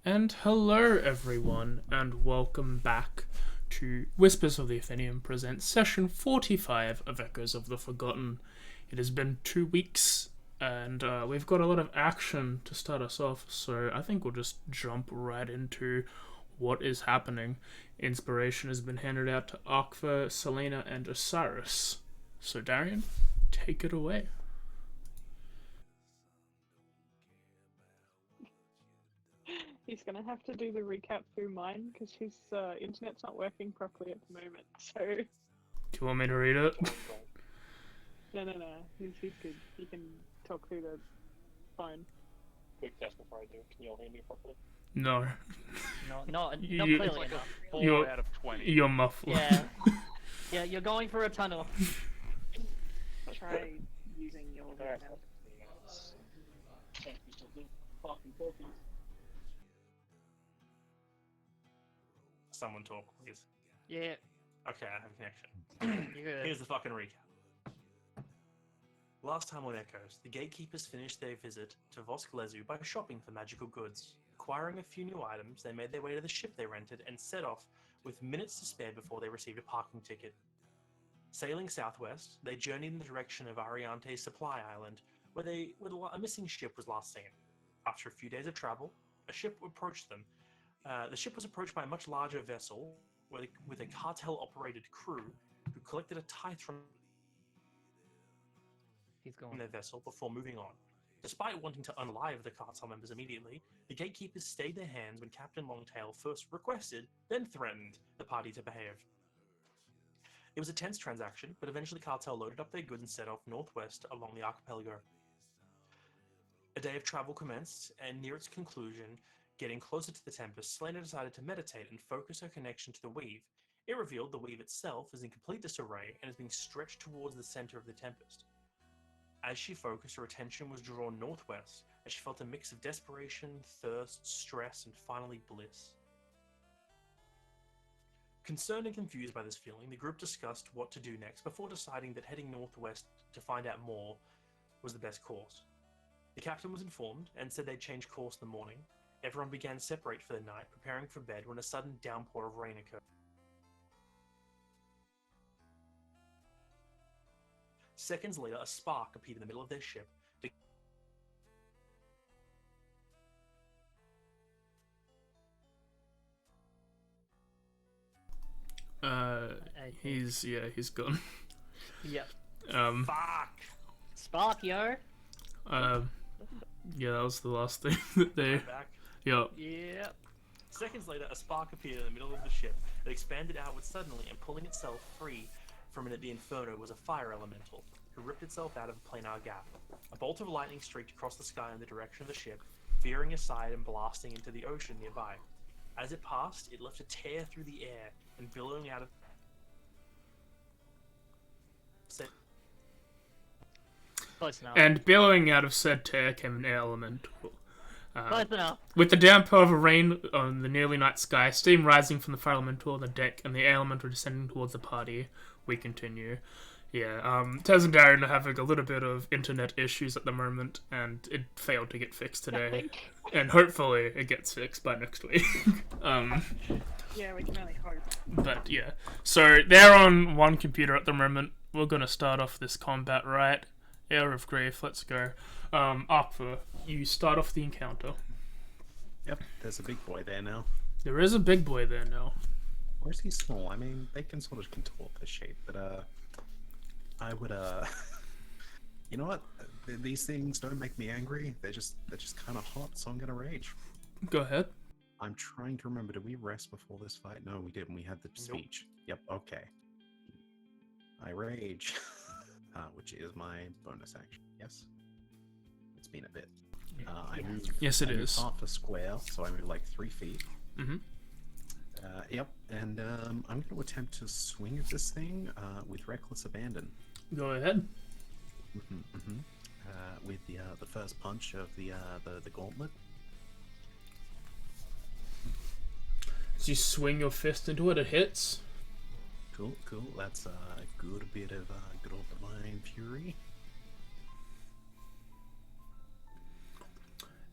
And hello, everyone, and welcome back to Whispers of the Atheneum presents session 45 of Echoes of the Forgotten. It has been 2 weeks, and we've got a lot of action to start us off, so I think we'll just jump right into what is happening. Inspiration has been handed out to Arkva, Selena, and Osiris. So, Darian, take it away. He's gonna have to do the recap through mine because his internet's not working properly at the moment. So Do you want me to read it? no, he's good. He can talk through the phone. Quick test before I do. Can you all hear me properly? No. Not You- clearly Like enough. a 4 You're- out of 20. You're muffled. Yeah. Yeah, you're going for a tunnel. Try using your Alright. now. Someone talk, please. Yeah, Okay, I have a connection. you're good. Here's the fucking recap. Last time on Echoes, the gatekeepers finished their visit to Vosklezu by shopping for magical goods. Acquiring a few new items, they made their way to the ship they rented and set off with minutes to spare before they received a parking ticket. Sailing southwest, they journeyed in the direction of Ariante's supply island, where a missing ship was last seen. After a few days of travel, a ship approached them. The ship was approached by a much larger vessel with a cartel-operated crew who collected a tithe from He's going. their vessel before moving on. Despite wanting to unalive the cartel members immediately, the gatekeepers stayed their hands when Captain Longtail first requested, then threatened, the party to behave. It was a tense transaction, but eventually cartel loaded up their goods and set off northwest along the archipelago. A day of travel commenced, and near its conclusion, getting closer to the Tempest, Selena decided to meditate and focus her connection to the weave. It revealed the weave itself is in complete disarray and is being stretched towards the center of the Tempest. As she focused, her attention was drawn northwest, as she felt a mix of desperation, thirst, stress, and finally bliss. Concerned and confused by this feeling, the group discussed what to do next before deciding that heading northwest to find out more was the best course. The captain was informed and said they'd change course in the morning. Everyone began to separate for the night, preparing for bed when a sudden downpour of rain occurred. Seconds later, a spark appeared in the middle of their ship. He's gone. Yep. Fuck! Spark, yo. Yeah, that was the last thing that they. I'm back. Yeah. Yep. Seconds later, a spark appeared in the middle of the ship that expanded outward suddenly, and pulling itself free from it at the inferno was a fire elemental, who ripped itself out of the planar gap. A bolt of lightning streaked across the sky in the direction of the ship, veering aside and blasting into the ocean nearby. As it passed, it left a tear through the air, and billowing out of Close enough. And billowing out of said tear came an air elemental. Close enough. With the downpour of rain on the nearly night sky, steam rising from the fire elemental on the deck, and the air elemental descending towards the party, we continue. Yeah, Tez and Darren are having a little bit of internet issues at the moment, and it failed to get fixed today. And hopefully it gets fixed by next week. Yeah, we can only hope. But yeah, so they're on one computer at the moment. We're gonna start off this combat right. Air of Grief, let's go. Aqua, you start off the encounter. Yep, there's a big boy there now. There is a big boy there now. Or is he small? I mean, they can sort of contort their shape, but I would you know what? These things don't make me angry. They're just kind of hot, so I'm gonna rage. Go ahead. I'm trying to remember. Did we rest before this fight? No, we didn't. We had the speech. Yep. Okay. I rage, which is my bonus action. Yes. It's been a bit. I move. Yes, it I move is. half a square, so I move like 3 feet. Mm-hmm. Yep, and I'm going to attempt to swing at this thing with reckless abandon. Go ahead. With the first punch of the gauntlet. As you swing your fist into it, it hits. Cool. That's a good bit of good old divine fury.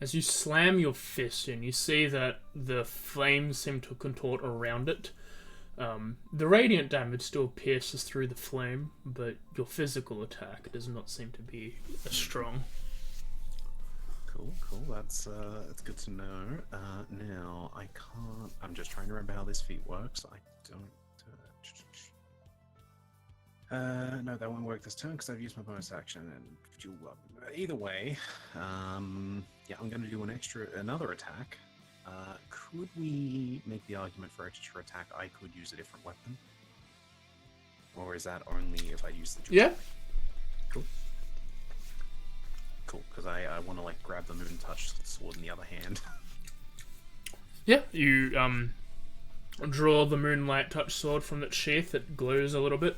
As you slam your fist in, you see that the flames seem to contort around it. The radiant damage still pierces through the flame, but your physical attack does not seem to be as strong. Cool. That's good to know. Now I can't. I'm just trying to remember how this feat works. I don't. No, that won't work this turn because I've used my bonus action and dual weapon. Either way, yeah, I'm going to do another attack. Could we make the argument for extra attack? I could use a different weapon, or is that only if I use the dual? Yeah. Cool, because I want to like grab the moon touch sword in the other hand. Yeah, you draw the moonlight touch sword from its sheath. It glows a little bit.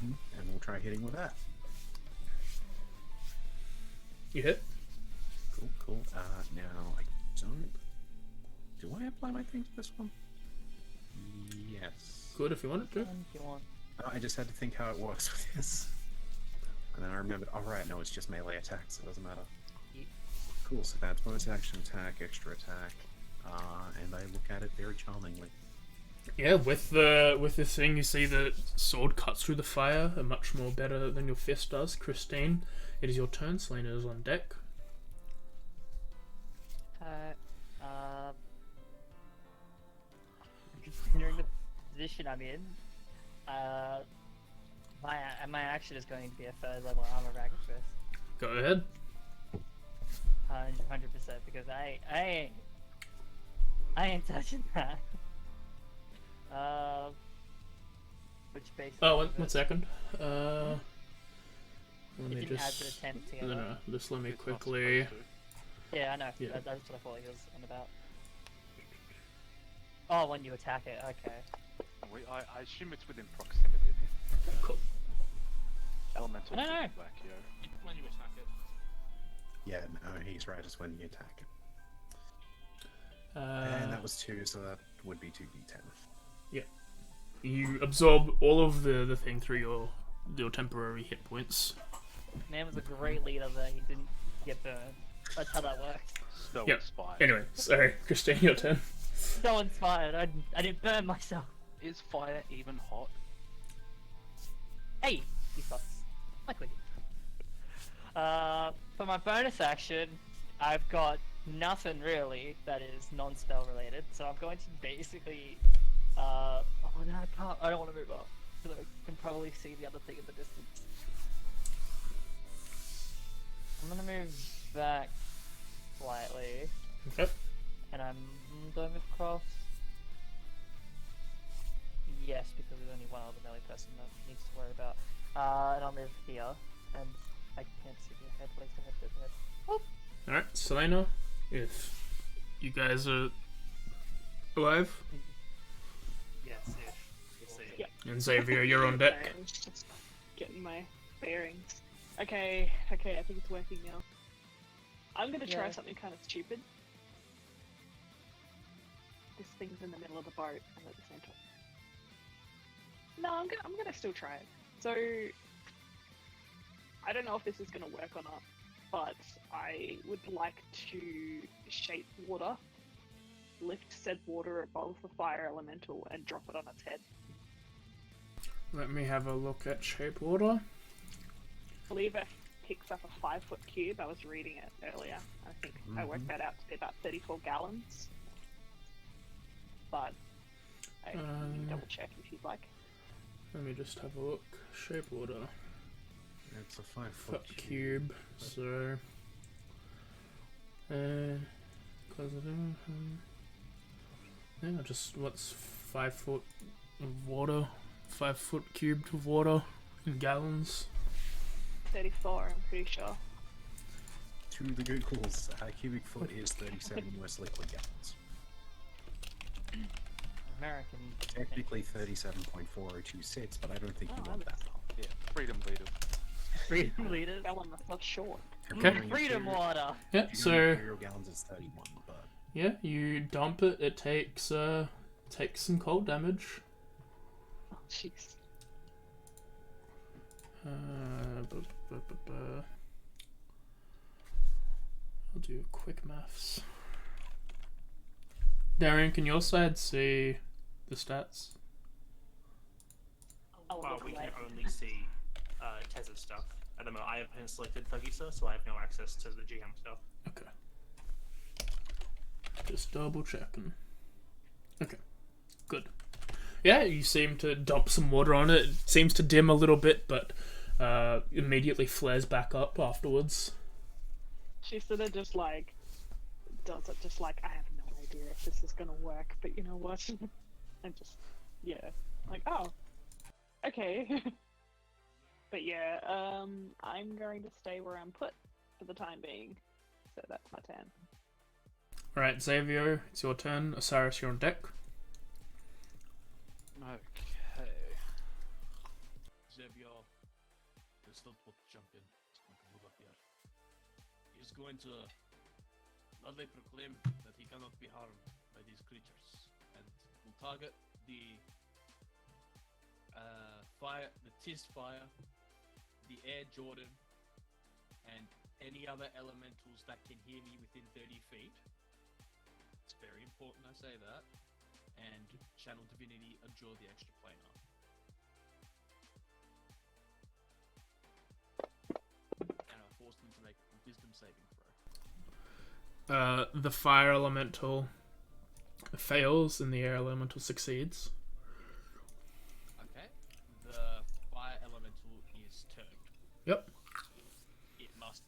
And we'll try hitting with that. You hit. Cool. Now I don't. Do I apply my thing to this one? Yes. Good if you wanted to. If you want. No, I just had to think how it works with this. And then I remembered, alright, no, it's just melee attacks, it doesn't matter. Cool, so that's bonus action attack, extra attack, and I look at it very charmingly. Yeah, with this thing, you see the sword cuts through the fire, much more better than your fist does. Christine, it is your turn. Selena is on deck. Considering the position I'm in, my action is going to be a third level armor racket first. Go ahead. 100%, because I ain't touching that. Which basically. Oh, one second. Let It me didn't add to the just. 10 No, together. no, just let me It's not quickly. supposed to. Yeah, I know. Yeah. That's what I thought he was on about. Oh, when you attack it, okay. I assume it's within proximity of him. Cool. Elemental I don't know. feedback, yo. When you attack it. Yeah, no, he's right, it's when you attack. And Uh, that was 2, so that would be 2d10. you absorb all of the thing through your temporary hit points. Man was a great leader there. He didn't get burned. That's how that works. So Yep. inspired. Anyway, sorry, Christine, your turn. So inspired. I didn't burn myself. Is fire even hot? Hey, he sucks. Like we did. For my bonus action, I've got nothing really that is non-spell related, so I'm going to basically. Oh no, I can't. I don't want to move up because I can probably see the other thing in the distance. I'm gonna move back slightly, Okay. and I'm going to cross. Yes, because there's only one other melee person that needs to worry about. And I'll move here, and I can't see the head. Where's the head? There's the head. Oh! Alright, Selena, if you guys are alive, Yes, if. We'll see. Yep. and Xavier, you're on deck. Sorry, I was just getting my bearings. Okay, I think it's working now. I'm gonna try Yeah. something kind of stupid. This thing's in the middle of the boat and at the center. No, I'm gonna still try it. So I don't know if this is gonna work or not, but I would like to shape water, lift said water above the fire elemental, and drop it on its head. Let me have a look at shape water. I believe it picks up a 5-foot cube. I was reading it earlier. I think I worked that out to be about 34 gallons. But I can double check if you'd like. Let me just have a look. Shape water. It's a 5-foot Foot cube. So. Close it in. Yeah, just what's 5 foot of water? 5 foot cubed of water in gallons. 34, I'm pretty sure. To the Googles, a cubic foot is 37 US liquid gallons. American. Technically 37.4026, but I don't think you want that. Yeah, freedom leader. Freedom leaders. Gallon that's short. Okay. Freedom water. Yeah, If you're so going imperial gallons, it's 31, but yeah, you dump it. It takes some cold damage. Oh, jeez. I'll do quick maths. Darian, can your side see the stats? I'll Well, look we away. can only see Tez's stuff. At the moment, I have been selected Thugisa, so I have no access to the GM stuff. Okay. Just double checking. Okay. Good. Yeah, you seem to dump some water on it. It seems to dim a little bit, but immediately flares back up afterwards. She sort of just like does it, just like I have no idea if this is gonna work, but you know what? And just like okay. But yeah, I'm going to stay where I'm put for the time being. So that's my turn. Alright, Xavier, it's your turn. Osiris, you're on deck. Okay. Xavier is not what to jump in. He's going to move up here. He's going to loudly proclaim that he cannot be harmed by these creatures, and will target the fire, the Tis fire, the Air Jordan, and any other elementals that can hear me within 30 feet. It's very important I say that. And Channel Divinity Adjure the Extra Planar. And I forced them to make a wisdom saving throw. The fire elemental fails and the air elemental succeeds. Okay. The fire elemental is turned. Yep. It must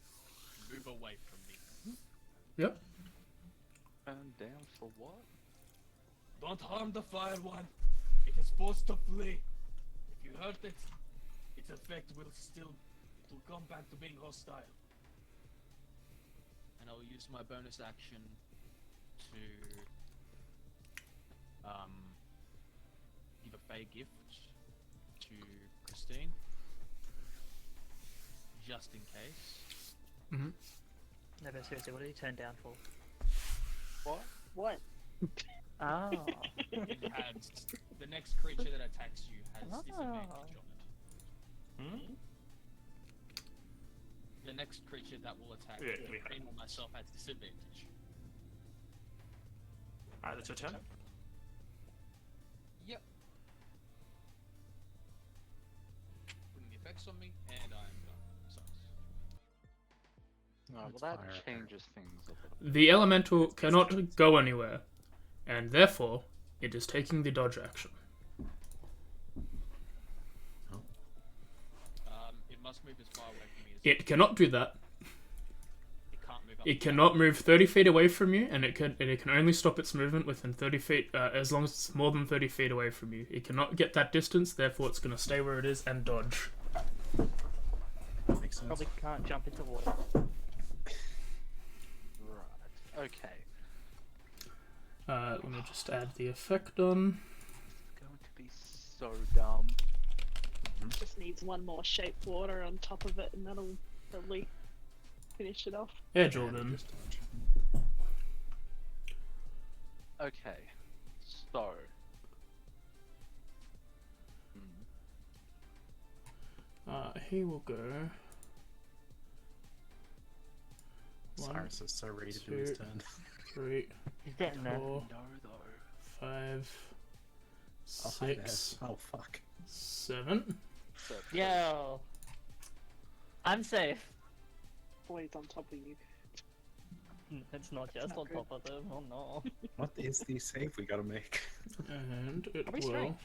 move away from me. Yep. And down for what? Don't harm the fire one. It is forced to flee. If you hurt it, its effect will come back to being hostile. And I'll use my bonus action to give a Fey gift to Christine, just in case. Mm-hmm. No, but seriously, what did he turn down for? What? Oh. It had the next creature that attacks you has disadvantage on it. Hmm? The next creature that will attack Yeah, we have. Christine or myself has disadvantage. Alright, that's your turn. Yep. Putting the effects on me, and I'm done. Sucks. Oh, well, That's that fire. changes things a little. The elemental cannot go anywhere, and therefore it is taking the dodge action. It must move as far away from me as It cannot do that. it can't move up. It cannot move 30 feet away from you, and it can only stop its movement within 30 feet, as long as it's more than 30 feet away from you. It cannot get that distance, therefore it's going to stay where it is and dodge. Makes sense. Probably can't jump into water. Right. Okay. Let me just add the effect on. It's going to be so dumb. Just needs one more shape water on top of it, and that'll probably finish it off. Air Jordan. Just dodge. Okay. So. He will go. One, Cyrus is so ready to do his two, turn. 3, He's getting there. 4, No, though. 5, Oh, hi there. 6, Oh, fuck. 7. So, Yo! I'm safe. Boys on top of you. It's not just not on good. top of them. Oh no. What is the save we gotta make? And it Are we will. strength?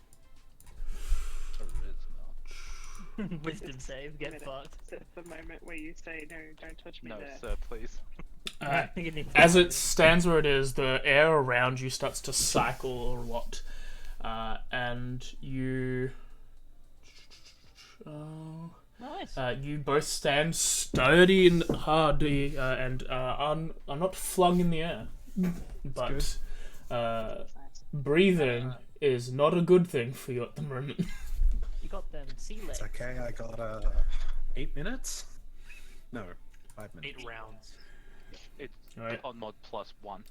charisma. Wisdom save, get Minute. fucked. It's the moment where you say, no, don't touch me No, there. sir, please. Uh, You need to- as it stands where it is, the air around you starts to cycle a lot. And you. Nice. You both stand sturdy and hardy and are not flung in the air. But That's nice. breathing is not a good thing for you at the moment. You got them sea legs. It's okay, I got 8 minutes? No, 5 minutes. 8 rounds. It's Alright, on mod +1.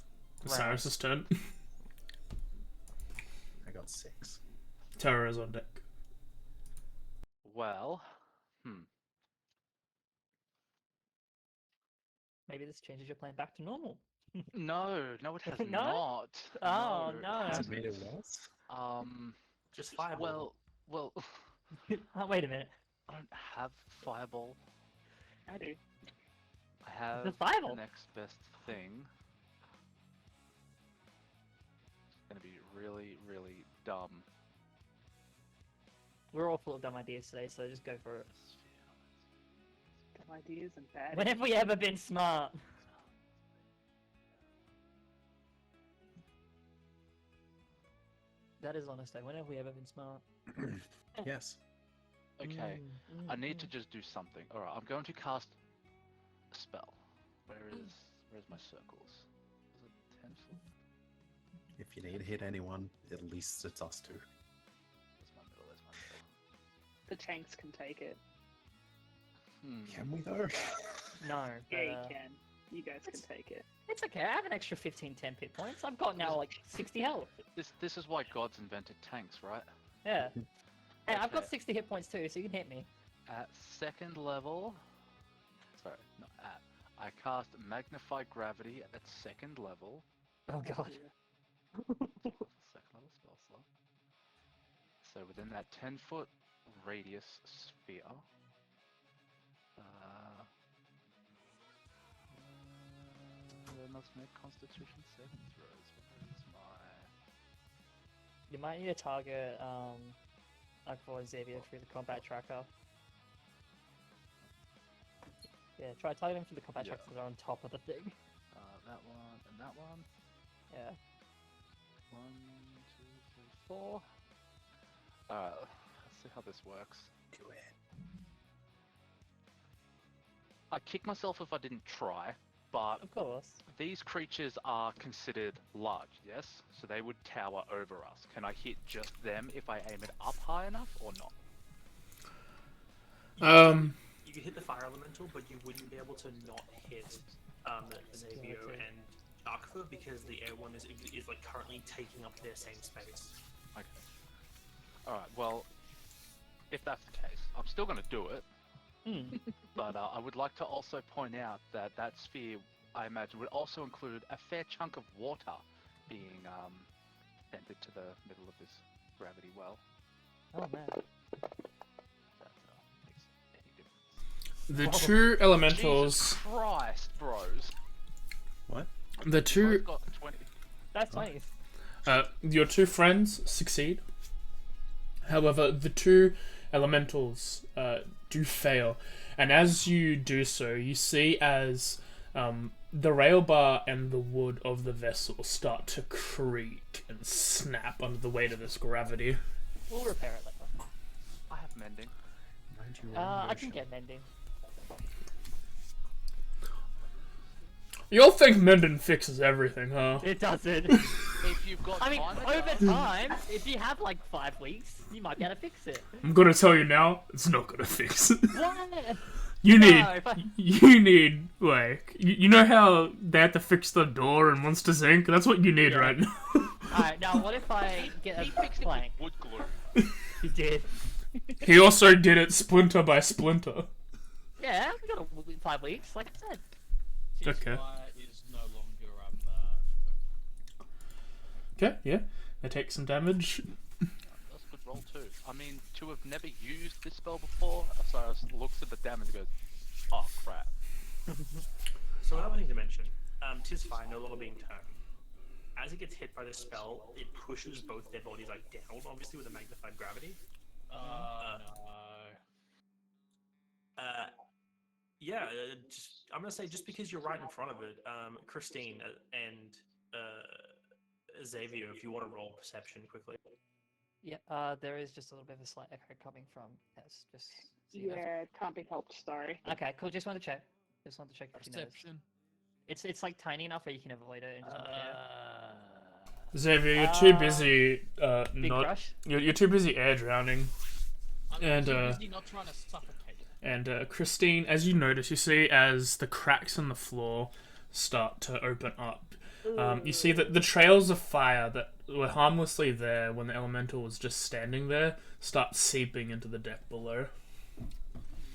Cyrus's turn. I got 6. Terror is on deck. Well, Maybe this changes your plan back to normal. No, no, it has No? not. Oh, it no. hasn't. Made it worse. Just fireball. Well, Oh, wait a minute. I don't have fireball. I do. I have the fireball. next best thing. It's gonna be really, really dumb. We're all full of dumb ideas today, so just go for it. Dumb ideas and bad. When have we ever been smart? That is honest. When have we ever been smart? Yes. Okay, I need to just do something. Alright, I'm going to cast a spell. Where's my circles? Is it 10 foot? If you need to hit anyone, at least it's us two. Where's my middle? Where's my middle? The tanks can take it. Can we though? No. Yeah, you but, can. You guys can take it. It's okay. I have an extra 15, 10 hit points. I've got now like 60 health. This is why gods invented tanks, right? Yeah. Hey, I've got Okay. 60 hit points too, so you can hit me. At second level, sorry, not at. I cast Magnify Gravity at second level. Oh god. Second level spell slot. So within that 10-foot radius sphere. They must make Constitution saving throws. Where is my? You might need to target Akvo and Xavier through the combat tracker. Yeah, try targeting them through the combat tracker so they're on top of the thing. That one and that one. Yeah. 1, 2, 3, 4. Alright, let's see how this works. Do it. I kick myself if I didn't try, but Of course. these creatures are considered large, yes? So they would tower over us. Can I hit just them if I aim it up high enough or not? You could hit the fire elemental, but you wouldn't be able to not hit Xavier and Akfa because the air one is like currently taking up their same space. Okay. Alright, well, if that's the case, I'm still going to do it. But I would like to also point out that that sphere, I imagine, would also include a fair chunk of water being entered to the middle of this gravity well. Oh man. If that makes any difference. The two elementals. Jesus Christ, bros. What? The two. I've got 20. That's 20. Your two friends succeed. However, the two elementals do fail, and as you do so, you see as the rail bar and the wood of the vessel start to creak and snap under the weight of this gravity. We'll repair it later. I have mending. Mind you, I can get mending. You'll think Mendon fixes everything, huh? It doesn't. If you've got I mean, time, over time, if you have like 5 weeks, you might be able to fix it. I'm gonna tell you now, it's not gonna fix it. What? You need, No, if I- you need, like, you know how they have to fix the door in Monsters Inc? That's what you need Yeah. right now. Alright, now what if I get he a fixed it plank? with wood glue. You did. He also did it splinter by splinter. Yeah, we got 5 weeks, like I said. Okay. Ceasefire is no longer Okay, yeah. They take some damage. That's a good roll too. I mean, to have never used this spell before, Osiris looks at the damage and goes, "Oh crap." So another thing to mention, tis fire no longer being turned. As it gets hit by this spell, it pushes both their bodies like down, obviously with a magnified gravity. no. Yeah, I'm gonna say just because you're right in front of it, Christine and Xavier, if you want to roll perception quickly. Yeah, there is just a little bit of a slight echo coming from Hess, just so you know. Yeah, it can't be helped, sorry. Okay, cool, just wanted to check. Just wanted to check if you noticed. Perception. It's like tiny enough where you can avoid it and just not care. Xavier, you're too busy, Big not... rush? You're too busy air drowning. I'm And, too busy not trying to suffocate. And Christine, as you notice, you see as the cracks in the floor start to open up. You see that the trails of fire that were harmlessly there when the elemental was just standing there start seeping into the deck below.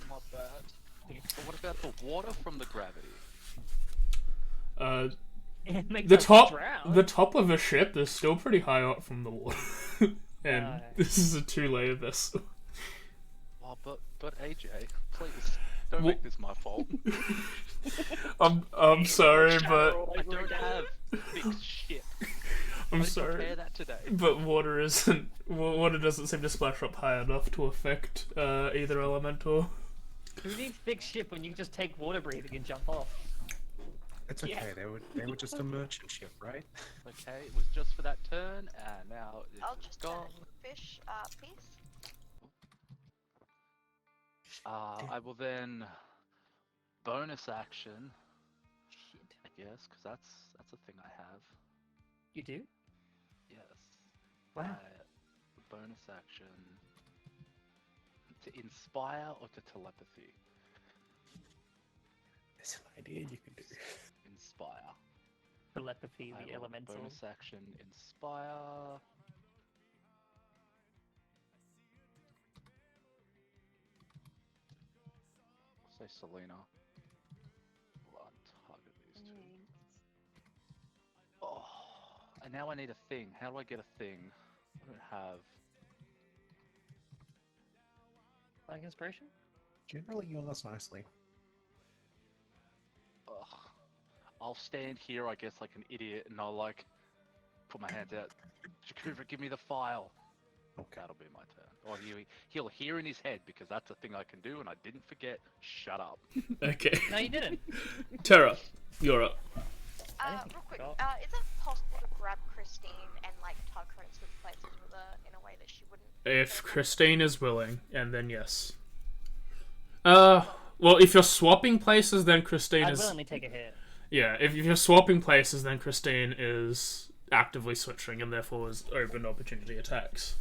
Not bad. But what about the water from the gravity? It makes The us top, drown. the top of a ship is still pretty high up from the water, and No. this is a 2-layer vessel. Well, but AJ, please don't Wha- make this my fault. I'm sorry, but All I over don't again. have fixed shit. I'm I didn't sorry, prepare that today. but water doesn't seem to splash up high enough to affect either elemental. Who needs big ship when you can just take water breathing and jump off? It's okay. Yeah. They were just a merchant ship, right? Okay, it was just for that turn, and now it's I'll just gone. fish piece. I will then bonus action, Shit. I guess, because that's a thing I have. You do? Yes. Wow. Bonus action to inspire or to telepathy. There's an idea you can do. Inspire. Telepathy, I the will elemental. bonus action inspire. Say Selena. Well, target these two. Oh, and now I need a thing. How do I get a thing? I don't have. Like inspiration? Generally, you us nicely. Ugh. I'll stand here, I guess, like an idiot, and I'll like put my hands out. Jakuva, give me the file. Okay. That'll be my turn. Or he'll hear in his head because that's a thing I can do, and I didn't forget. Shut up. Okay, No, you didn't. Terra, you're up. Anything Real quick, got- is it possible to grab Christine and like tug her and switch places with her in a way that she wouldn't? If Christine is willing, and then yes. Well, if you're swapping places, then Christine I'd is. willingly take a hit. Yeah, if you're swapping places, then Christine is actively switching, and therefore is open opportunity attacks.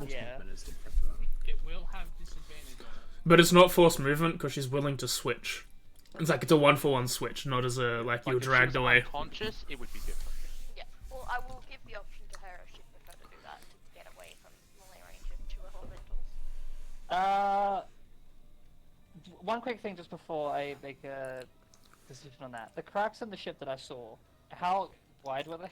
Yeah. Movement is different, though. It will have disadvantage on it. But it's not forced movement because she's willing to switch. It's like it's a 1-for-1 switch, not as a like you were if she dragged was away. unconscious, it would be different. Yeah. Well, I will give the option to her if she'd prefer to do that to get away from melee range of two elementals. One quick thing just before I make a decision on that. The cracks in the ship that I saw, how wide were they?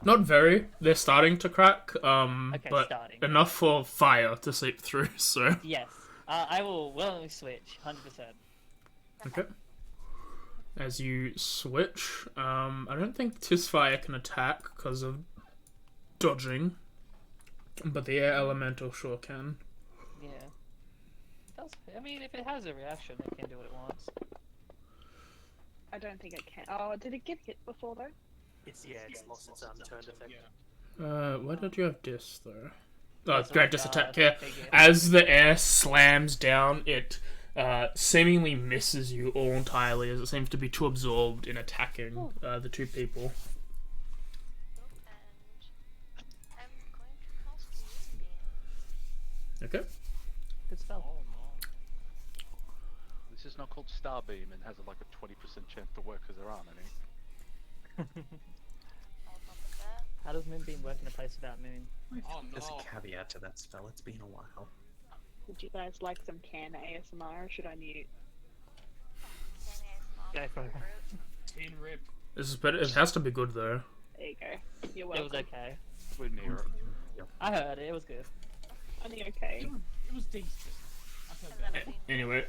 Not very. They're starting to crack, but starting. enough for fire to seep through. So Yes. I will willingly switch, 100%. okay. As you switch, I don't think Tisfire can attack because of dodging, but the air elemental sure can. Yeah. I mean, if it has a reaction, it can do what it wants. I don't think it can. Oh, did it get hit before though? It's lost its turn effect. Yeah. Why don't you have dis though? Oh, That's great like, dis attack. I Yeah. figured. As the air slams down, it seemingly misses you all entirely, as it seems to be too absorbed in attacking the two people. And I'm going to cast Moonbeam. Okay. Good spell. Oh no. This is not called Starbeam and has like a 20% chance to work because there aren't any. I'll bump it there. How does Moonbeam work in a place without Moon? Oh There's no. a caveat to that spell. It's been a while. Would you guys like some can ASMR or should I mute? Go for it. Tin rip. This is better. It has to be good though. There you go. You're It welcome. was okay. We're near it. I heard it, it was good. Only okay. It was decent. I've heard And better. then Anyway,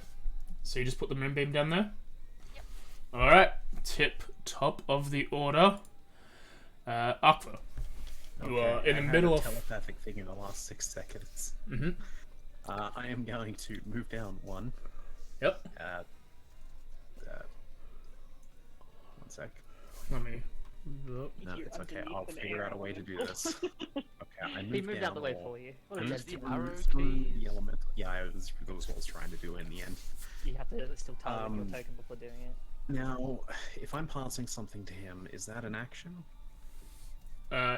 so you just put the moonbeam down there? Yep. Alright, tip top of the order. Aqua. You are in the I had middle a of. telepathic thing in the last 6 seconds. Mhm. I am going to move down one. Yep. One sec. Let me. Yep. No, You're it's okay. underneath I'll an figure out a way to do this. Okay, I He moved moved down out the way all- for you. I What is moved that? the arrow through keys. the elemental. Yeah, that was what I was trying to do in the end. You have to still target your Um, token before doing it. Now, if I'm passing something to him, is that an action?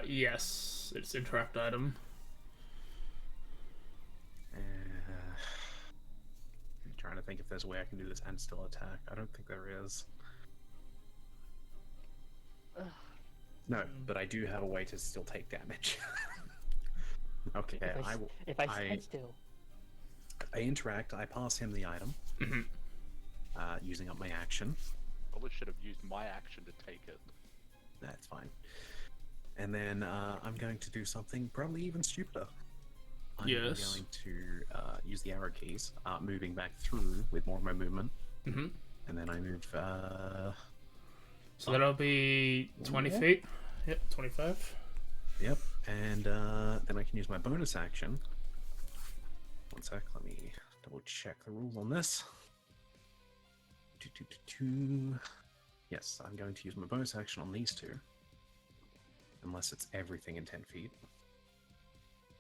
Yes, it's interact item. I'm trying to think if there's a way I can do this and still attack. I don't think there is. No, but I do have a way to still take damage. Okay, If I I- stand still. I interact. I pass him the item, Mhm. using up my action. probably should have used my action to take it. That's fine. And then I'm going to do something probably even stupider. I'm Yes. going to use the arrow keys, moving back through with more of my movement. Mm-hmm. And then I move... So that'll be 20 feet. Yep, 25. Yep, and then I can use my bonus action. One sec, let me double check the rules on this. Yes, I'm going to use my bonus action on these two. Unless it's everything in 10 feet.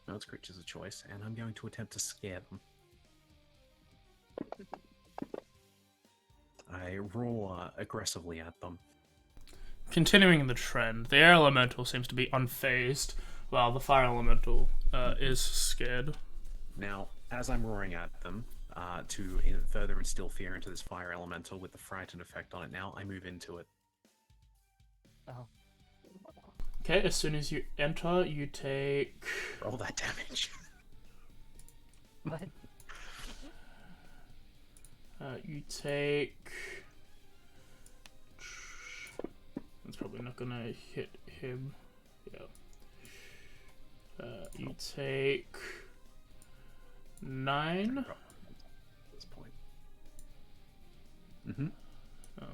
No, it's creatures of choice, and I'm going to attempt to scare them. I roar aggressively at them. Continuing the trend, the air elemental seems to be unfazed, while the fire elemental is scared. Now, as I'm roaring at them, to further instill fear into this fire elemental with the frightened effect on it now, I move into it. Oh. Okay, as soon as you enter, you take... Roll that damage. What? You take... That's probably not gonna hit him. Yeah. You take 9. At this point. Mm-hmm.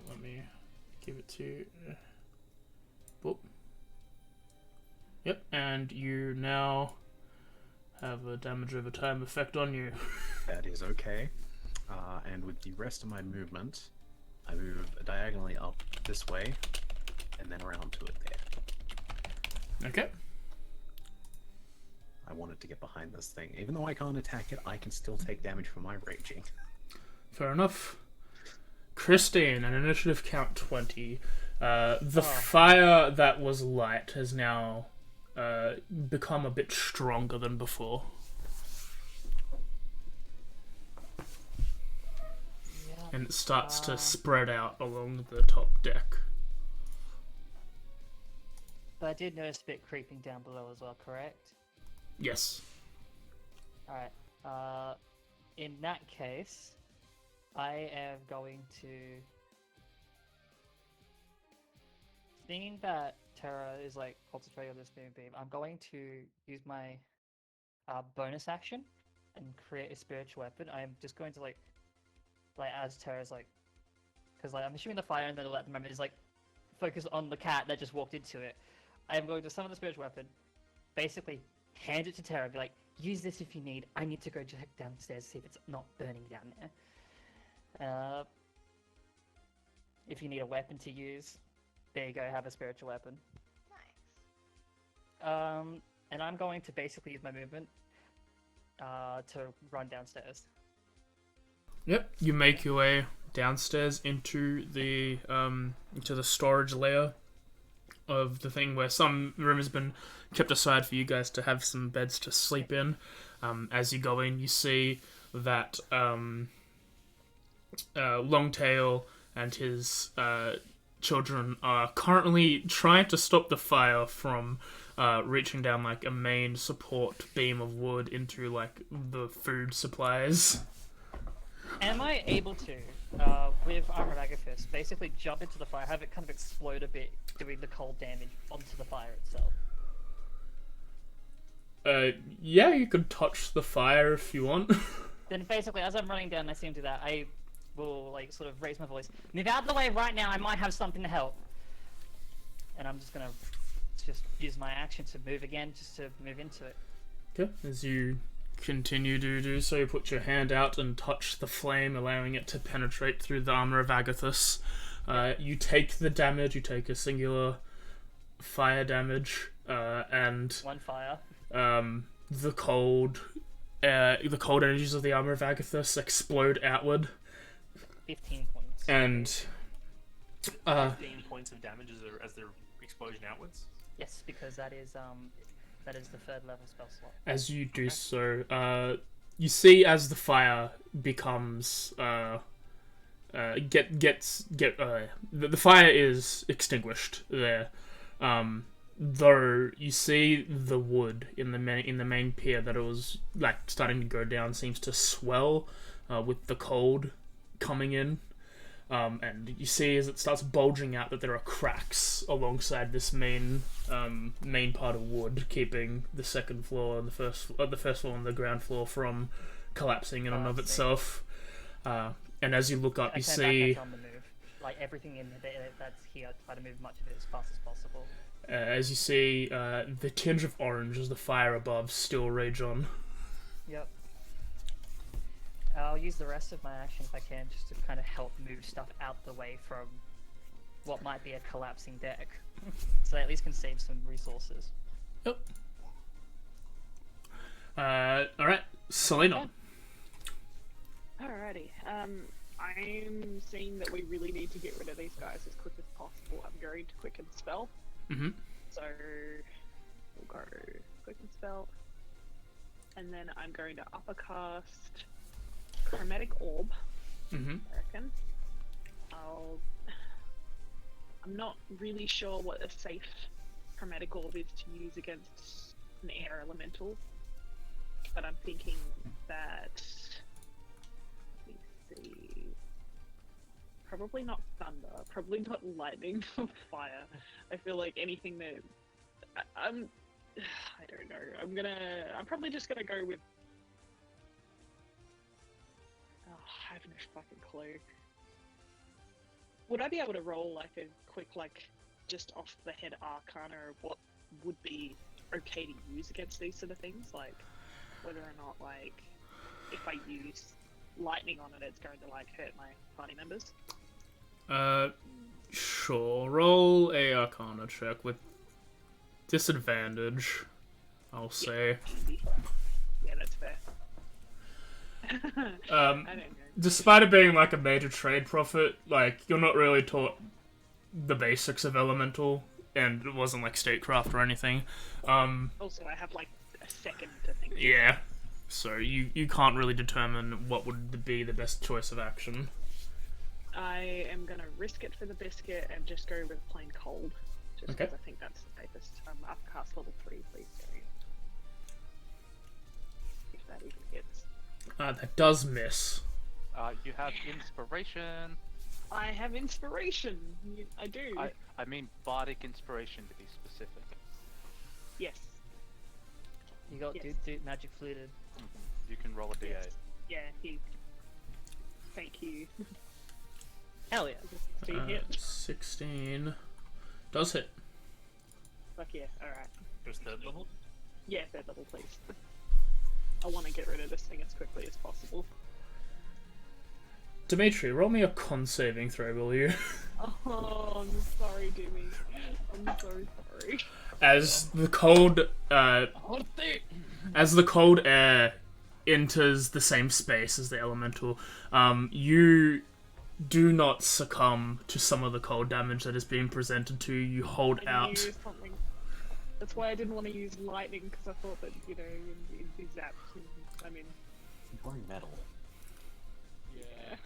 Let me give it to... Boop. Yep, and you now have a damage over time effect on you. That is okay. And with the rest of my movement, I move diagonally up this way, and then around to it there. Okay. I wanted to get behind this thing. Even though I can't attack it, I can still take damage from my raging. Fair enough. Christine, an initiative count 20. The fire that was light has now become a bit stronger than before. Yeah. And it starts to spread out along the top deck. But I did notice a bit creeping down below as well, correct? Yes. Alright. In that case, I am going to... Seeing that Terra is like concentrating on this moonbeam, I'm going to use my bonus action and create a spiritual weapon. I'm just going to like as Terra's like, because like I'm assuming the fire and the at the moment is like focused on the cat that just walked into it. I am going to summon the spiritual weapon, basically hand it to Terra, be like, use this if you need. I need to go check downstairs to see if it's not burning down there. If you need a weapon to use, there you go, have a spiritual weapon. Nice. And I'm going to basically use my movement to run downstairs. Yep, you make your way downstairs into the storage layer of the thing where some room has been kept aside for you guys to have some beds to sleep in. As you go in, you see that Longtail and his children are currently trying to stop the fire from reaching down like a main support beam of wood into like the food supplies. Am I able to, with Armor of Agathis, basically jump into the fire, have it kind of explode a bit, doing the cold damage onto the fire itself? Yeah, you could touch the fire if you want. Then basically, as I'm running down, I see him do that, I will like sort of raise my voice. Move out of the way right now, I might have something to help. And I'm just gonna use my action to move again, just to move into it. Okay, as you continue to do so, you put your hand out and touch the flame, allowing it to penetrate through the armor of Agathis. You take the damage, you take a singular fire damage, and One fire. the cold energies of the armor of Agathis explode outward. 15 points. And 15 points of damage as their explosion outwards. Yes, because that is the third level spell slot. as you do so, you see as the fire becomes the fire is extinguished there. Though you see the wood in the main pier that it was like starting to go down seems to swell with the cold coming in. And you see as it starts bulging out that there are cracks alongside this main part of wood, keeping the second floor and the first floor and the ground floor from collapsing in and of itself. And as you look up, you see on the move. Like everything in there that's here, try to move much of it as fast as possible. as you see the tinge of orange as the fire above still rage on. Yep. I'll use the rest of my action if I can, just to kind of help move stuff out the way from what might be a collapsing deck, so I at least can save some resources. Yep. Alright, Selena. Alrighty. I'm seeing that we really need to get rid of these guys as quick as possible. I'm going to quicken spell. Mm-hmm. So we'll go quicken spell, and then I'm going to uppercast chromatic orb. Mm-hmm. I reckon. I'm not really sure what a safe chromatic orb is to use against an air elemental, but I'm thinking that. Let me see. Probably not thunder. Probably not lightning or fire. I feel like anything that I don't know. I'm probably just gonna go with. Oh, I have no fucking clue. Would I be able to roll like a quick, like, just off the head arcana of what would be okay to use against these sort of things? Like, whether or not, like, if I use lightning on it, it's going to, like, hurt my party members? Sure. Roll a arcana check with disadvantage, I'll say. Yeah, that's fair. I don't know. Despite it being like a major trade profit, like, you're not really taught the basics of elemental, and it wasn't like statecraft or anything. Also, I have like a second to think. Yeah, so you can't really determine what would be the best choice of action. I am gonna risk it for the biscuit and just go with plain cold, just Okay. because I think that's the safest. Upcast level 3, please, Gary. If that even hits. That does miss. You have inspiration. I have inspiration. I do. I mean bardic inspiration to be specific. Yes. You got Yes. dude magic fluted. You can roll a d8. Yes. Yeah. Thank you. Hell yeah. 16 hit. 16 does hit. Fuck yeah. All right. Just third level. Yeah, third level, please. I want to get rid of this thing as quickly as possible. Dimitri, roll me a con saving throw, will you? Oh, I'm sorry, Jimmy. I'm so sorry. As the cold air enters the same space as the elemental, you do not succumb to some of the cold damage that is being presented to you. You hold out. Use something. That's why I didn't want to use lightning, because I thought that, you know, it'd be zapped. I mean, You're wearing metal. yeah.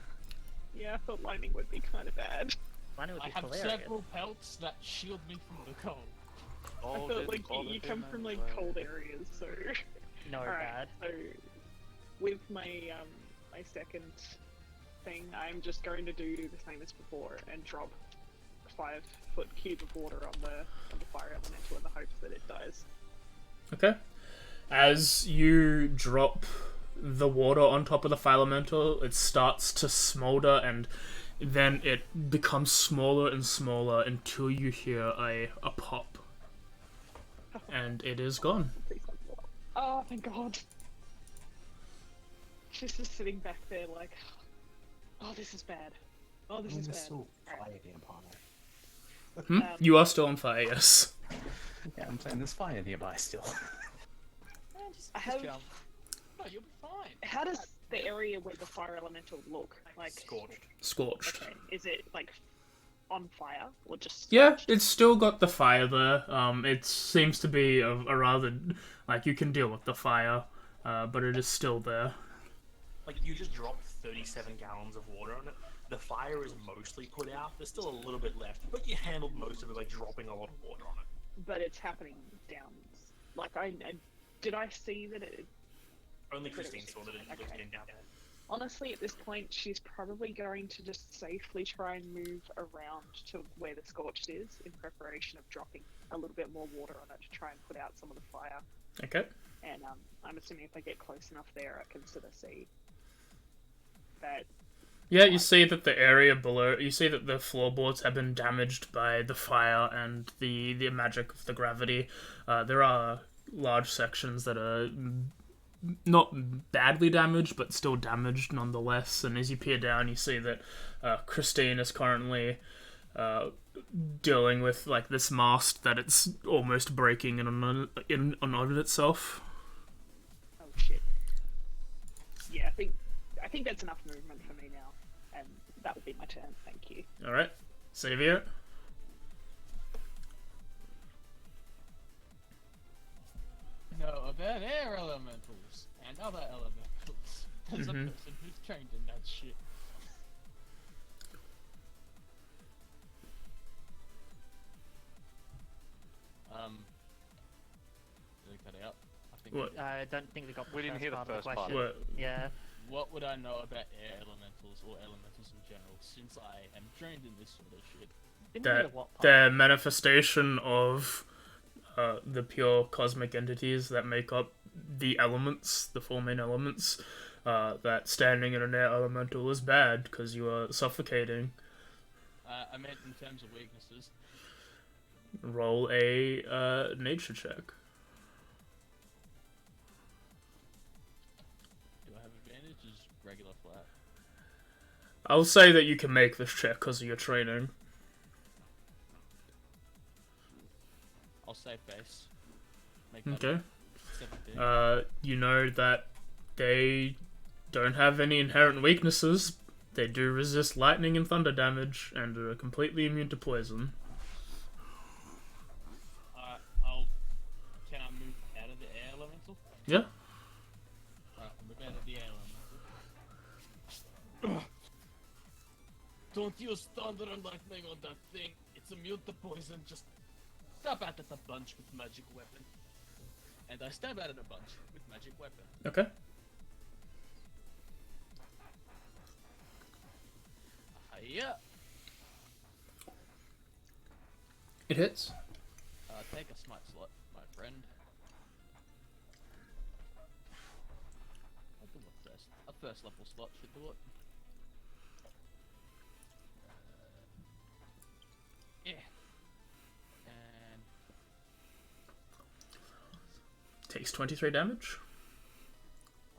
Yeah, I thought lightning would be kind of bad. Mine would I be have hilarious. several pelts that shield me from the cold. I felt like you come from like cold areas, so. No Alright, bad. so with my my second thing, I'm just going to do the same as before and drop a 5-foot cube of water on the fire elemental in the hopes that it dies. Okay. As you drop the water on top of the fire elemental, it starts to smolder, and then it becomes smaller and smaller until you hear a pop. And it is gone. Please don't blow up. Oh, thank God. She's just sitting back there like, oh, this is bad. Oh, this is bad. Still Alright. fire nearby. You are still on fire, yes. Yeah, I'm saying there's fire nearby still. I have. No, you'll be fine. How does the area where the fire elemental look? Like, Scorched. Scorched. okay, is it like on fire or just? Yeah, it's still got the fire there. It seems to be a rather, like, you can deal with the fire, but it is still there. Like, you just dropped 37 gallons of water on it. The fire is mostly put out. There's still a little bit left, but you handled most of it by dropping a lot of water on it. But it's happening down. Like did I see that it? Only Christine saw that it was getting down there. Honestly, at this point, she's probably going to just safely try and move around to where the scorched is in preparation of dropping a little bit more water on it to try and put out some of the fire. Okay. And I'm assuming if I get close enough there, I can sort of see that. Yeah, you see that the area below, you see that the floorboards have been damaged by the fire and the magic of the gravity. There are large sections that are not badly damaged, but still damaged nonetheless. And as you peer down, you see that Christine is currently dealing with like this mast that it's almost breaking in on itself. Oh shit! Yeah, I think that's enough movement for me now, and that will be my turn. Thank you. All right, Xavier. Know about air elementals and other elementals. As a person who's trained in that shit. Did it cut out? I think. What? I don't think we got. We didn't hear the part of first part. question. What? Yeah. What would I know about air elementals or elementals in general, since I am trained in this sort of shit? Didn't hear That what part. the manifestation of the pure cosmic entities that make up the elements, the four main elements, that standing in an air elemental is bad because you are suffocating. I meant in terms of weaknesses. Roll a nature check. Do I have advantage? Is regular flat? I'll say that you can make this check because of your training. I'll save face. Make that Okay. 17. You know that they don't have any inherent weaknesses. They do resist lightning and thunder damage and are completely immune to poison. Can I move out of the air elemental? Yeah. Alright, I'll move out of the air elemental. Don't use thunder and lightning on that thing. It's immune to poison. Just stab at it a bunch with magic weapon. And I stab at it a bunch with magic weapon. Okay. Yeah. It hits. Take a smite slot, my friend. I'll do a first. A first level slot should do it. Yeah. And Takes 23 damage.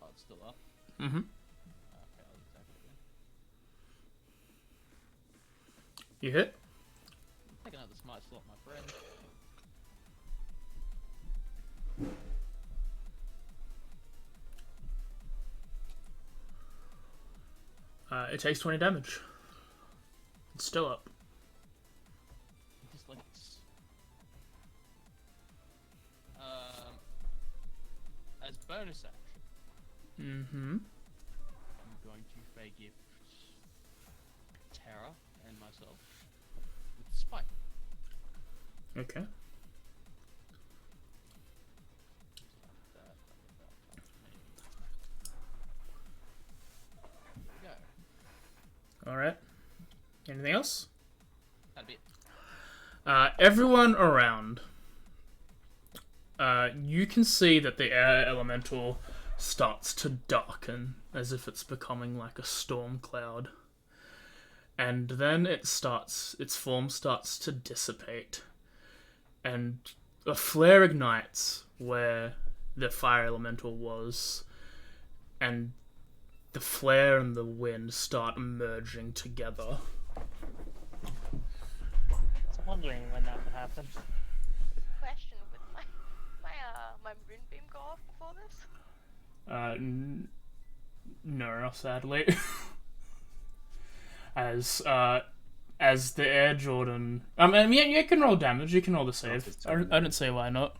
oh, it's still up. Mm-hmm. Okay, I'll attack it again. You hit. Take another smite slot, my friend. It takes 20 damage. It's still up. Just like it's... as bonus action, Mm-hmm. I'm going to fey gift Terra and myself with Spike. Okay. There we go. Alright. Anything else? That'd be it. Everyone around. You can see that the air elemental starts to darken as if it's becoming like a storm cloud. And then its form starts to dissipate. And a flare ignites where the fire elemental was. And the flare and the wind start merging together. So wondering when that would happen. Question: would my moonbeam go off before this? No, sadly. As the Air Jordan... I mean, yeah, you can roll damage, you can roll the save. I don't see why not.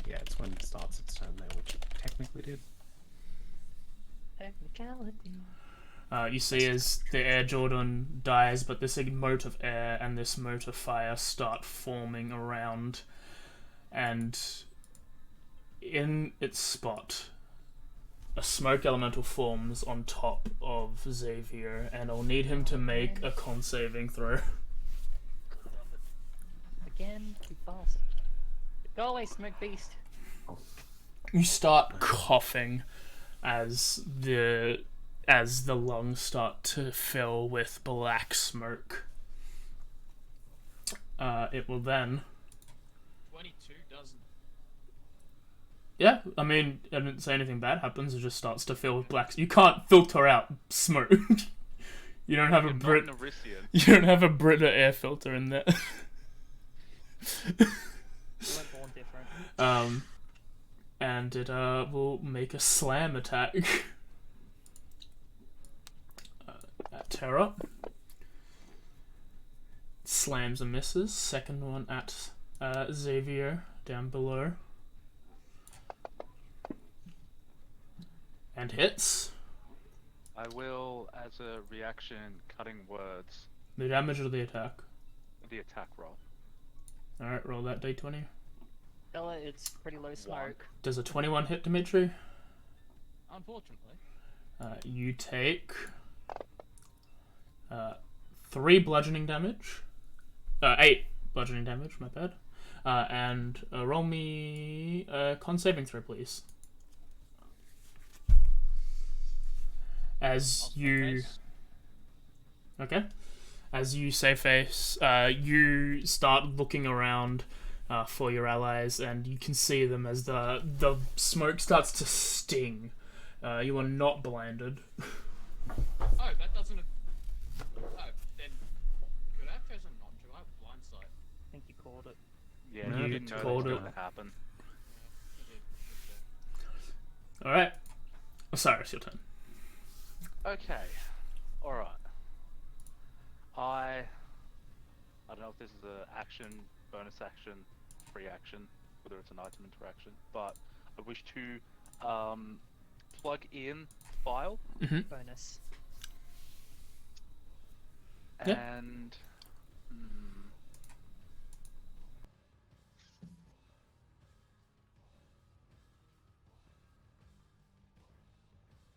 Yeah, it's when it starts its turn there, which it technically did. Technicality. You see as the Air Jordan dies, but this mote of air and this mote of fire start forming around, and in its spot, a smoke elemental forms on top of Xavier, and I'll need him to make a con saving throw. Again, you bastard. Go away, smoke beast. You start coughing as the lungs start to fill with black smoke. It will then. 22 doesn't. Yeah, I mean, I didn't say anything bad happens. It just starts to fill with black. You can't filter out smoke. You don't have a Brit. You don't have a Brita air filter in there. You weren't born different. And it will make a slam attack at Terra. Slams and misses. Second one at Xavier down below. And hits. I will, as a reaction, cutting words. The damage or the attack? The attack roll. Alright, roll that d20. Bella, it's pretty low smoke. Does a 21 hit, Dimitri? Unfortunately. You take 3 bludgeoning damage. 8 bludgeoning damage, my bad. And roll me a con saving throw, please. As you... Okay. As you save face, you start looking around for your allies, and you can see them as the smoke starts to sting. You are not blinded. Oh, that doesn't. Oh, then could I have chosen not to? I have blindsight. I think you called it. Yeah, No, you you didn't know that called was it. going to happen. Alright. Osiris, your turn. Okay. Alright. I don't know if this is an action, bonus action, free action, whether it's an item interaction, but I wish to plug in file Bonus. Yeah. and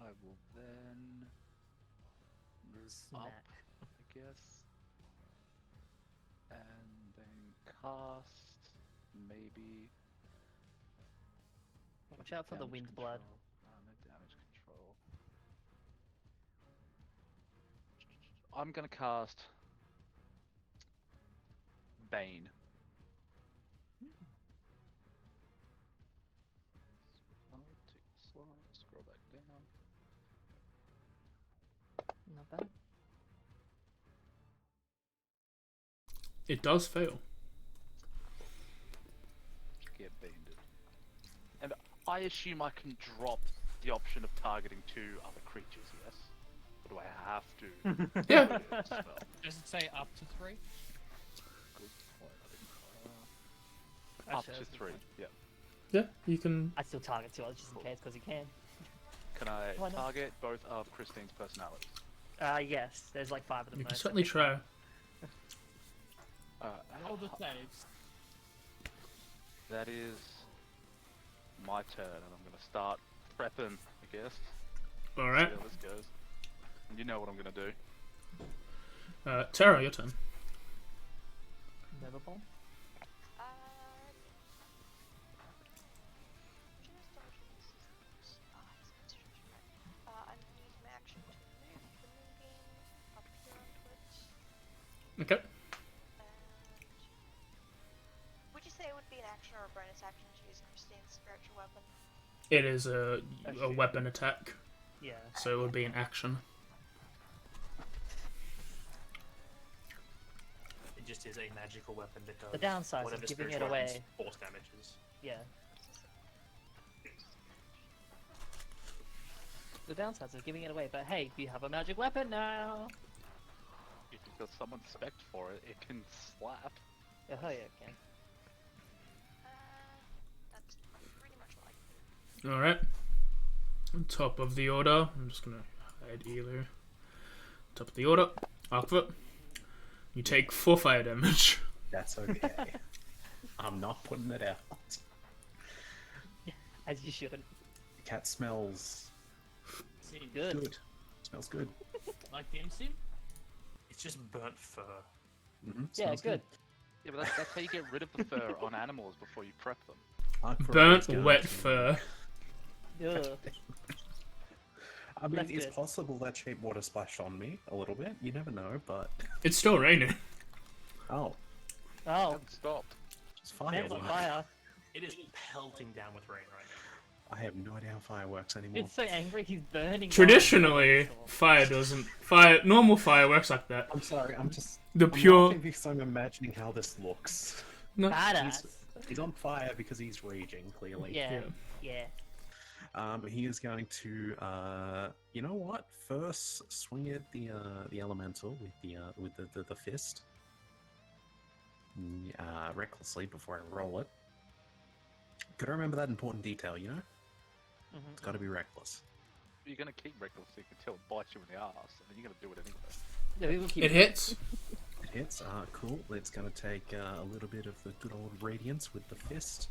I will then move up, Smack. I guess, and then cast maybe. Watch out for the damage wind control. blood. No damage control. I'm gonna cast Bane. I'll take the slide, scroll back down. Not bad. It does fail. Get baned. And I assume I can drop the option of targeting 2 other creatures, yes? Or do I have to? Yeah. Spell? Does it say up to 3? Good point. Up Actually, to that's a good 3, point. yeah. Yeah, you can... I'd still target 2 others just in case, because you can. Can I Why not? target both of Christine's personalities? Yes, there's like 5 of them. You though, can so certainly pick try. one. Roll the saves. That is my turn, and I'm gonna start prepping, I guess. Alright. See how this goes. And you know what I'm gonna do. Terra, your turn. Never bomb. I'm gonna use my action to move the moonbeam up here onto it. Okay. Would you say it would be an action or a bonus action to use Christine's spiritual weapon? It is a shoot. weapon attack, Yeah. so it would be an action. It just is a magical weapon that does The downside whatever of giving it spiritual weapons away. force damage is. Yeah. The downsides of giving it away, but hey, you have a magic weapon now! If you've got someone spec for it, it can slap. Yeah, hell yeah, it can. That's pretty much what I can do. Alright. On top of the order, I'm just gonna hide Elu. Top of the order, Arkfoot. You take 4 fire damage. That's okay. I'm not putting it out. As you should. The cat smells Sim, Good. Smells good. like them, Sim? It's just burnt fur. Yeah, Smells good. Yeah, but that's how you get rid of the fur on animals before you prep them. Aqua Burnt, is going wet to- fur. Ugh. I mean, That's it's good. possible that shape water splashed on me a little bit. You never know, but It's still raining. oh, It Oh, hasn't stopped. it's man's on fireworks. fire. It is pelting down with rain right now. I have no idea how fire works anymore. It's so angry he's burning. Traditionally, normal fire works like that. I'm sorry, I'm The pure, laughing because I'm imagining how this looks. no, Badass. He's on fire because he's raging, clearly. Yeah, yeah. yeah. He is going to, you know what? First, swing at the elemental with the fist, recklessly before I roll it. Gotta remember that important detail, you know? Mhm. It's gotta be reckless. You're gonna keep reckless until it bites you in the ass, and then you're gonna do it anyway. Yeah, we will keep It hits. It hits. Cool. It's gonna take a little bit of the good old radiance with the fist.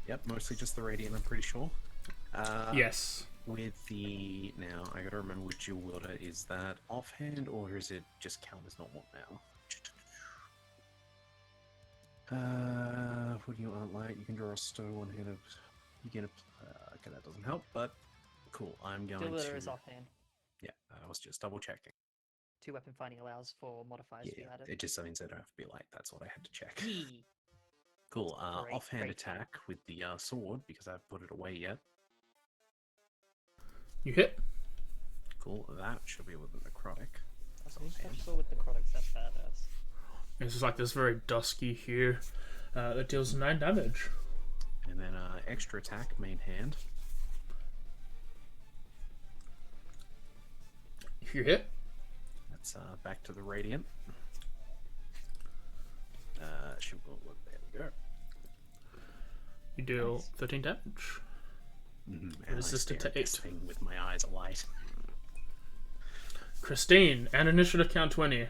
Yep, mostly just the radiant, I'm pretty sure. Yes. With the... Now, I gotta remember which dual wielder. Is that offhand, or is it just count as normal now? What do you want, like? You can draw a stow one-handed... You get a... okay, that doesn't help, but... Cool, I'm going Dual to... wielder is offhand. Yeah, I was just double-checking. 2 weapon finding allows for modifiers to be Yeah, added. it just means I don't have to be light. That's what I had to check. Yee. Cool. Great, Offhand great. attack with the sword because I haven't put it away yet. You hit. Cool. That should be with the necrotic. That's Who's offhand. that sword with the Crotics? That's badass. This is like this very dusky hue that deals 9 damage. And then extra attack, main hand. If you hit, That's back to the radiant. There we go. you deal Nice. 13 damage. And Resist I stare at this attack. thing with my eyes alight. Christine, and initiative count 20.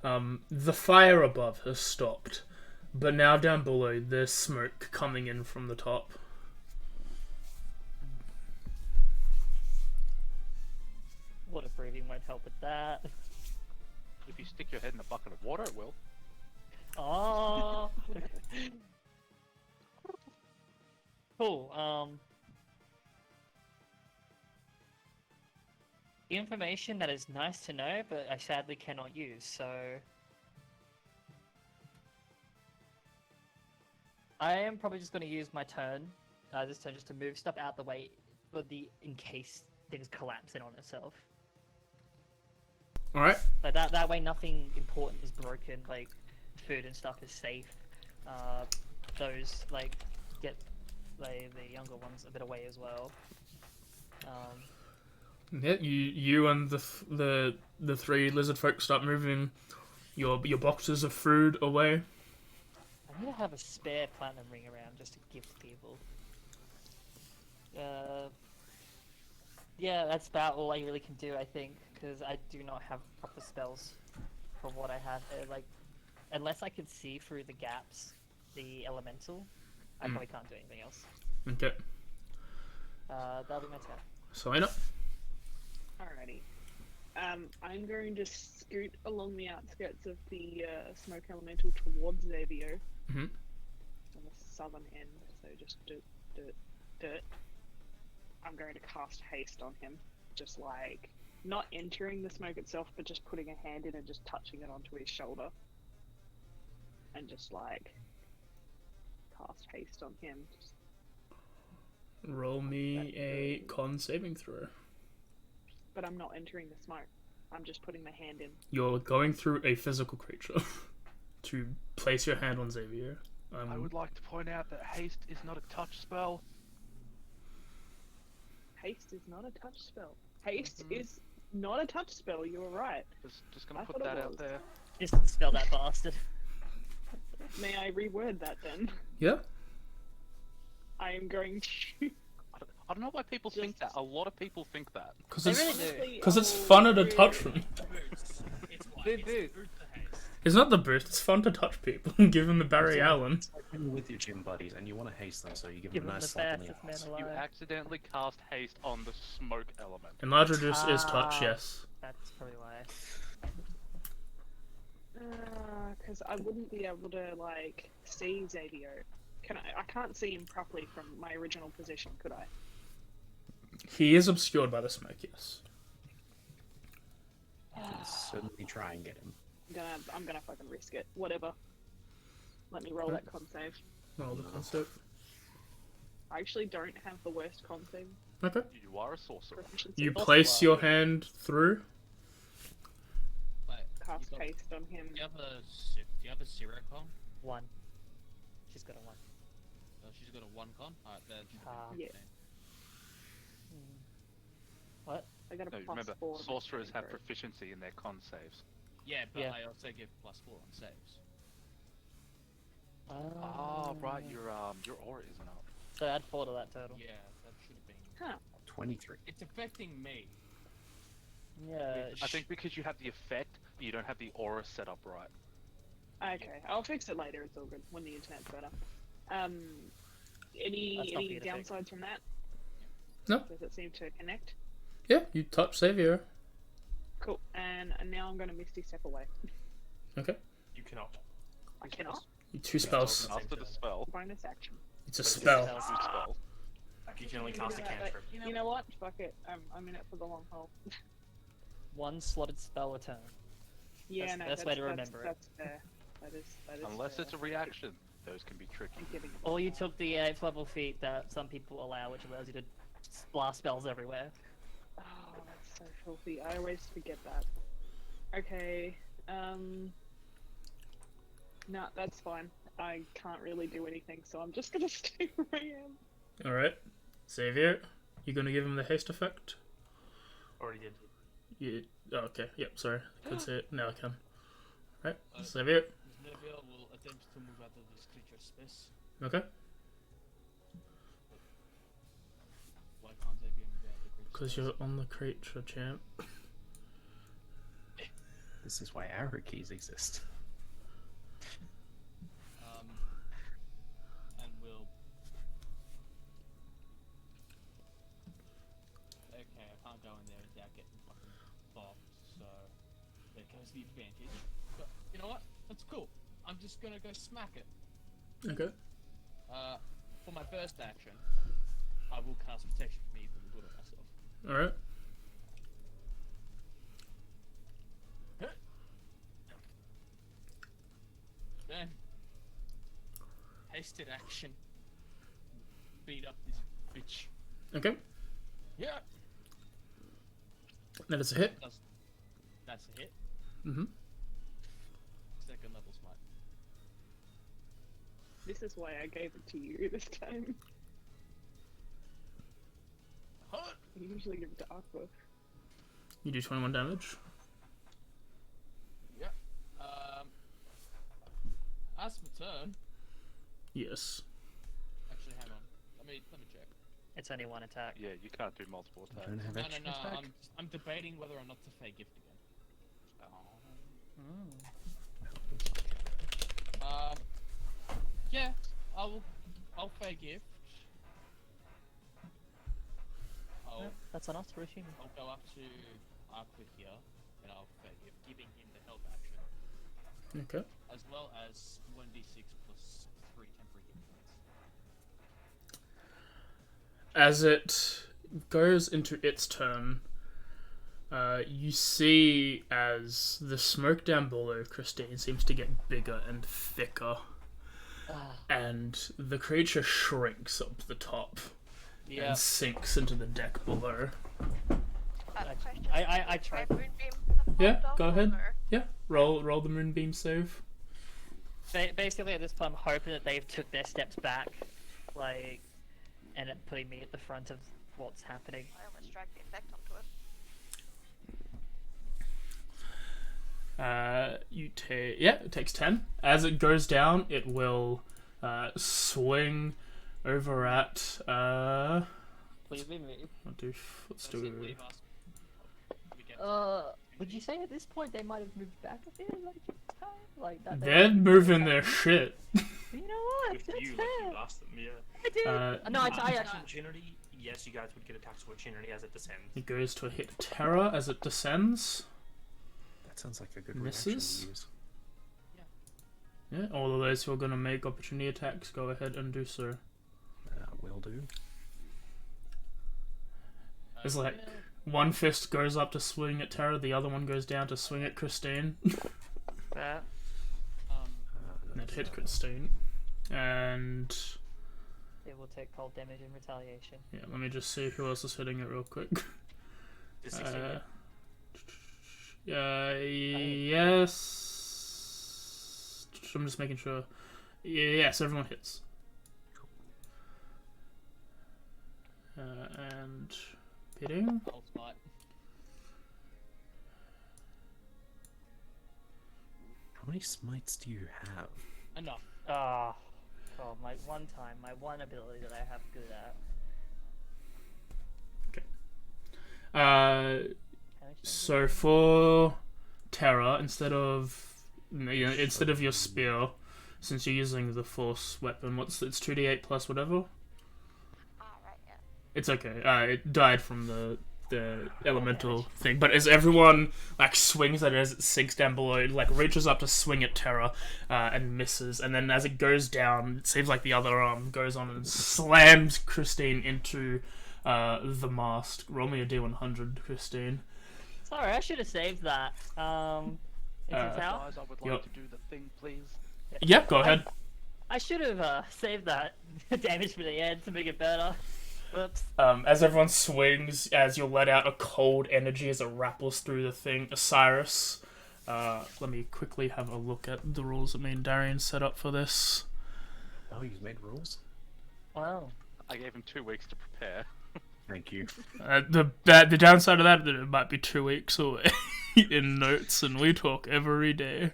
The fire above has stopped, but now down below there's smoke coming in from the top. Water breathing won't help with that. If you stick your head in a bucket of water, it will. Oh. Cool. Information that is nice to know, but I sadly cannot use. So I am probably just going to use my turn, this turn, just to move stuff out the way for in case things collapse in on itself. Alright, Like that way nothing important is broken, like food and stuff is safe. Those get the younger ones a bit away as well. yeah, you and the 3 lizard folk start moving your boxes of food away. I need to have a spare platinum ring around just to give to people. Yeah, that's about all I really can do, I think, because I do not have proper spells for what I have. Unless I could see through the gaps, the elemental, I probably can't do anything else. Okay, That'll be my turn. Selena. Alrighty. I'm going to scoot along the outskirts of the smoke elemental towards Xavier. Mhm. On the southern end, so just dirt. I'm going to cast haste on him. Just not entering the smoke itself, but just putting a hand in and just touching it onto his shoulder. And just cast haste on him. Roll me a con saving throw. But I'm not entering the smoke. I'm just putting my hand in. You're going through a physical creature to place your hand on Xavier. I would like to point out that haste is not a touch spell. Haste is not a touch spell. Haste is not a touch spell, you were right. Just gonna I put thought it that out was. there. Just spell that bastard. May I reword that then? Yeah. I am going to. I don't know why people think that. A lot of people think that. Because They it's really do. Honestly, because I it's will funner to do- touch them. Boots. It's why. Boo It's boo. boot for haste. It's not the boost. It's fun to touch people and give them the Barry Allen. It's like when you're with your gym buddies and you want to haste them, so you give Give them a them nice the slap in the fastest ass. man You alive. accidentally cast haste on the smoke element. Enlarge reduce is touch, Ah. yes. That's probably why. Because I wouldn't be able to like see Xavier. I can't see him properly from my original position, could I? He is obscured by the smoke, yes. You can certainly try and get him. I'm gonna fucking risk it. Whatever. Let me roll that con save. Roll the concept. I actually don't have the worst con save Okay. You are a sorcerer. proficiency. You Also, place your hand through. Like, Cast you got- haste on him. do you have a zero con? 1. She's got a 1. Oh, she's got a 1 con? Alright, then. Yeah. What? I got a No, plus remember, 4. sorcerers have proficiency in their con saves. Yeah, but Yeah. I also give +4 on saves. Oh, right, your aura isn't up. So add 4 to that total. Yeah, that should have been. 23. It's affecting me. Yeah. I think because you have the effect, but you don't have the aura set up right. Okay, I'll fix it later. It's all good when the internet's better. Any That's not being a fix. downsides from that? No. Does it seem to connect? Yeah, you touch Xavier. Cool. And now I'm gonna Misty Step away. Okay. You cannot. I cannot. You 2 spells. After the spell, Bonus action. It's a But it's a spell. two spells. You can only cast a cantrip. You know what? Fuck it. I'm in it for the long haul. 1 slotted spell a turn. Yeah, That's no, the best way to remember it. That's fair. That is Unless fair. it's a reaction, those can be tricky. I'm giving it Or you that. took the 8th level feat that some people allow, which allows you to blast spells everywhere. Oh, that's so filthy. I always forget that. Okay. No, that's fine. I can't really do anything, so I'm just gonna stay where I am. Alright. Xavier, you gonna give him the haste effect? Already did. You. Oh, okay. Yep, sorry. I couldn't say it. Now I can. Right. Xavier. Xavier will attempt to move out of this creature's space. Okay. Why can't Xavier move out of the creature's Because space? you're on the creature, champ. This is why arrow keys exist. And we'll. Okay, I can't go in there without getting fucking bopped, so there goes the advantage. But you know what? That's cool. I'm just gonna go smack it. Okay. For my first action, I will cast protection for me for the good of myself. Alright. Then, hasted action. Beat up this bitch. Okay. Yeah. That is a hit. That's a hit. Mm-hmm. Second level smite. This is why I gave it to you this time. Huh? I usually give it to Aqua. You do 21 damage. Yeah. That's my turn. Yes. Actually, hang on. Let me check. It's only 1 attack. Yeah, you can't do multiple I attacks. don't have No, extra no. attack. I'm debating whether or not to Fey Gift again. Yeah. I'll Fey Gift. That's enough for a human. I'll go up to Aqua here, and I'll Fey Gift, giving him the help action, Okay. as well as 1d6 plus 3 temporary hit points. As it goes into its turn, you see as the smoke down below Christine seems to get bigger and thicker, and the creature shrinks up the top Yeah. and sinks into the deck below. Question. I tried. Moonbeam Yeah, popped off go ahead. or- Yeah, roll the moonbeam save. Basically, at this point, I'm hoping that they've took their steps back, like, and it putting me at the front of what's happening. I almost dragged the effect onto it. You take it takes 10. As it goes down, it will swing over at Please be me. let's do Does it leave us? We get Would you say at this point they might have moved back a bit? Like that? They're moving their shit. You know what? With That's you, like fair. you asked them, yeah. I did. No, Attacks of opportunity, yes, you guys would get attacks of opportunity as it descends. It goes to a hit terror as it descends. That sounds like a good Misses? reaction to use. Yeah, all of those who are going to make opportunity attacks, go ahead and do so. Will do. It's like one fist goes up to swing at Terra, the other one goes down to swing at Christine. That. And it hit Christine. And It will take cold damage in retaliation. yeah, let me just see who else is hitting it real quick. Is 16 hit? Yes. I'm just making sure. Yes, everyone hits. And hitting. I'll spot. How many smites do you have? Enough. Ah. Oh, my one ability that I have good at. So for Terra, instead of your spear, since you're using the force weapon, it's 2d8 plus whatever. Right, yeah. It's okay. It died from the elemental thing, but as everyone like swings at it as it sinks down below, it like reaches up to swing at Terra and misses, and then as it goes down, it seems like the other arm goes on and slams Christine into the mast. Roll me a d100, Christine. Sorry, I should have saved that. Guys, I would like to do the thing, please. Yeah, go ahead. I should have saved that damage for the end to make it better. Whoops. As everyone swings, as you let out a cold energy as it rappels through the thing, Osiris. Let me quickly have a look at the rules that me and Darian set up for this. Oh, you've made rules? Wow. I gave him 2 weeks to prepare. Thank you. The downside of that is that it might be 2 weeks away in notes, and we talk every day.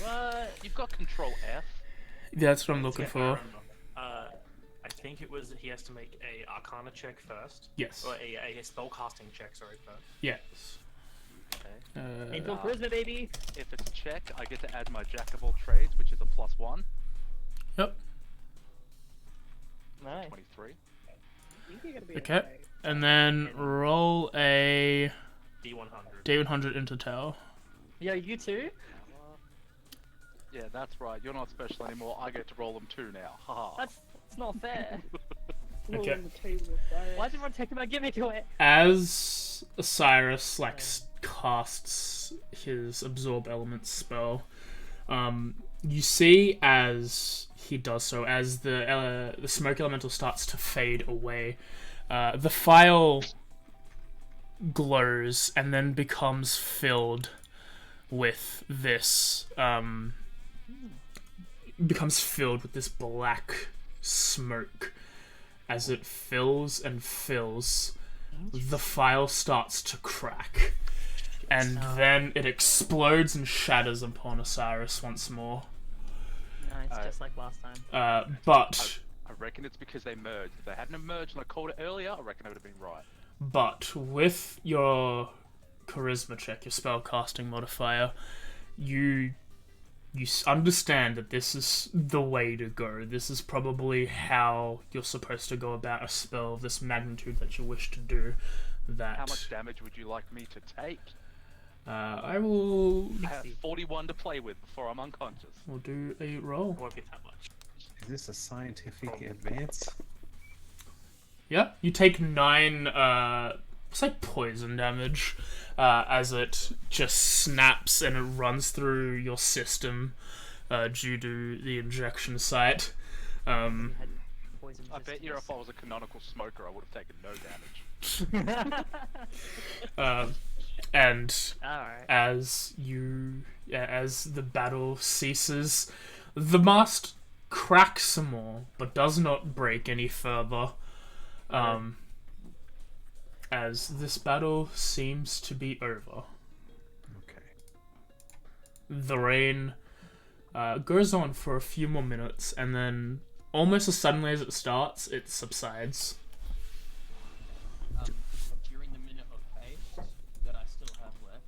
What? You've got Control F. That's what I'm looking Yeah, I for. remember. I think it was he has to make a Arcana check first. Yes. Or a spell casting check, sorry, first. Yes. Okay. Angel Charisma, baby. If it's a check, I get to add my Jack of all trades, which is a +1. Yep. Nice. 23. I think you're gonna be Okay. And then roll a D100. D100 into tower. Yo, you too? Yeah, that's right. You're not special anymore. I get to roll them too now. Haha. That's not fair. Okay. Why is everyone taking my gimmick away? As Osiris casts his absorb elements spell, you see as he does so, as the smoke elemental starts to fade away, the phial glows and then becomes filled with this black smoke. As it fills and fills, the phial starts to crack, and then it explodes and shatters upon Osiris once more. Nice, just like last time. But I reckon it's because they merged. If they hadn't merged and I called it earlier, I reckon I would have been right. But with your charisma check, your spellcasting modifier, you understand that this is the way to go. This is probably how you're supposed to go about a spell of this magnitude that you wish to do. That How much damage would you like me to take? I will. I have 41 to play with before I'm unconscious. We'll do a roll. Won't get that much. Is this a scientific advance? Yeah, you take 9. It's like poison damage, as it just snaps and it runs through your system, due to the injection site. Had poison I bet you if I was a canonical smoker, I would have taken no damage. And Alright. as the battle ceases, the mast cracks some more, but does not break any further. As this battle seems to be over. Okay. The rain goes on for a few more minutes, and then almost as suddenly as it starts, it subsides. During the minute of haste that I still have left,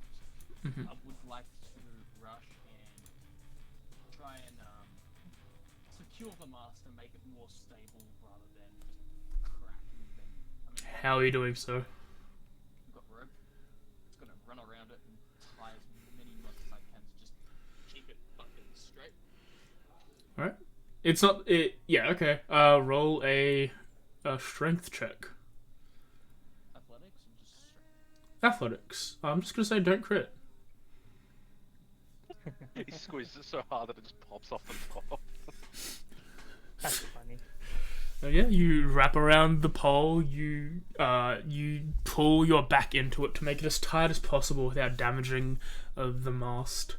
Mhm. I would like to rush and try and secure the mast and make it more stable rather than just cracking them. I mean, How are you doing so? I've got rope. Just gonna run around it and tie as many knots as I can to just keep it fucking straight. Alright. It's not it yeah, okay. Roll a strength check. Athletics and just straight. Athletics. I'm just gonna say don't crit. He squeezes it so hard that it just pops off the top. That's funny. Yeah, you wrap around the pole, you pull your back into it to make it as tight as possible without damaging the mast.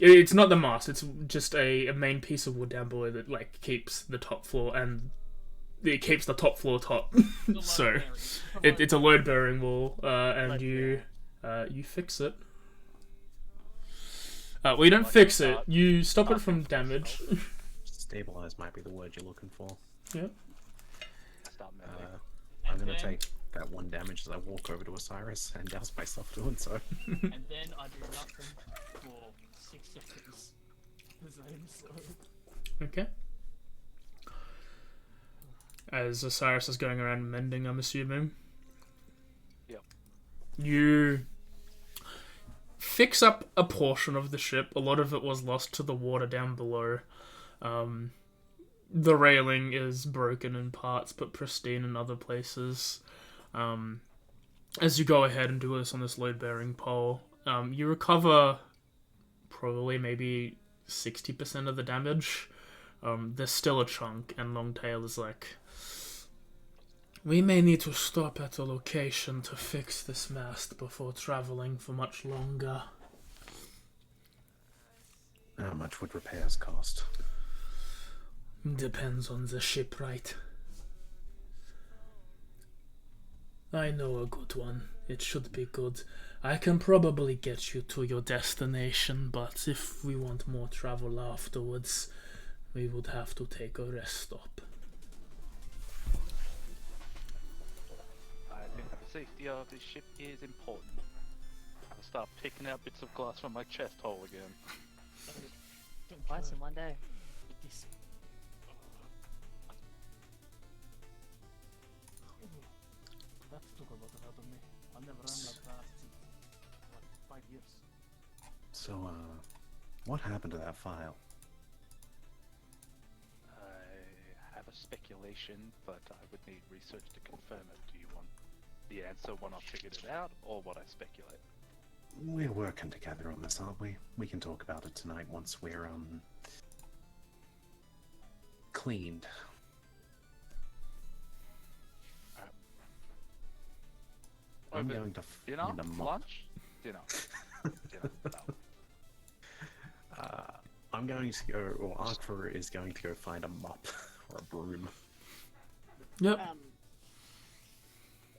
It's not the mast, it's just a main piece of wood down below that like keeps the top floor and it keeps the top floor top. So it's a load bearing wall, and you fix it. Well, you don't fix it. You stop it from damage. Stabilize might be the word you're looking for. Yeah. Start moving. I'm gonna take that 1 damage as I walk over to Osiris and douse myself doing so. And then I do nothing for 6 seconds. Because I am slow. Okay. As Osiris is going around mending, I'm assuming. Yep. You fix up a portion of the ship. A lot of it was lost to the water down below. The railing is broken in parts, but pristine in other places. As you go ahead and do this on this load-bearing pole, you recover probably maybe 60% of the damage. There's still a chunk, and Longtail is like, we may need to stop at a location to fix this mast before traveling for much longer. How much would repairs cost? Depends on the shipwright. I know a good one. It should be good. I can probably get you to your destination, but if we want more travel afterwards, we would have to take a rest stop. I think the safety of this ship is important. I'll start picking out bits of glass from my chest hole again. Twice in one day. This. That took a lot out of me. I've never run that fast in like 5 years. So, what happened to that file? I have a speculation, but I would need research to confirm it. Do you want the answer when I've figured it out, or what I speculate? We're working together on this, aren't we? We can talk about it tonight once we're, cleaned. I'm Over going to dinner, find a mop. lunch, dinner. Dinner. No. I'm going to go, or Arkfor is going to go find a mop or a broom. Yep.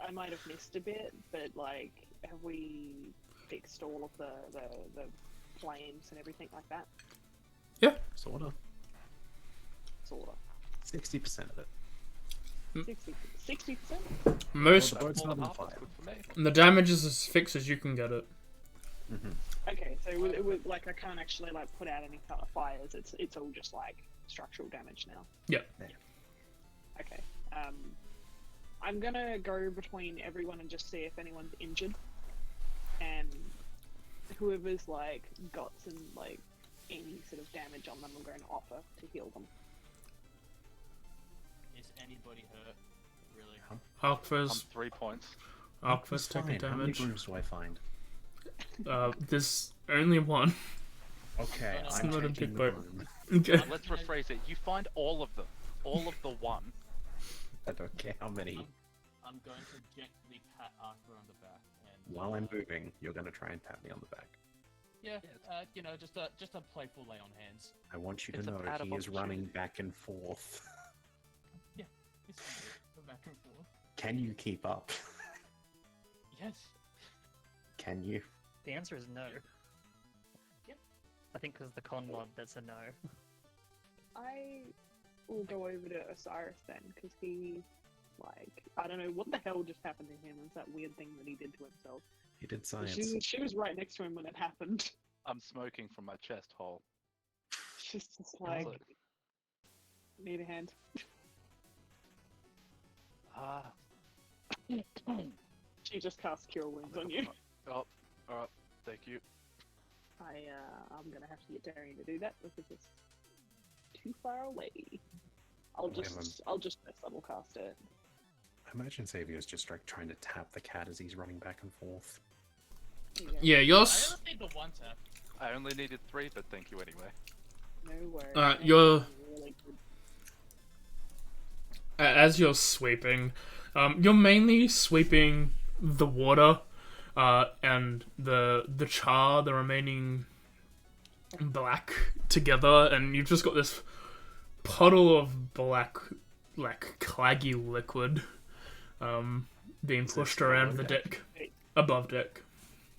I might have missed a bit, but like, have we fixed all of the flames and everything like that? Yeah. Sorta. Sort of. 60% of it. 60%? Most Well, the boat's not on Half is fire. good for me. the damage is as fixed as you can get it. Okay, so it would, like, I can't actually like put out any kind of fires. It's all just like structural damage now. Yeah. Okay. I'm gonna go between everyone and just see if anyone's injured, and whoever's like got some like any sort of damage on them, I'm going to offer to heal them. Is anybody hurt? Really? I'm Arkvar's 3 points. taking How many damage. brooms do I find? There's only one. Okay, It's I'm not a taking big the boat. broom. Okay. Let's rephrase it. You find all of them. All of the one. I don't care how many. I'm going to gently pat Arthur on the back and While I'm moving, you're going to try and pat me on the back. yeah, you know, just a playful lay on hands. I want you to It's a know pat of he is running opportunity. back and forth. It's go back and forth. Can you keep up? Yes. Can you? The answer is no. Yep. I think because the con mod, that's a no. I will go over to Osiris then, because he, like, I don't know what the hell just happened to him. It's that weird thing that he did to himself. You did science. She was right next to him when it happened. I'm smoking from my chest hole. She's just like, Look. need a hand. Ah. She just cast Cure Wounds on you. Oh, alright. Thank you. I'm gonna have to get Darian to do that because it's too far away. I'll just double cast it. I imagine Xavier's just like trying to tap the cat as he's running back and forth. Yeah, I you're. only need the one tap. I only needed 3, but thank you anyway. No worries. You're. Really good. As you're sweeping, you're mainly sweeping the water, and the char, the remaining black together, and you've just got this puddle of black, like claggy liquid, being Is pushed this around below the deck? deck, above deck.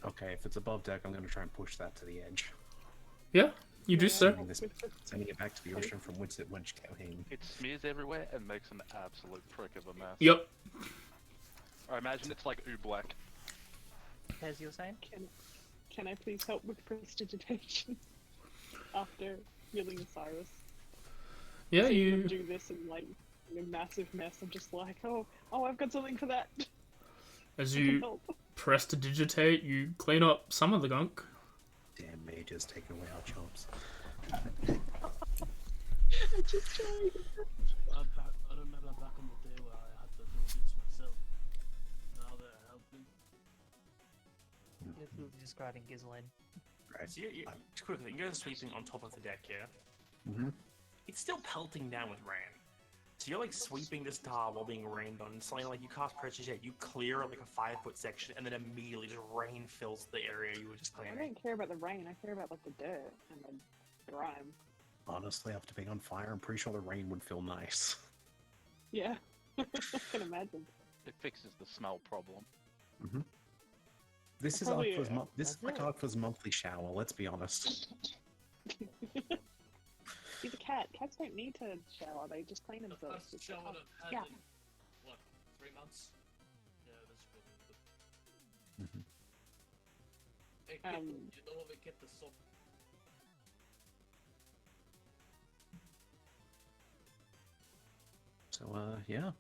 Okay, if it's above deck, I'm going to try and push that to the edge. Yeah, you do so. Sending it back to the ocean from whence it came. It smears everywhere and makes an absolute prick of a mess. Yep. I imagine it's like oobleck. As you were saying? Can I please help with prestidigitation after healing Cyrus? Yeah, So you. do this in like a massive mess. I'm just like, oh, I've got something for that. As I can you help. press to digitate, you clean up some of the gunk. Damn mages taking away our jobs. I'm just trying. I remember back in the day where I had to do this myself. Now they're helping. You're describing Ghislaine. Right. So just quickly, you guys are sweeping on top of the deck here. Mm-hmm. It's still pelting down with rain. So you're like sweeping this tar while being rained on. It's like you cast pressure, you clear like a 5-foot section, and then immediately just rain fills the area you were just I clearing. don't care about the rain. I care about like the dirt and the grime. Honestly, after being on fire, I'm pretty sure the rain would feel nice. Yeah, I can imagine. It fixes the smell problem. Mm-hmm. This is Probably, Arkva's this is like that's it. Arkva's monthly shower. Let's be honest. He's a cat. Cats don't need to shower. They just clean The themselves. first It's shower tough. I've had Yeah. in, what, 3 months? Yeah, that's probably good. Mhm. Hey, kid, you know where we kept the soap? So, yeah.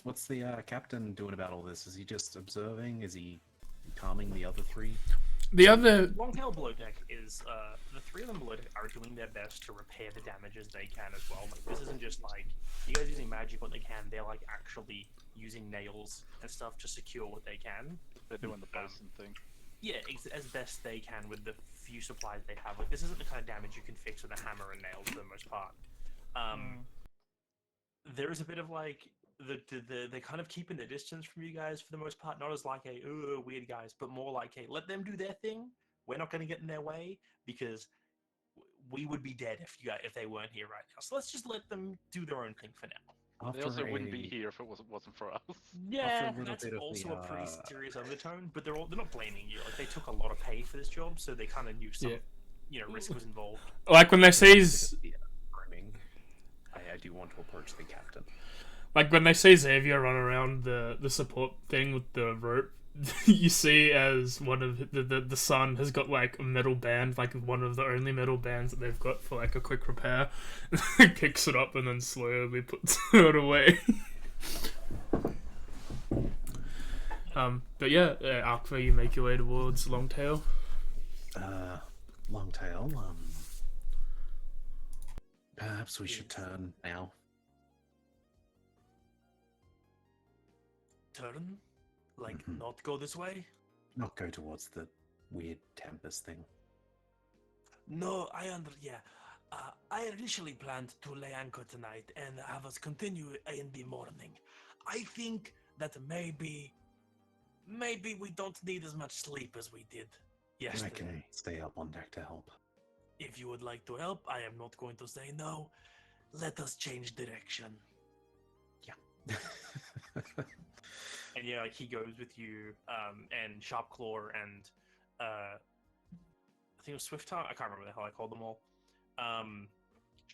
What's the captain doing about all this? Is he just observing? Is he calming the other 3? The other. Longtail below deck is, the 3 of them below deck are doing their best to repair the damages they can as well. Like, this isn't just like, you guys using magic when they can, they're like actually using nails and stuff to secure what they can. They're doing the bosun thing. Yeah, as best they can with the few supplies they have. Like, this isn't the kind of damage you can fix with a hammer and nails for the most part. There is a bit of like, they're kind of keeping their distance from you guys for the most part, not as like a weird guys, but more like, hey, let them do their thing. We're not going to get in their way because we would be dead if they weren't here right now. So let's just let them do their own thing for now. They also wouldn't be here if it wasn't for us. Yeah, little that's bit of also the, a pretty serious undertone. But they're not blaming you. Like, they took a lot of pay for this job, so they kind of knew some, risk was involved. Like when they say I do want to approach the captain. Like when they see Xavier run around the support thing with the rope, you see as one of the son has got like a metal band, like one of the only metal bands that they've got for like a quick repair. He picks it up and then slowly puts it away. But yeah, Arkva, you make your way towards Longtail. Longtail, perhaps we should turn now. Turn? Like, not go this way? Not go towards the weird tempest thing. No, I initially planned to lay anchor tonight and have us continue in the morning. I think that maybe we don't need as much sleep as we did yesterday. I can stay up on deck to help. If you would like to help, I am not going to say no. Let us change direction. Yeah. And yeah, like he goes with you, and Sharpclaw and I think it was Swift Tongue. I can't remember the hell I called them all.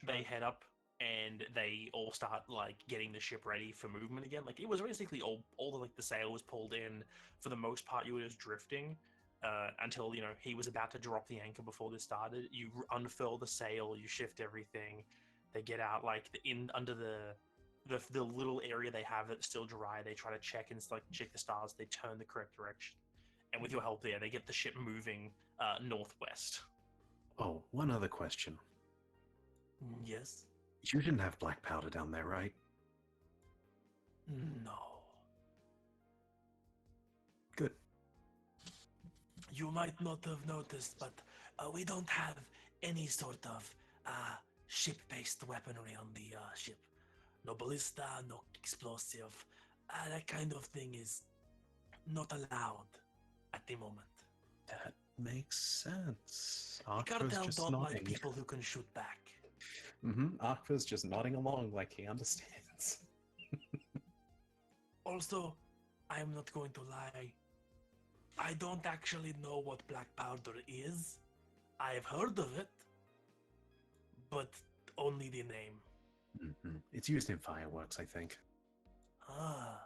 They head up and they all start like getting the ship ready for movement again. Like it was basically all the like the sail was pulled in. For the most part, you were just drifting until he was about to drop the anchor before this started. You unfurl the sail, you shift everything. They get out like in under the little area they have that's still dry. They try to check and like check the stars. They turn the correct direction, and with your help there, they get the ship moving northwest. Oh, one other question. Yes. You didn't have black powder down there, right? No. Good. You might not have noticed, but we don't have any sort of ship-based weaponry on the ship. No ballista, no explosive. That kind of thing is not allowed at the moment. That makes sense. The Arthur's cartel just don't like nodding. people who can shoot back. Arthur's just nodding along like he understands. Also, I am not going to lie. I don't actually know what black powder is. I've heard of it, but only the name. It's used in fireworks, I think. Ah,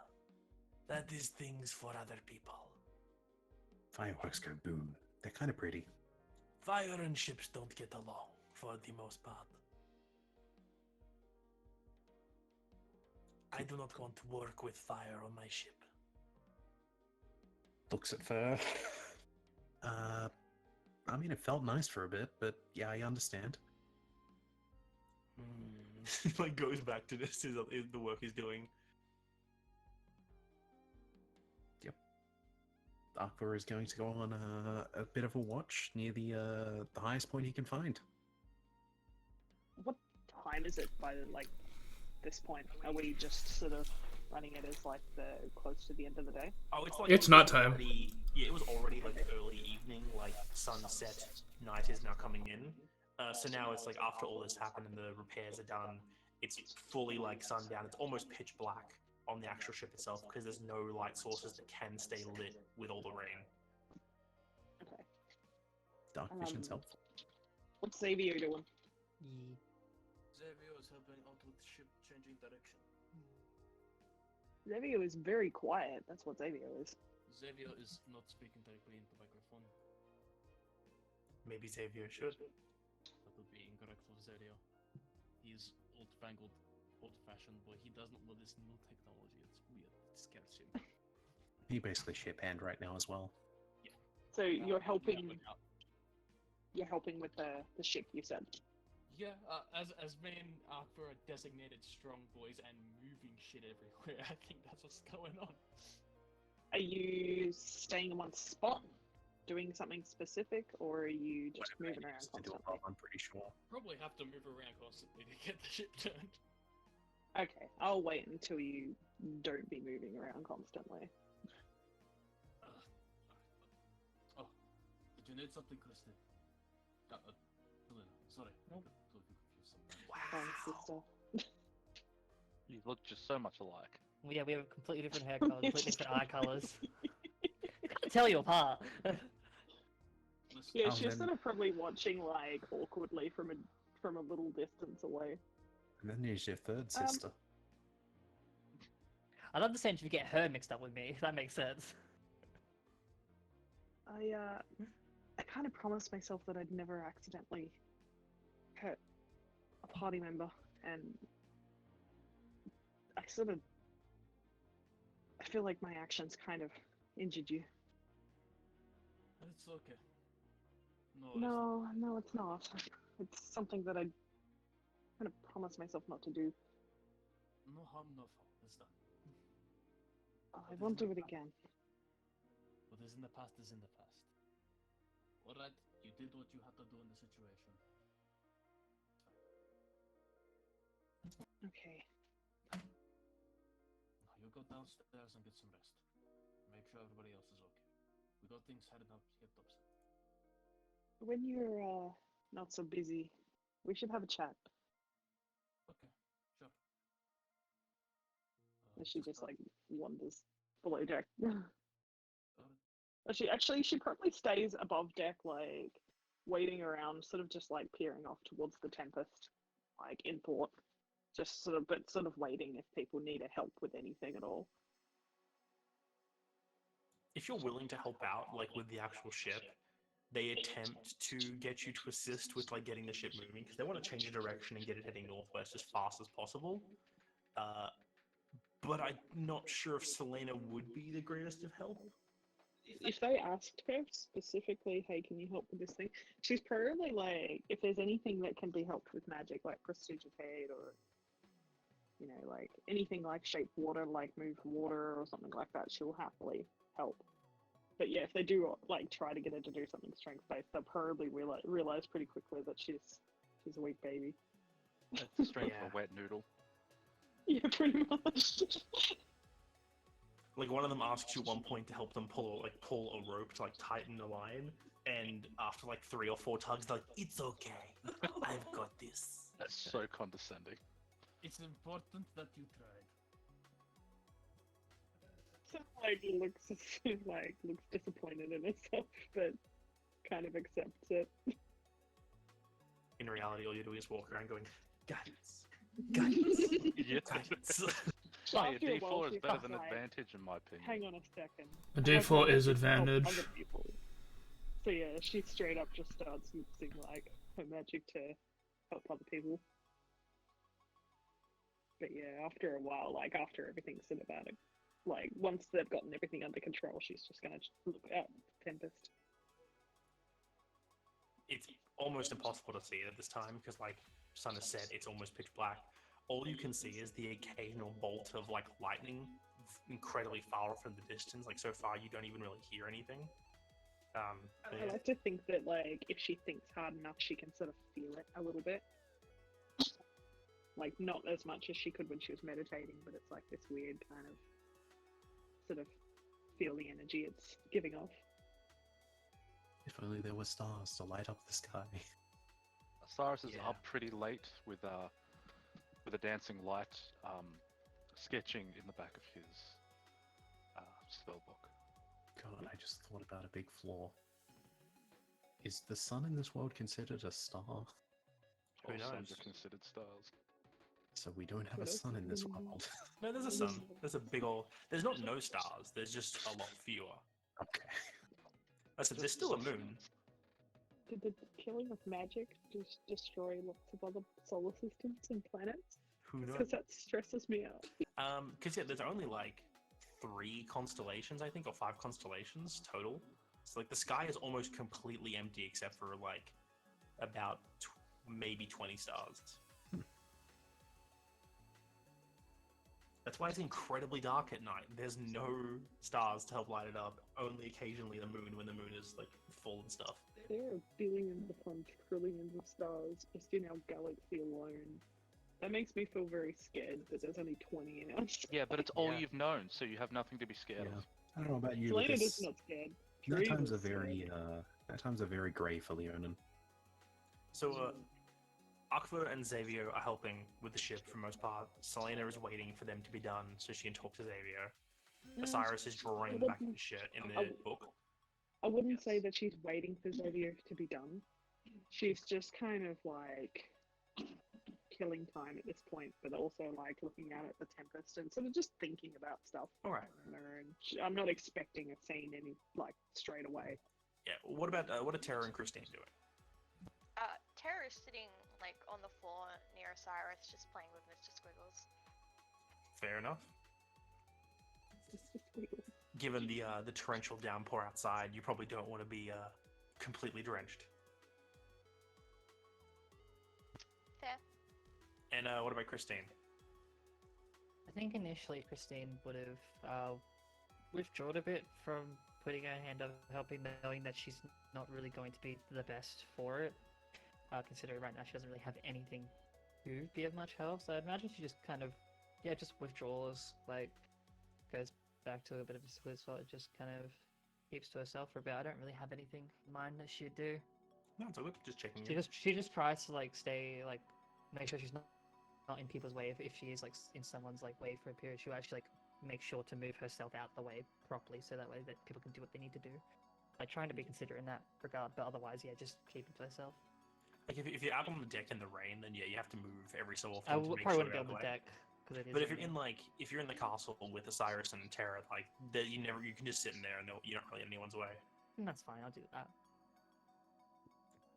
that is things for other people. Fireworks go boom. They're kind of pretty. Fire and ships don't get along, for the most part. I do not want to work with fire on my ship. Looks at Fur. I mean, it felt nice for a bit, but yeah, I understand. Like goes back to this is the work he's doing. Yep. Arthur is going to go on a bit of a watch near the highest point he can find. What time is it by like this point? Are we just sort of running it as like the close to the end of the day? Oh, it's like It's not time. It was already like early evening, like sunset. Night is now coming in. So now it's like after all this happened and the repairs are done, it's fully like sundown. It's almost pitch black on the actual ship itself because there's no light sources that can stay lit with all the rain. Okay. Dark vision's helpful. What's Xavier doing? Xavier is helping out with the ship changing direction. Xavier is very quiet. That's what Xavier is. Xavier is not speaking directly into microphone. Maybe Xavier should. That would be incorrect for Xavier. He's old-fangled, old-fashioned boy. He doesn't know this new technology. It's weird. It scares him. He basically ship hand right now as well. So you're helping. Yeah, You're helping with the ship. You said. yeah, as me and Arthur are designated strong boys and moving shit everywhere, I think that's what's going on. Are you staying in one spot, doing something specific, or are you just moving around constantly? I'm pretty sure. Probably have to move around constantly to get the ship turned. Okay, I'll wait until you don't be moving around constantly. Oh, did you need something, Kristen? Helena, sorry. Nope. Fine, sister. You look just so much alike. Well, yeah, we have completely different hair colors, completely different eye colors. Can't tell you apart. Yeah, Oh, she's then- sort of probably watching like awkwardly from a little distance away. And then there's your third sister. I'd understand if you get her mixed up with me, if that makes sense. I kind of promised myself that I'd never accidentally hurt a party member, and I feel like my actions kind of injured you. It's okay. No, No, it's not. It's something that I kind of promised myself not to do. no harm, no foul. It's done. I won't do it again. What is in the past is in the past. Alright, you did what you had to do in the situation. Okay. Now you go downstairs and get some rest. Make sure everybody else is okay. We got things headed up, hip ups. When you're not so busy, we should have a chat. Okay, sure. And she just like wanders below deck. Alright. She probably stays above deck, like waiting around, sort of just like peering off towards the Tempest, like in thought. Just sort of waiting if people need help with anything at all. If you're willing to help out, like with the actual ship, they attempt to get you to assist with like getting the ship moving because they want to change the direction and get it heading northwest as fast as possible. But I'm not sure if Selena would be the greatest of help. If they asked her specifically, hey, can you help with this thing? She's probably like, if there's anything that can be helped with magic, like prestidigitate or, you know, like anything like shape water, like move water or something like that, she'll happily help. But yeah, if they do like try to get her to do something strength-based, they'll probably realize pretty quickly that she's a weak baby. That's straight Yeah. for a wet noodle. Yeah, pretty much. Like one of them asks you at one point to help them pull a rope to like tighten the line, and after like 3 or 4 tugs, they're like, "It's okay, I've got this." That's so condescending. It's important that you tried. So like looks disappointed in herself, but kind of accepts it. In reality, all you're doing is walk around going, "Guidance, guidance, Yeah. guidance." Hey, a After a while, D4 is she better was than like, advantage in my opinion. Hang on a second. A D4 is advantage. Other people. So yeah, she straight up just starts using like her magic to help other people. But yeah, after a while, like after everything's sort of out of, like once they've gotten everything under control, she's just gonna look out Tempest. It's almost impossible to see it at this time because, like sun has set, it's almost pitch black. All you can see is the occasional bolt of like lightning, incredibly far off in the distance. Like so far, you don't even really hear anything. I like to think that like if she thinks hard enough, she can sort of feel it a little bit. Like not as much as she could when she was meditating, but it's like this weird kind of sort of feel the energy it's giving off. If only there were stars to light up the sky. Cyrus is Yeah. up pretty late with a dancing light, sketching in the back of his spell book. God, I just thought about a big flaw. Is the sun in this world considered a star? Who All suns knows? are considered stars. So we don't have a What else sun is in this going on? world. No, there's a sun. There's a big old. There's not no stars. There's just a lot fewer. Okay. I said there's still a moon. Did the killing of magic just destroy lots of other solar systems and planets? Who knows? Because that stresses me out. Because yeah, there's only like 3 constellations, I think, or 5 constellations total. So like the sky is almost completely empty except for like about maybe 20 stars. That's why it's incredibly dark at night. There's no stars to help light it up. Only occasionally the moon when the moon is like full and stuff. There are billions upon trillions of stars just in our galaxy alone. That makes me feel very scared that there's only 20 in ours. Yeah, but it's all Yeah. you've known, so you have nothing to be scared Yeah. of. I don't know about you, but Selena is this not scared. night Trees times are are very scared. night times are very grey for Leonin. So Akvo and Xavier are helping with the ship for the most part. Selena is waiting for them to be done so she can talk to Xavier. Osiris is drawing the back of the shit in the book. I wouldn't say that she's waiting for Xavier to be done. She's just kind of like killing time at this point, but also like looking out at the Tempest and sort of just thinking about stuff. Alright. I'm not expecting a scene any like straight away. Yeah, what about what are Terra and Christine doing? Terra is sitting like on the floor near Osiris, just playing with Mr. Squiggles. Fair enough. It's just weird. Given the torrential downpour outside, you probably don't want to be completely drenched. Fair. And what about Christine? I think initially Christine would have withdrawn a bit from putting her hand up helping, knowing that she's not really going to be the best for it. Considering right now she doesn't really have anything to be of much help, so I imagine she just kind of, just withdraws, like, goes back to a bit of a split spot, just kind of keeps to herself for a bit. I don't really have anything in mind that she'd do. No, it's all good. Just checking She in. she just tries to like stay like make sure she's not in people's way. If she is like in someone's like way for a period, she'll actually like make sure to move herself out the way properly, so that way that people can do what they need to do. Like trying to be considerate in that regard, but otherwise, just keep it to herself. Like if you're out on the deck in the rain, then yeah, you have to move every so often I to make probably sure wouldn't be you're on out of the way. deck because it is. But if you're raining. in the castle with Osiris and Terra, like that, you can just sit in there and you don't really in anyone's way. That's fine. I'll do that.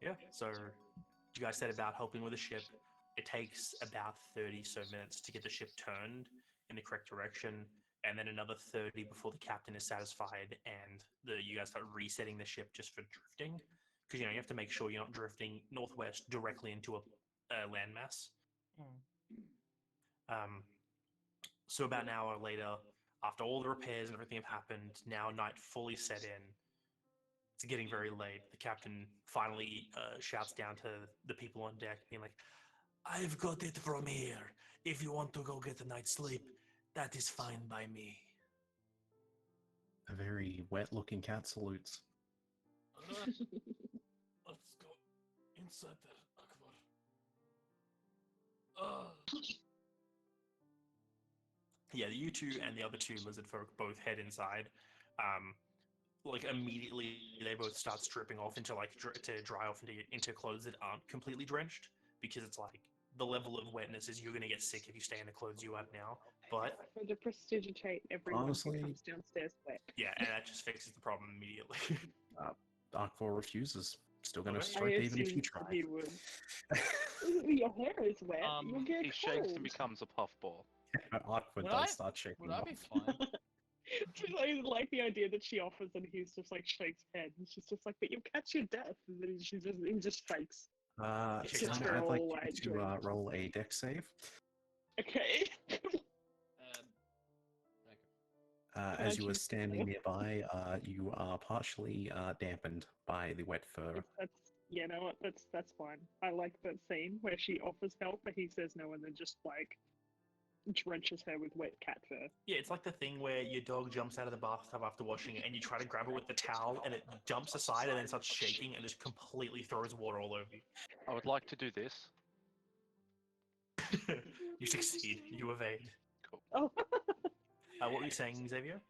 Yeah. So you guys said about helping with the ship. It takes about 30 so minutes to get the ship turned in the correct direction, and then another 30 before the captain is satisfied, and you guys start resetting the ship just for drifting, because you have to make sure you're not drifting northwest directly into a landmass. So about an hour later, after all the repairs and everything have happened, now night fully set in. It's getting very late. The captain finally shouts down to the people on deck, being like, "I've got it from here. If you want to go get a night's sleep, that is fine by me." A very wet-looking cat salutes. Let's go inside there, Akbar. Yeah, you two and the other two lizard folk both head inside. Like immediately, they both start stripping off into to dry off into clothes that aren't completely drenched, because it's like the level of wetness is you're gonna get sick if you stay in the clothes you have now. But For to prestidigitate everyone Honestly- who comes downstairs wet. yeah, and that just fixes the problem immediately. Akvar refuses. Still gonna Okay. strike I even if you assumed try. he would. Your hair is wet. You'll get He a shakes and cold. becomes a puffball. Akvar Would does I- start shaking Would I up. be fine? I like the idea that she offers and he's just like shakes his head and she's just like, "But you'll catch your death." And then he just fakes. It's Simon, her I'd like all you like to drenched. roll a dex save. Okay. Okay. As you are choose standing to? nearby, you are partially dampened by the wet fur. That's you know what, that's fine. I like that scene where she offers help but he says no and then just like drenches her with wet cat fur. Yeah, it's like the thing where your dog jumps out of the bathtub after washing it, and you try to grab it with the towel, and it jumps aside and then starts shaking and just completely throws water all over you. I would like to do this. You succeed. You evade. Oh. What were you saying, Xavier?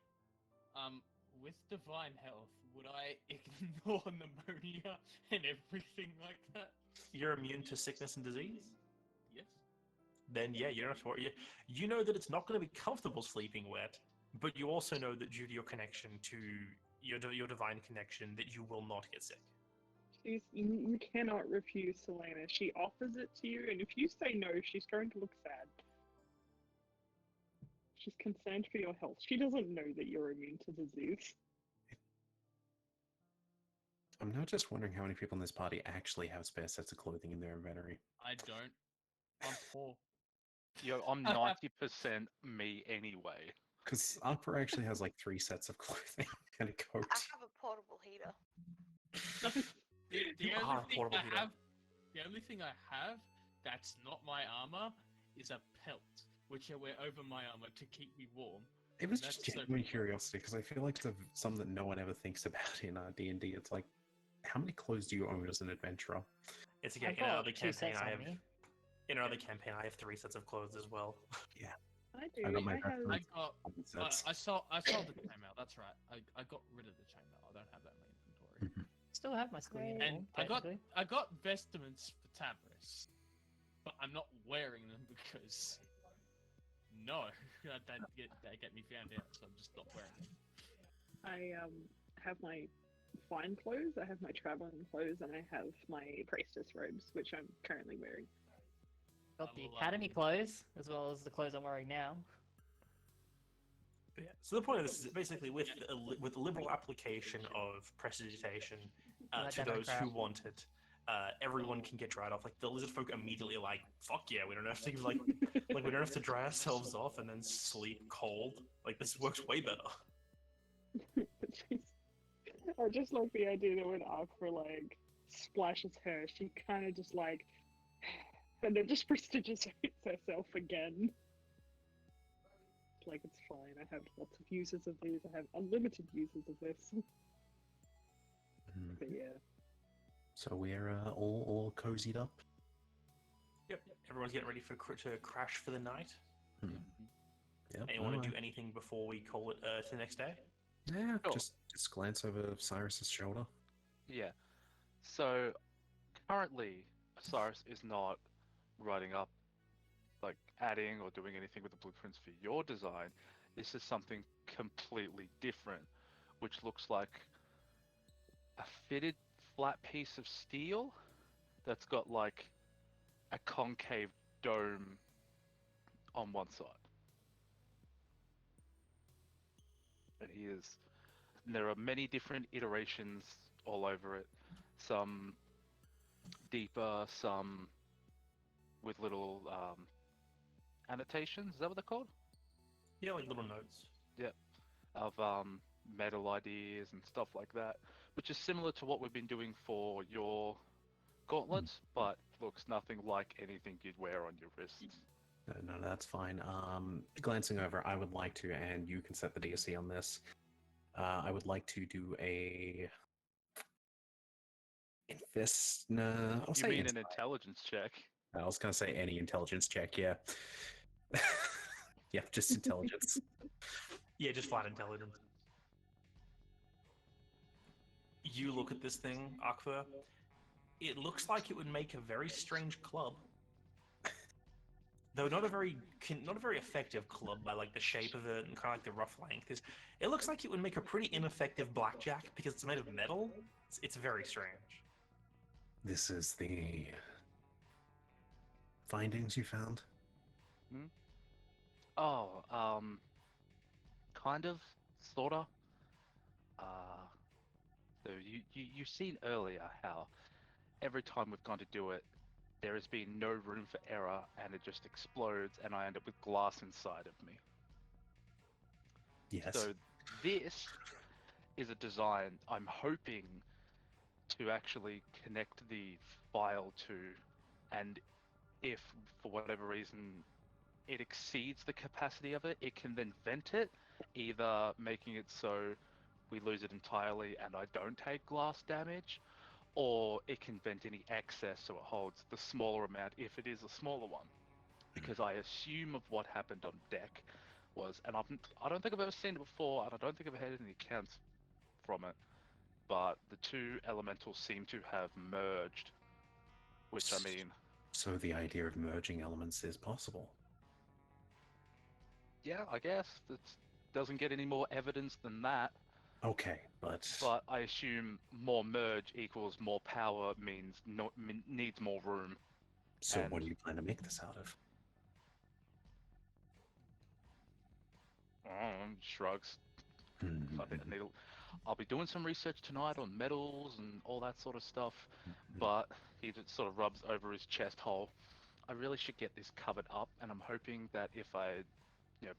With divine health, would I ignore pneumonia and everything like that? You're immune to sickness and disease? Yes. Then yeah, you don't have to worry. You know that it's not going to be comfortable sleeping wet, but you also know that due to your connection to your divine connection, that you will not get sick. You cannot refuse Selena. She offers it to you, and if you say no, she's going to look sad. She's concerned for your health. She doesn't know that you're immune to disease. I'm now just wondering how many people in this party actually have spare sets of clothing in their inventory. I don't. I'm poor. Yo, I'm 90% me anyway. Because Akvar actually has like 3 sets of clothing and a coat. I have a portable heater. The You are a portable heater. The only thing I have that's not my armor is a pelt, which I wear over my armor to keep me warm. It was That's just so genuine cool. curiosity because I feel like it's something that no one ever thinks about in D&D. It's like, how many clothes do you own as an adventurer? It's okay. I've In another got 2 campaign, sets I on have me. in another campaign I have 3 sets of clothes as well. I do. I got my have... background. I got. Sets. I sold the chainmail. That's right. I got rid of the chainmail. I don't have that in my inventory. Still have my school uniform, And technically. I got vestments for Tabris, but I'm not wearing them because no, that get me found out. So I'm just not wearing them. I have my fine clothes, I have my traveling clothes, and I have my priestess robes, which I'm currently wearing. Got the I love academy it. clothes, as well as the clothes I'm wearing now. But yeah. So the point of this is basically with a liberal application of prestidigitation Like to those Democrat. who want it, everyone can get dried off. Like the lizard folk immediately are like, "Fuck yeah, we don't have to like we don't have to dry ourselves off and then sleep cold. Like this works way better." I just like the idea that when Aqua like splashes her, she kind of just like, and then just prestidigitates herself again. Like it's fine. I have lots of uses of these. I have unlimited uses of this. Mhm. But yeah. So we're all cozied up. Yep. Everyone's getting ready to crash for the night. Yep. Anyone want alright. to do anything before we call it to the next day? Yeah, Sure. just glance over Cyrus's shoulder. Yeah. So currently, Osiris is not writing up, like adding or doing anything with the blueprints for your design. This is something completely different, which looks like a fitted flat piece of steel that's got like a concave dome on one side. And there are many different iterations all over it. Some deeper, some with little annotations. Is that what they're called? Yeah, like little notes. Yep. Of metal ideas and stuff like that, which is similar to what we've been doing for your gauntlets, but looks nothing like anything you'd wear on your wrists. No, that's fine. Glancing over, I would like to, and you can set the DSC on this. I would like to do a No, I'll You say mean an insight. intelligence check? I was gonna say any intelligence check, yeah. Yeah, just intelligence. Yeah, just flat intelligence. You look at this thing, Akfa. It looks like it would make a very strange club. Though not a very effective club by like the shape of it and kind of like the rough length. It looks like it would make a pretty ineffective blackjack because it's made of metal. It's very strange. This is the findings you found? Oh, kind of, sorta. So you've seen earlier how every time we've gone to do it, there has been no room for error, and it just explodes, and I end up with glass inside of me. Yes. So this is a design I'm hoping to actually connect the file to, and if for whatever reason it exceeds the capacity of it, it can then vent it, either making it so we lose it entirely and I don't take glass damage, or it can vent any excess so it holds the smaller amount if it is a smaller one. Because I assume of what happened on deck was, and I don't think I've ever seen it before, and I don't think I've had any accounts from it, but the two elementals seem to have merged, which I mean... So the idea of merging elements is possible. Yeah, I guess. That doesn't get any more evidence than that. Okay, but I assume more merge equals more power means needs more room. So what do you plan to make this out of? Shrugs. I'll be doing some research tonight on metals and all that sort of stuff, but he just sort of rubs over his chest hole. I really should get this covered up, and I'm hoping that if I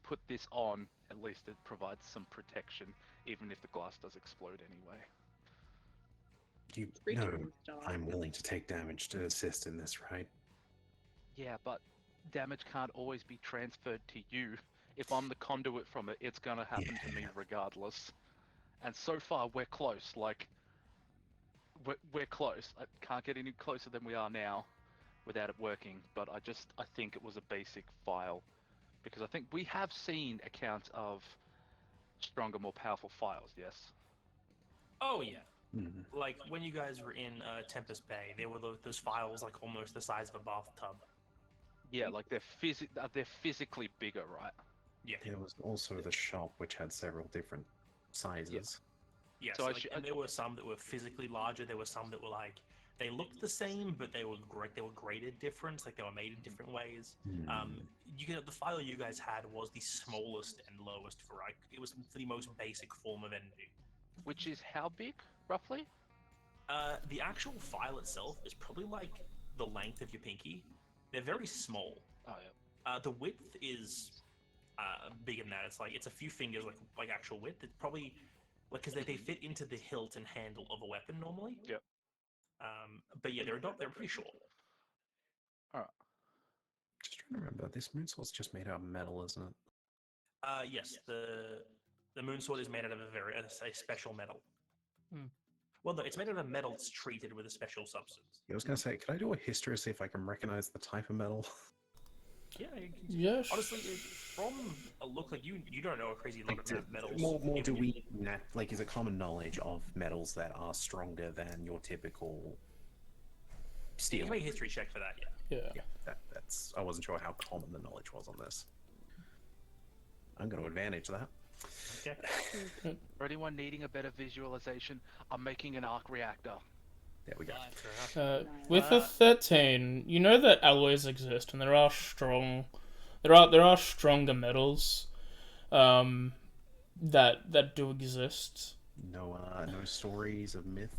put this on, at least it provides some protection, even if the glass does explode anyway. You know, I'm willing to take damage to assist in this, right? Yeah, but damage can't always be transferred to you. If I'm the conduit from it, it's gonna happen to me regardless. And so far, we're close. Like, we're close. I can't get any closer than we are now without it working, but I think it was a basic file. Because I think we have seen accounts of stronger, more powerful files, yes? Oh, yeah. Like, when you guys were in Tempest Bay, there were those files, like, almost the size of a bathtub. Yeah, like, they're physically bigger, right? Yeah. There was also the shop, which had several different sizes. Yeah, so and there were some that were physically larger, there were some that were, like, they looked the same, but they were graded different, like, they were made in different ways. The file you guys had was the smallest and lowest variety. It was the most basic form of envy. Which is how big, roughly? The actual file itself is probably like the length of your pinky. They're very small. Oh, yeah. The width is bigger than that. It's a few fingers, like actual width. It's probably like because they fit into the hilt and handle of a weapon normally. Yep. But yeah, they're pretty short. All right. Just trying to remember, this moonsword's just made out of metal, isn't it? Yes, the moonsword is made out of a special metal. Hmm. Well, no, it's made out of metal that's treated with a special substance. I was gonna say, could I do a history to see if I can recognize the type of metal? Yeah. Yes. Honestly, from a look, like you don't know a crazy lot of metals. More do we like? Is a common knowledge of metals that are stronger than your typical You Steel. can make a history check for that, yeah. Yeah. Yeah, that's. I wasn't sure how common the knowledge was on this. I'm going to advantage that. Okay. For anyone needing a better visualization, I'm making an arc reactor. There we go. With a 13, you know that alloys exist, and there are stronger metals, that do exist. No, no stories of myth.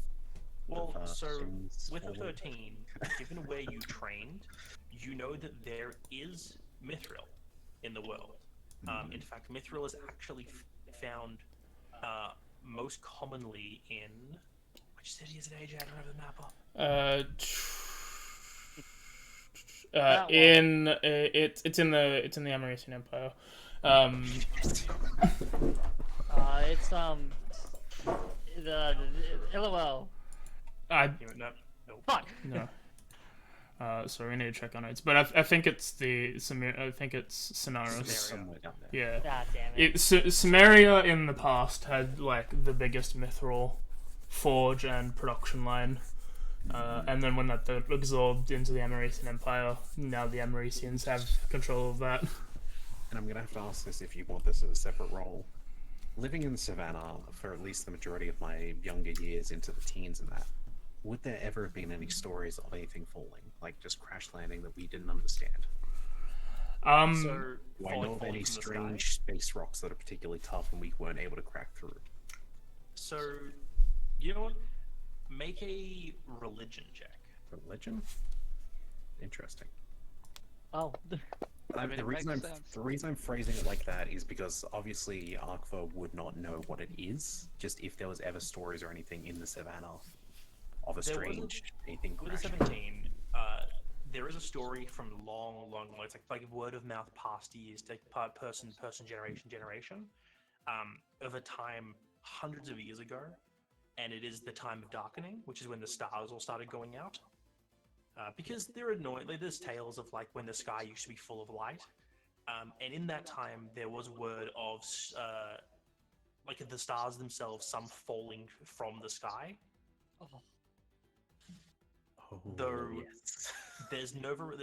Well, so things with a falling. 13, given where you trained, you know that there is mithril in the world. In fact, mithril is actually found most commonly in which city is it, AJ? I don't have the map up. It's in the Amerasian Empire. It's the LOL. No. Fuck. No. So we need to check our notes, but I think it's I think it's Sonaris. Somewhere down there. Yeah. God damn it. Samaria in the past had like the biggest mithril forge and production line, and then when that absorbed into the Amerasian Empire, now the Amerasians have control of that. And I'm gonna have to ask this if you want this as a separate role. Living in the savannah for at least the majority of my younger years into the teens and that, would there ever have been any stories of anything falling, like just crash landing that we didn't understand? So, Do I know of any strange space rocks that are particularly tough and we weren't able to crack through? So, you know what? Make a religion check. Religion? Interesting. Oh. I mean, the reason I'm phrasing it like that is because obviously Arkva would not know what it is, just if there was ever stories or anything in the savannah of a strange anything With a crashing. 17, there is a story from long, it's like word of mouth past years, like person, generation, of a time hundreds of years ago, and it is the time of darkening, which is when the stars all started going out. Because they're annoying. Like, there's tales of like when the sky used to be full of light, and in that time there was word of like the stars themselves, some falling from the sky. Though yes. this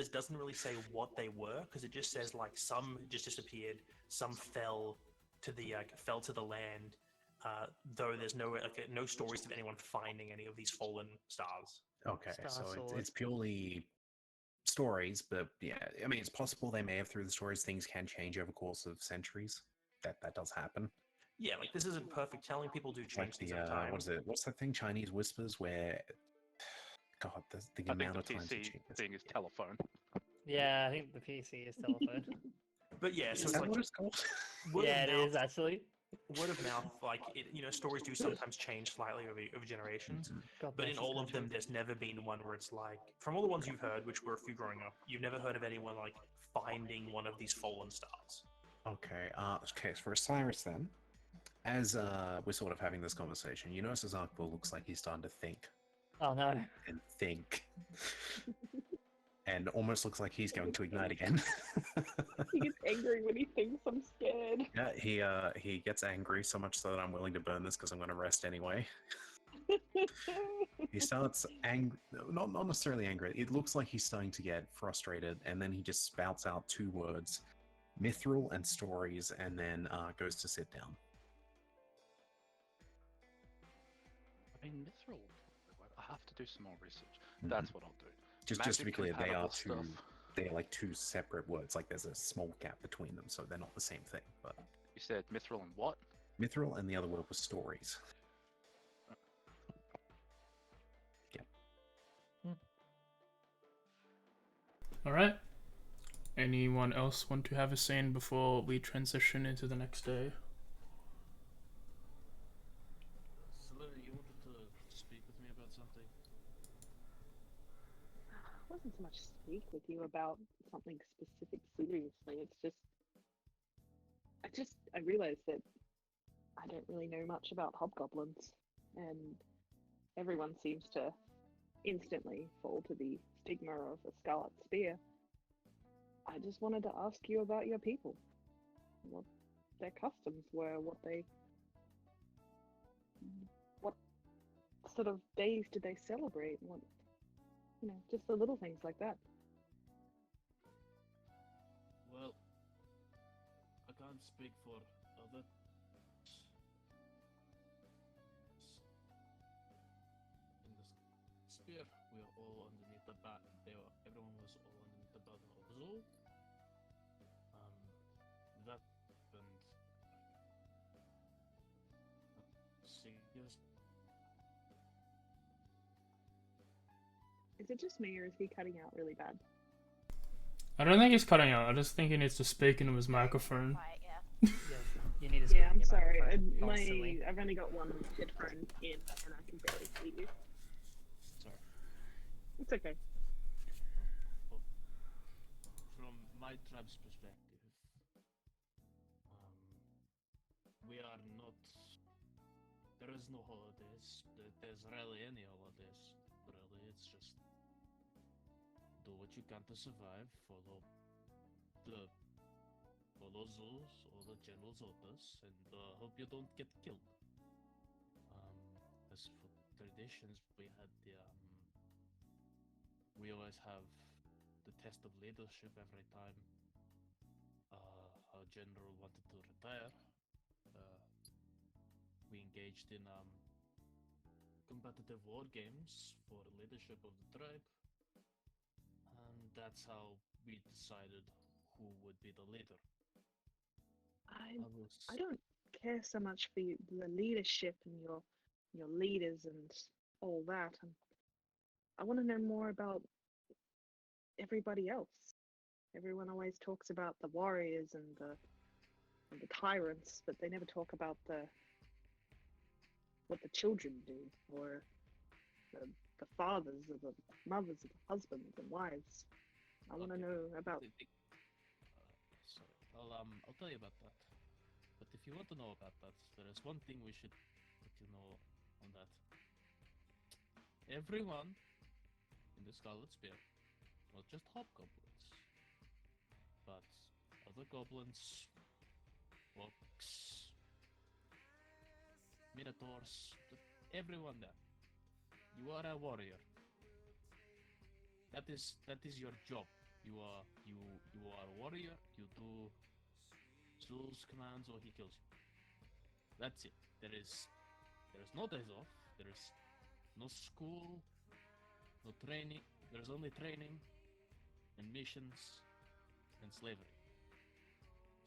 doesn't really say what they were, because it just says like some just disappeared, some fell to the land. Though there's no stories of anyone finding any of these fallen stars. Okay, Star so Sword. it's purely stories, but yeah, I mean, it's possible they may have through the stories things can change over the course of centuries. That does happen. Yeah, like this isn't perfect telling. People do change Like things the over time. what is it? What's that thing? Chinese whispers, where God, the I think amount the of times it PC changes. thing is telephone. Yeah, I think the PC is telephone. But yeah, so Is it's that like what it's called? word Yeah, of it mouth, is actually. word of mouth, like stories do sometimes change slightly over generations. God But bless in this all of country. them, there's never been one where it's like, from all the ones you've heard, which were a few growing up, you've never heard of anyone like finding one of these fallen stars. Okay, okay, so for Osiris then, as we're sort of having this conversation, you notice as Arkville looks like he's starting to think Oh no. and think. And almost looks like he's going to ignite again. He gets angry when he thinks. I'm scared. Yeah, he gets angry so much so that I'm willing to burn this because I'm going to rest anyway. He starts angry, not necessarily angry. It looks like he's starting to get frustrated, and then he just spouts out two words: mithril and stories, and then goes to sit down. I mean, mithril. I have to do some more research. That's what I'll do. Just to be clear, they are Magic compatible stuff. they're like two separate words. Like there's a small gap between them, so they're not the same thing. But You said mithril and what? mithril and the other word was stories. All right. Anyone else want to have a scene before we transition into the next day? Selena, you wanted to speak with me about something? It wasn't so much speak with you about something specific seriously. It's just I realized that I don't really know much about hobgoblins, and everyone seems to instantly fall to the stigma of a scarlet spear. I just wanted to ask you about your people, what their customs were, what sort of days did they celebrate, what Just the little things like that. Well, I can't speak for other. In the spear, we are all underneath the bat. Everyone was all underneath the burden of Zul. That happened 6 years. Is it just me or is he cutting out really bad? I don't think he's cutting out. I just think he needs to speak into his microphone. Quiet, yeah. Yeah, you need to speak Yeah, in I'm your sorry. microphone constantly. I've only got one headphone in and I can barely see you. Sorry. It's okay. From my tribe's perspective, we are not. There is no holidays. There's rarely any holidays. Really, it's just do what you can to survive. Follow Zul's or the general's orders, and hope you don't get killed. As for traditions, we always have the test of leadership every time our general wanted to retire. We engaged in competitive war games for leadership of the tribe, and that's how we decided who would be the leader. I don't care so much for the leadership and your leaders and all that. I want to know more about everybody else. Everyone always talks about the warriors and the tyrants, but they never talk about what the children do or the fathers or the mothers or the husbands and wives. I want to Okay. know about. Sorry, I'll tell you about that. But if you want to know about that, there is one thing we should let you know on that. Everyone in the Scarlet Spear, not just hobgoblins, but other goblins, orcs, minotaurs, everyone there. You are a warrior. That is your job. You are a warrior. You do Zul's commands or he kills you. That's it. There is no days off. There is no school, no training. There's only training and missions and slavery.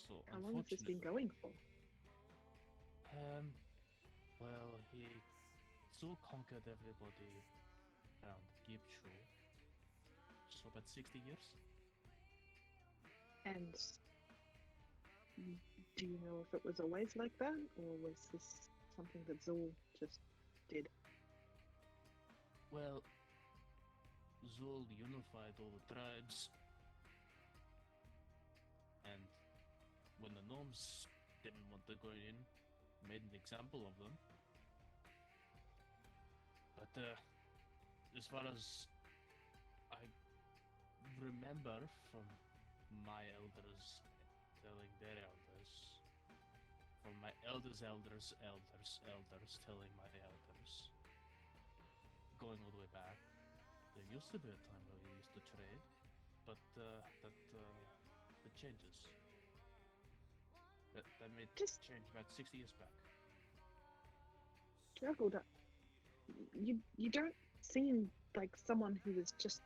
So How long has this been unfortunately, going for? well, Zul conquered everybody around Gibshu. So about 60 years. And do you know if it was always like that, or was this something that Zul just did? Well, Zul unified all the tribes, and when the gnomes didn't want to go in, made an example of them. But as far as I remember from my elders telling their elders, from my elders telling my elders, going all the way back, there used to be a time where we used to trade, but that changes. That made Just change about 60 years back. struggled. You don't seem like someone who is just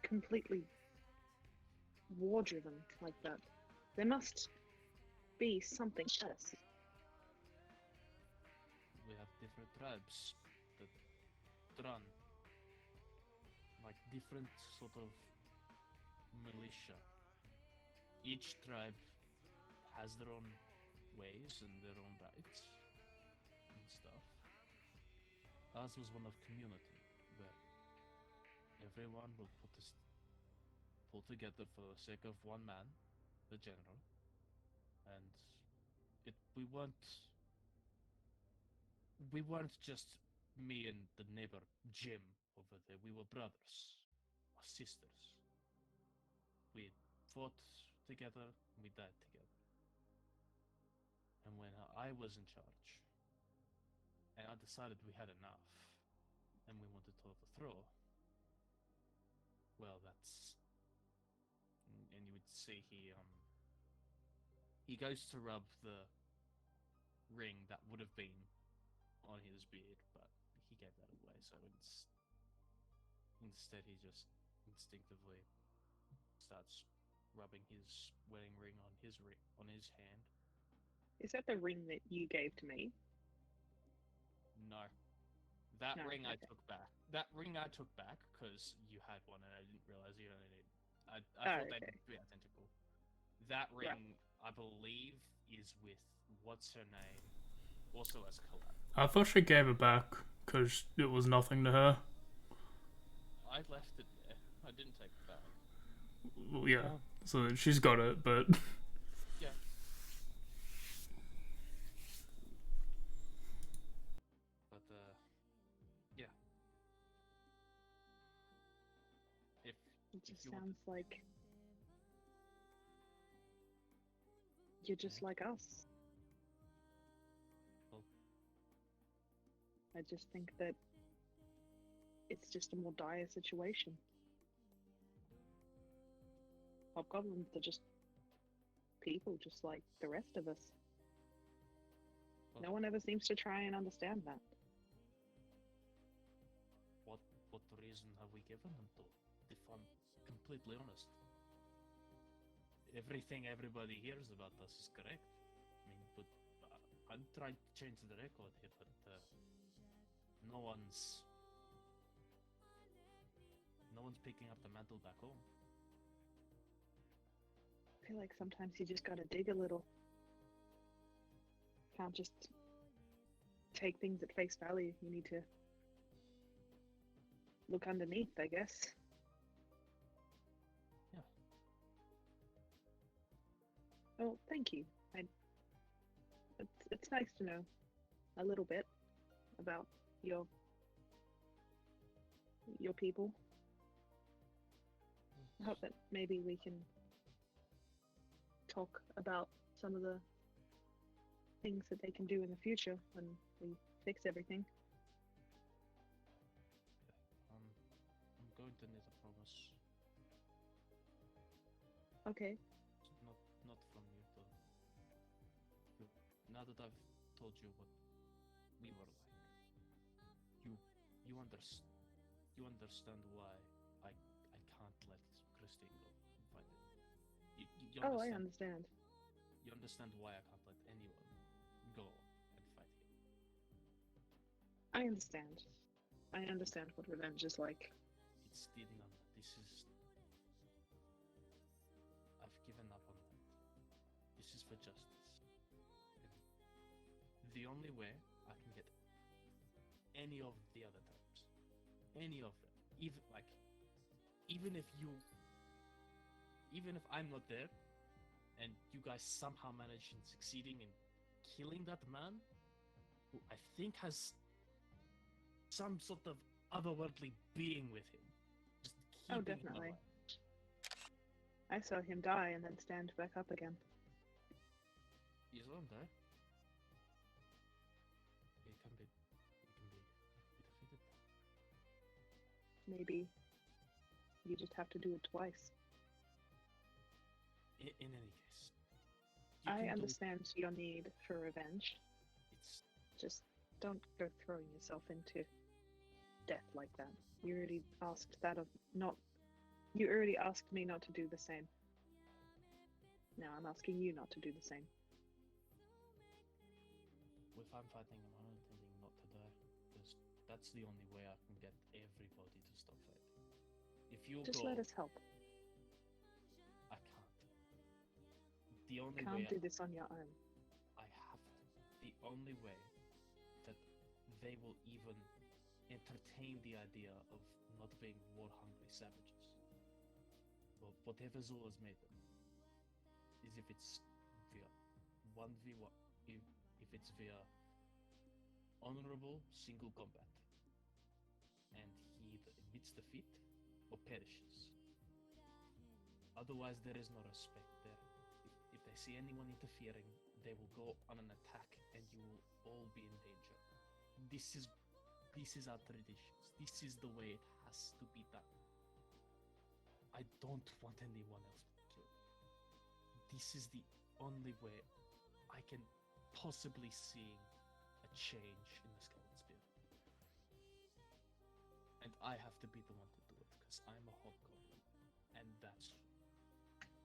completely war driven like that. There must be something else. We have different tribes that run like different sort of militia. Each tribe has their own ways and their own rights and stuff. Ours was one of community, where everyone will pull together for the sake of one man, the general, and we weren't just me and the neighbor Jim over there. We were brothers, or sisters. We fought together, we died together. And when I was in charge, and I decided we had enough, and we wanted to overthrow, well, that's... And you would see he goes to rub the ring that would have been on his beard, but he gave that away, so instead he just instinctively starts rubbing his wedding ring on his hand. Is that the ring that you gave to me? No. That No, ring I okay. took back. That ring I took back because you had one and I didn't realize you only need. I Oh, thought they'd okay. be identical. That ring, Right. I believe, is with what's her name, also as collab. I thought she gave it back because it was nothing to her. I left it there. I didn't take it back. Well, yeah, so she's got it, but Yeah. But yeah. If It just you want sounds like you're just Yeah. like us. Well- I just think that it's just a more dire situation. Hobgoblins are just people, just like the rest of us. Well- No one ever seems to try and understand that. what reason have we given them to? If I'm completely honest, everything everybody hears about us is correct. I mean, but I'm trying to change the record here, but no one's picking up the mantle back home. I feel like sometimes you just gotta dig a little. Can't just take things at face value. You need to look underneath, I guess. Yeah. Oh, thank you. It's nice to know a little bit about your people. I hope that maybe we can talk about some of the things that they can do in the future when we fix everything. I'm going to need a promise. Okay. Not from you, though. Now that I've told you what we were like, you understand why I can't let Christine go fight it. You Oh, I understand. You understand why I can't let anyone go and fight him. I understand. I understand what revenge is like. It's still none. I've given up on that. This is for justice. And the only way I can get any of the other terms, any of them, even if I'm not there, and you guys somehow manage in succeeding in killing that man, who I think has some sort of otherworldly being with him. Just Oh, keeping him definitely. alive. I saw him die and then stand back up again. You saw him die? It can be defeated. Maybe you just have to do it twice. In any case, you I can do it. understand your need for revenge. It's Just don't go throwing yourself into death like that. You already asked that of not. You already asked me not to do the same. Now I'm asking you not to do the same. if I'm fighting him, I'm intending not to die, because that's the only way I can get everybody to stop fighting. If you Just go, let us help. I can't. The only Can't way do this on your own. I have to. The only way that they will even entertain the idea of not being war-hungry savages, well, whatever Zula's made them, is if it's via 1v1, if it's via honorable single combat, and he either admits defeat or perishes. Otherwise, there is no respect there. If they see anyone interfering, they will go on an attack, and you will all be in danger. This is our traditions. This is the way it has to be done. I don't want anyone else killed. This is the only way I can possibly see a change in the skeleton spirit. And I have to be the one to do it, because I'm a hobgoblin. And that's...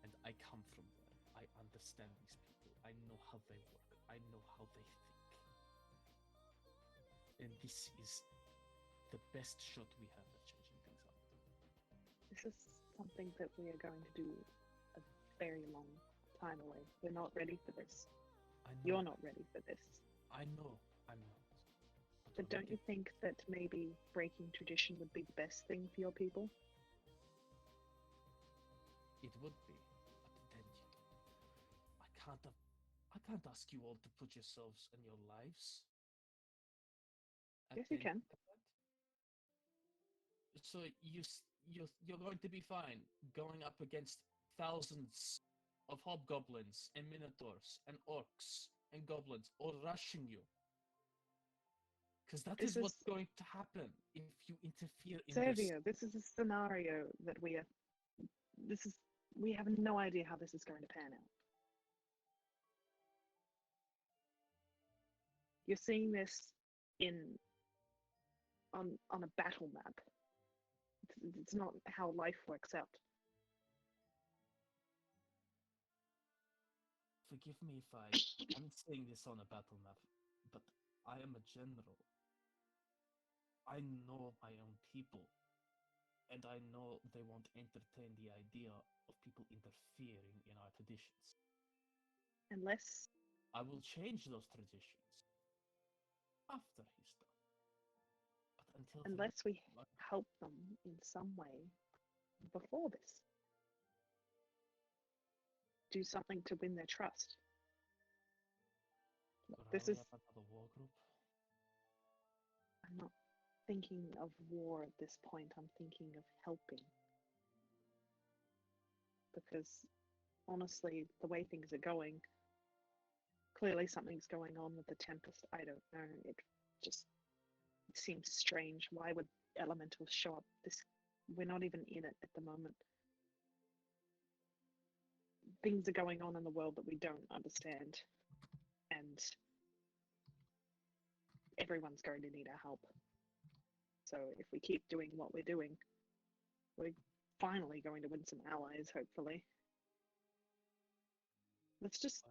And I come from there. I understand these people. I know how they work. I know how they think. And this is the best shot we have at changing things up. This is something that we are going to do a very long time away. We're not ready for this. I know. You're not ready for this. I know. I'm not. But don't you think that maybe breaking tradition would be the best thing for your people? It would be, but then I can't ask you all to put yourselves and your lives. at Yes, you the can. end of that. So you're going to be fine going up against thousands of hobgoblins and minotaurs and orcs and goblins all rushing you. Because This what's is- going to happen if you interfere in Servio, this is a scenario that we have no idea how this is going to pan out. You're seeing this on a battle map. It's not how life works out. Forgive me if I'm saying this on a battle map, but I am a general. I know my own people, and I know they won't entertain the idea of people interfering in our traditions. Unless I will change those traditions after he's done. But until then, unless we help them in some way before this. Do something to win their trust. This is... another war group. I'm not thinking of war at this point. I'm thinking of helping. Because honestly, the way things are going, clearly something's going on with the Tempest. I don't know. It just seems strange. Why would elementals show up? We're not even in it at the moment. Things are going on in the world that we don't understand. And everyone's going to need our help. So if we keep doing what we're doing, we're finally going to win some allies, hopefully. Let's just,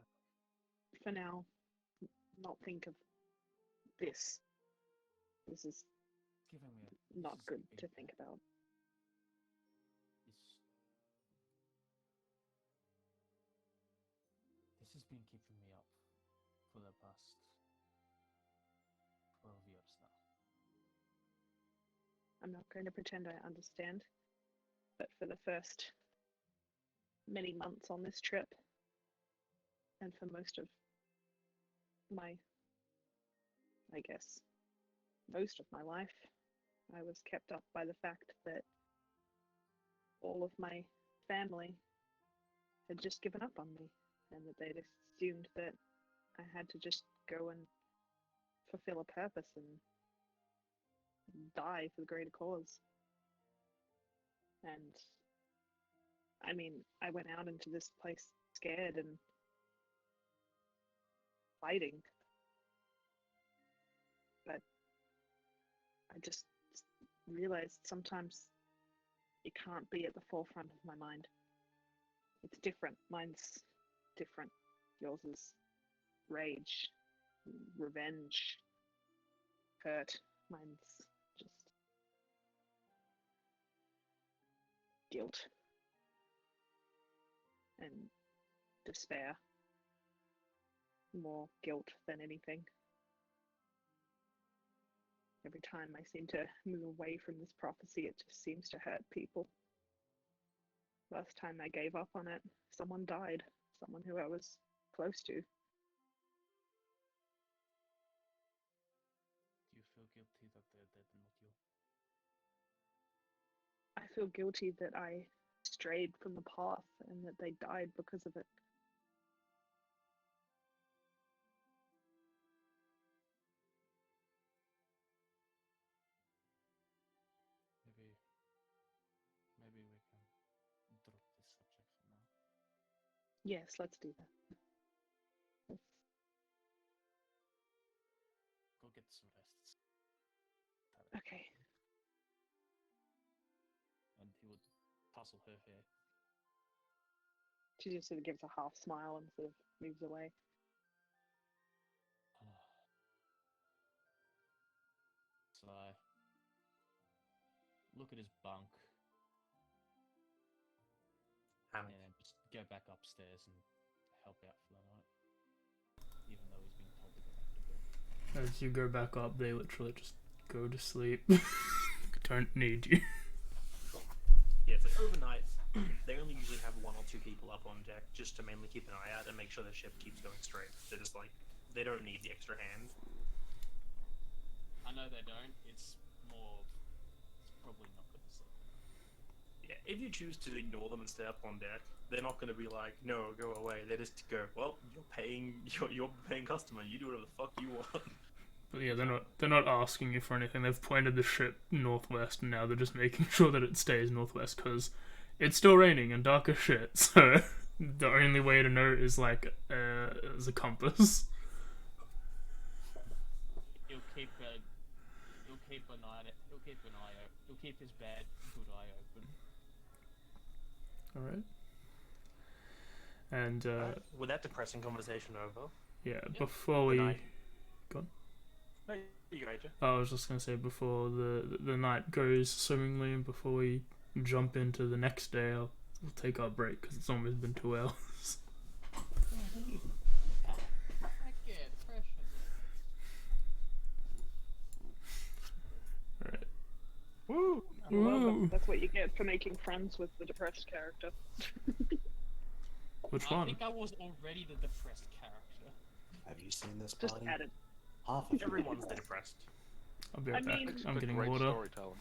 for now, not think of this. This is not good to think about. This has been keeping me up for the past 12 years now. I'm not going to pretend I understand, but for the first many months on this trip, and for most of my, I guess, most of my life, I was kept up by the fact that all of my family had just given up on me, and that they'd assumed that I had to just go and fulfill a purpose and die for the greater cause. And I mean, I went out into this place scared and fighting, but I just realized sometimes it can't be at the forefront of my mind. It's different. Mine's different. Yours is rage, revenge, hurt. Mine's just guilt and despair. More guilt than anything. Every time I seem to move away from this prophecy, it just seems to hurt people. Last time I gave up on it, someone died. Someone who I was close to. Do you feel guilty that they're dead and not you? I feel guilty that I strayed from the path and that they died because of it. Maybe we can Yes, let's do that. Go get some rest. Okay. And he would tussle her hair. She just sort of gives a half smile and sort of moves away. So I look at his bunk And and just go back upstairs and help out for the night. Even though he's been told to go back to bed. As you go back up, they literally just go to sleep. Don't need you. yeah, it's like overnight, they only usually have 1 or 2 people up on deck just to mainly keep an eye out and make sure the ship keeps going straight. They're just like, they don't need the extra hand. I know they don't. It's more. It's probably not going to sleep. Yeah, if you choose to ignore them and stay up on deck, they're not going to be like, no, go away. They just go, well, you're paying customer. You do whatever the fuck you want. But yeah, they're not asking you for anything. They've pointed the ship northwest, and now they're just making sure that it stays northwest because it's still raining and dark as shit. So the only way to know is like as a compass. He'll keep an eye. He'll keep an eye open. He'll keep his bad good eye open. All right. And With that depressing conversation over, yeah, before we night. go on. No, you go, AJ. I was just gonna say before the night goes swimmingly and before we jump into the next day, we'll take our break because it's almost been 2 hours. Alright. Woo! Woo! That's what you get for making friends with the depressed character. Which I one? think I was already the depressed character. Have you seen this Just party? added. Half of Everyone's depressed. I'll be right I back. mean- It's I'm the getting great water. storytelling.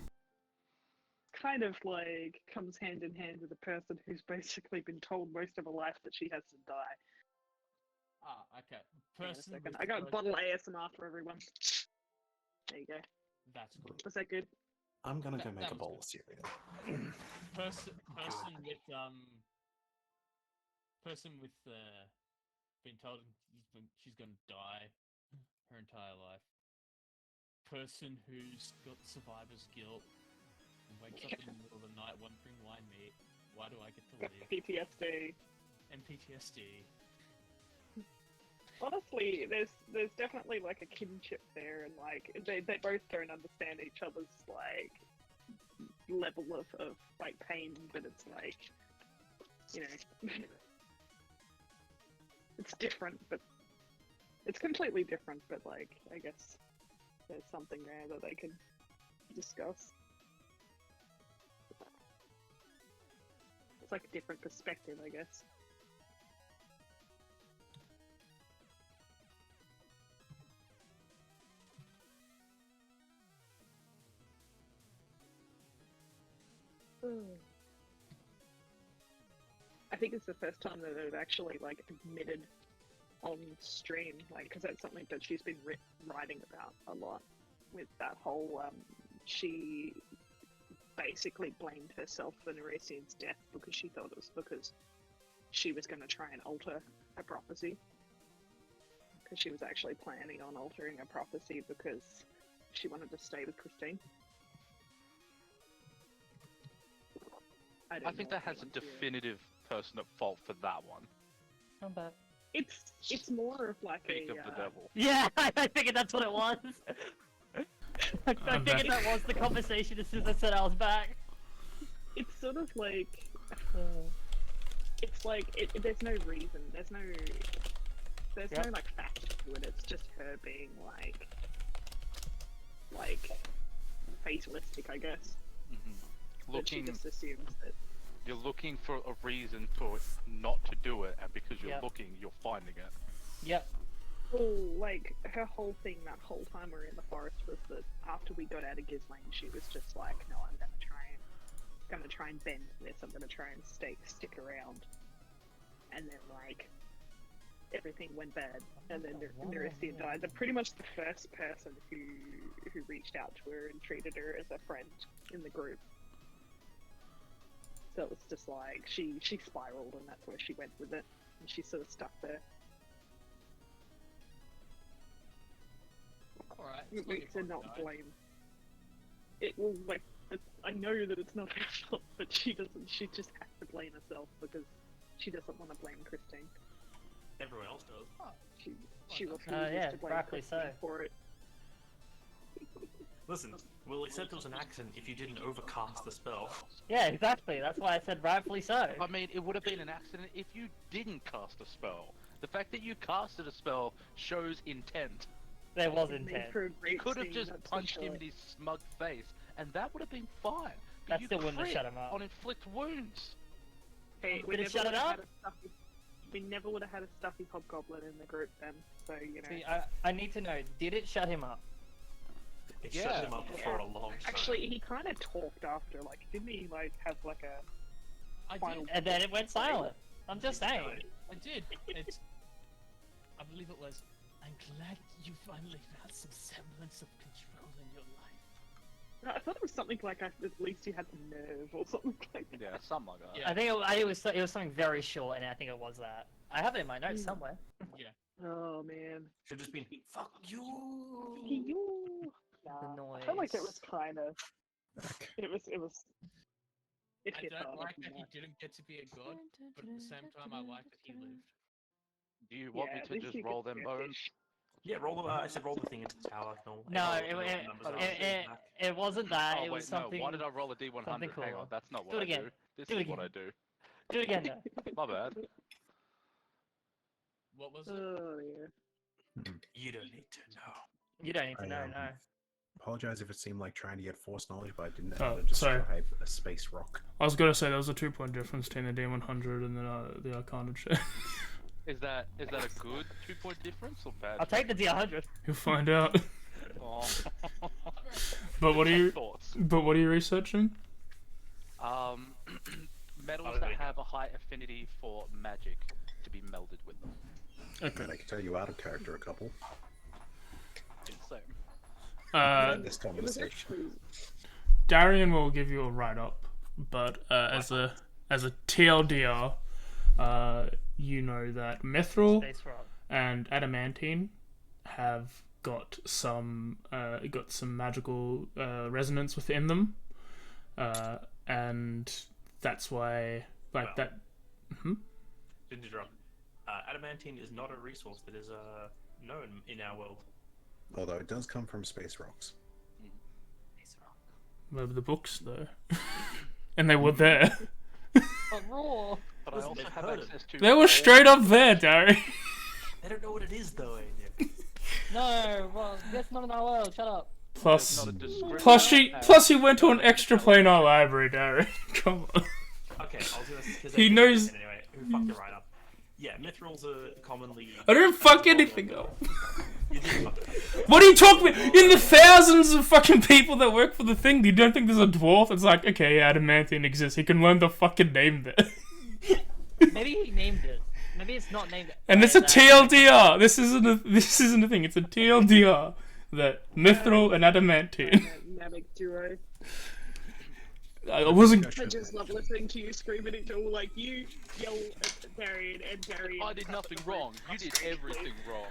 Kind of like comes hand in hand with a person who's basically been told most of her life that she has to die. Ah, okay. Hang on a Person second. with I got first- bottle ASMR for everyone. There you go. That's good. Was that good? I'm gonna go That- make that a was bowl good. of cereal. Person with person with been told she's gonna die her entire life. Person who's got survivor's guilt and wakes up in the middle of the night wondering why me? Why do I get to live? PTSD. And PTSD. Honestly, there's definitely like a kinship there, and like they both don't understand each other's like level of like pain, but it's like, you know, it's different, but it's completely different. But like, I guess there's something there that they can discuss. It's like a different perspective, I guess. I think it's the first time that they've actually like admitted on stream, like, because that's something that she's been writing about a lot. With that whole, she basically blamed herself for Neresian's death because she thought it was because she was going to try and alter a prophecy. Because she was actually planning on altering a prophecy because she wanted to stay with Christine. I think that has a definitive person at fault for that one. Come back. It's more of like Speak a of the devil. Yeah, I figured that's what it was. I I'm figured back. that was the conversation as soon as I said I was back. it's sort of like it's like there's no reason, there's no like fact to it. It's just her being like fatalistic, I guess. That she Looking, just assumes that. you're looking for a reason for not to do it, and because you're Yep. looking, you're finding it. Yep. Oh, like her whole thing that whole time we were in the forest was that after we got out of Gizlane, she was just like, no, I'm gonna try and bend this. I'm gonna try and stick around. And then like everything went bad, and then Neresian died. They're pretty much the first person who reached out to her and treated her as a friend in the group. So it was just like she spiraled, and that's where she went with it. and she's sort of stuck there. Alright. It makes her not blame. It will like. I know that it's not her fault, but she doesn't. She just has to blame herself because she doesn't want to blame Christine. Everyone else does. She refuses yeah, to blame rightfully Christine so. for it. Listen, we'll accept it was an accident if you didn't overcast the spell. Yeah, exactly. That's why I said rightfully so. I mean, it would have been an accident if you didn't cast a spell. The fact that you casted a spell shows intent. There was It made intent. for a You great could have scene, just that's for punched him sure. in his smug face, and that would have been fine. But That you still wouldn't have crit shut him up. on inflict wounds. Hey, Did it shut it would've had up? a stuffy- we never would have had a stuffy hobgoblin in the group then, so you know. See, I need to know, did it shut him up? It Yeah. shut him up for a long time. Actually, he kind of talked after, like, didn't he, like, have, like, a I final... did. And then it went silent. I'm just saying. I did. It's. I believe it was. I'm glad you finally found some semblance of control in your life. No, I thought it was something like, at least you had the nerve, or something like that. Yeah, something like that. Yeah. I think it was something very short, and I think it was that. I have it in my notes somewhere. Yeah. Oh, man. Should just been fuck you. You. Nah, The I felt like it noise. was kind of... It was... It I hit don't hard, like that yeah. he didn't get to be a god, but at the same time, I like that he lived. Do you want Yeah, me at to least just you roll could them get bones? fish. Yeah, roll the. I said roll the thing into the tower. No, Numbers out. it wasn't that. Oh It wait, was something. no. Why did I roll a D100? something Hang cool. on, that's not what Do it I again. do. This Do it is what I again. do. Do it again, though. My bad. What was it? Oh, yeah. You don't need to know. You don't need to I, know, um, no. Apologize if it seemed like trying to get force knowledge, but I didn't know Oh, how to describe sorry. a space rock. I was gonna say there was a 2-point difference between the D100 and the Arcana check. Is that a good 2-point difference or bad? I'll take the D100. You'll find out. Oh. But what are you? Thoughts? But what are you researching? Metals that have a high affinity for magic to be melded with them. Okay. And I can tell you out of character a couple Insane. in this It was conversation. actually... Darian will give you a write up, but as a TLDR, you know that Mithril Space rock. and Adamantine have got some magical resonance within them, and that's why that. Didn't interrupt. Adamantine is not a resource that is known in our world. Although it does come from space rocks. Space rock. Were the books though, and they were there. But raw. But I Listen, also they've have heard it. access to. They were all- straight up there, Darian. They don't know what it is though, Anya. No, well, that's not in our world. Shut up. Plus, Not a description. plus you went to an extra planar library, Darian. Come on. Okay, I was gonna. Cause He they- knows- Anyway, who fucked it right up? Yeah, mithrils are commonly. I didn't fuck anything up. You did fuck it up. What are you talking about? In the thousands of fucking people that work for the thing, you don't think there's a dwarf that's like, okay, Adamantine exists. He can learn the fucking name there. Maybe he named it. Maybe it's not named. And it's a that. TLDR. This isn't a thing. It's a TLDR that Mithril and Adamantine. Dynamic duo. I wasn't. I just love listening to you scream at each other, like you yell at Darian and Darian. I did nothing wrong. You did everything wrong.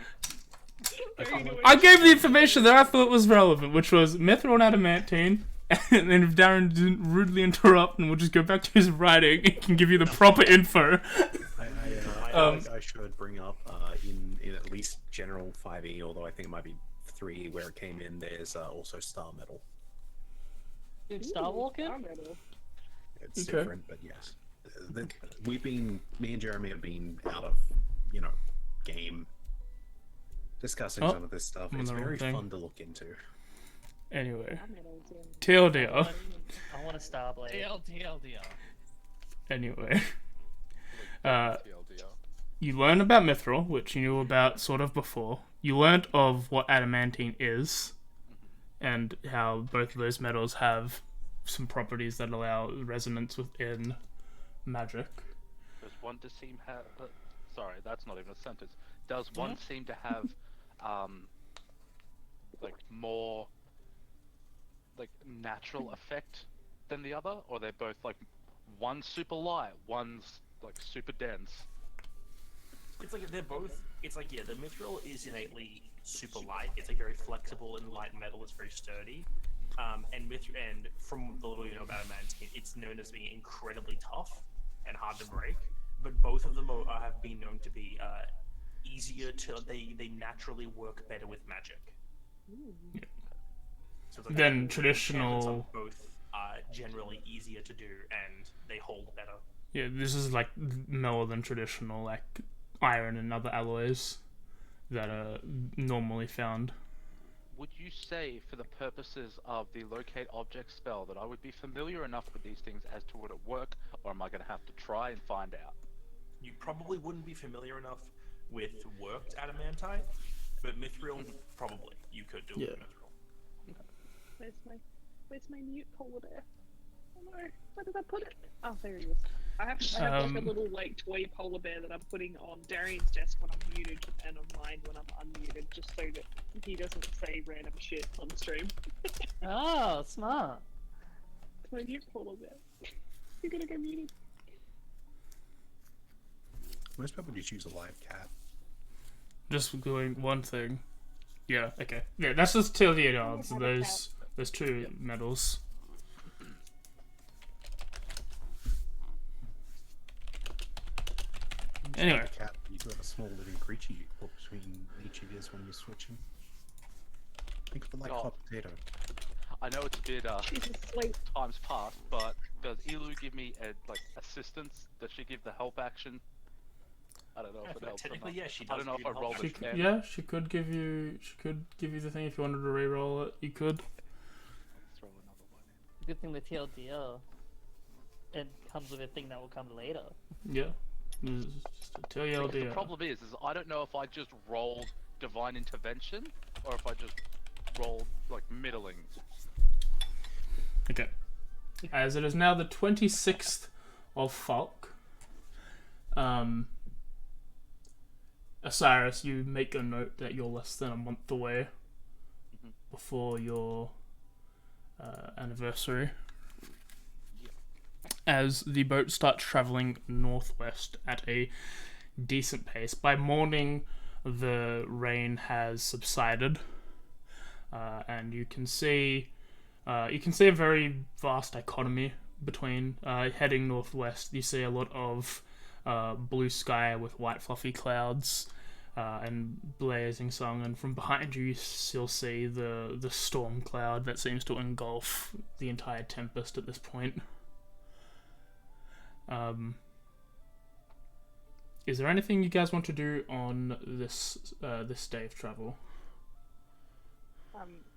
I gave the information that I thought was relevant, which was Mithril and Adamantine. And then if Darren didn't rudely interrupt, and we'll just go back to his writing, he can give you the proper info. I should bring up in at least general 5e, although I think it might be 3 where it came in. There's also star metal. Dude, Star Walker? It's Okay. different, but yes. Me and Jeremy have been out of, game discussing Oh, some of this stuff. I'm on It's the wrong very thing. fun to look into. Anyway, TLDR. I want a Starblade. TLDR. Anyway, TLDR. you learn about Mithril, which you knew about sort of before. You learned of what Adamantine is, and how both of those metals have some properties that allow resonance within magic. Does one to seem have? Sorry, that's not even a sentence. Does one seem to have, like more, like natural effect than the other, or they're both like one's super light, one's like super dense? It's like they're both. It's like the mithril is innately super light. It's like very flexible and light metal. It's very sturdy. And from the little you know about Adamantium, it's known as being incredibly tough and hard to break. But both of them have been known to be easier to. They naturally work better with magic. Yeah. So it's like Then enchantments traditional. on both are generally easier to do and they hold better. Yeah, this is like more than traditional, like iron and other alloys that are normally found. Would you say, for the purposes of the locate object spell, that I would be familiar enough with these things as to would it work, or am I going to have to try and find out? You probably wouldn't be familiar enough with worked adamantite, but mithril probably you could do it with mithril. Where's my mute polar bear? Oh no, where did I put it? Oh, there he is. I have like a little like toy polar bear that I'm putting on Darian's desk when I'm muted and on mine when I'm unmuted, just so that he doesn't say random shit on stream. Oh, smart. It's my mute polar bear. You're gonna go muted. Most people just use a live cat. Just doing one thing. Yeah, okay. Yeah, that's just till the odds. There's two medals. Anyway. Cat, you do have a small living creature you put between each of yours when you're switching. Think of it like hot potato. I know it's a bit Jesus, like, times past, but does Elu give me assistance? Does she give the help action? I don't know if it helps. Technically, yeah, she does. I don't know if I rolled it. Yeah, she could give you. She could give you the thing if you wanted to re-roll it. You could. Throw another one Good thing with TLDR, it comes with a thing that will come later. Yeah. Just tell you in. The problem is I don't know if I just rolled divine intervention or if I just rolled like middling. Okay. As it is now the 26th of Falk, Osiris, you make a note that you're less than a month away before your anniversary. As the boat starts traveling northwest at a decent pace. By morning, the rain has subsided, and you can see a very vast dichotomy between heading northwest. You see a lot of blue sky with white fluffy clouds and blazing sun, and from behind you you'll see the storm cloud that seems to engulf the entire tempest at this point. Is there anything you guys want to do on this day of travel?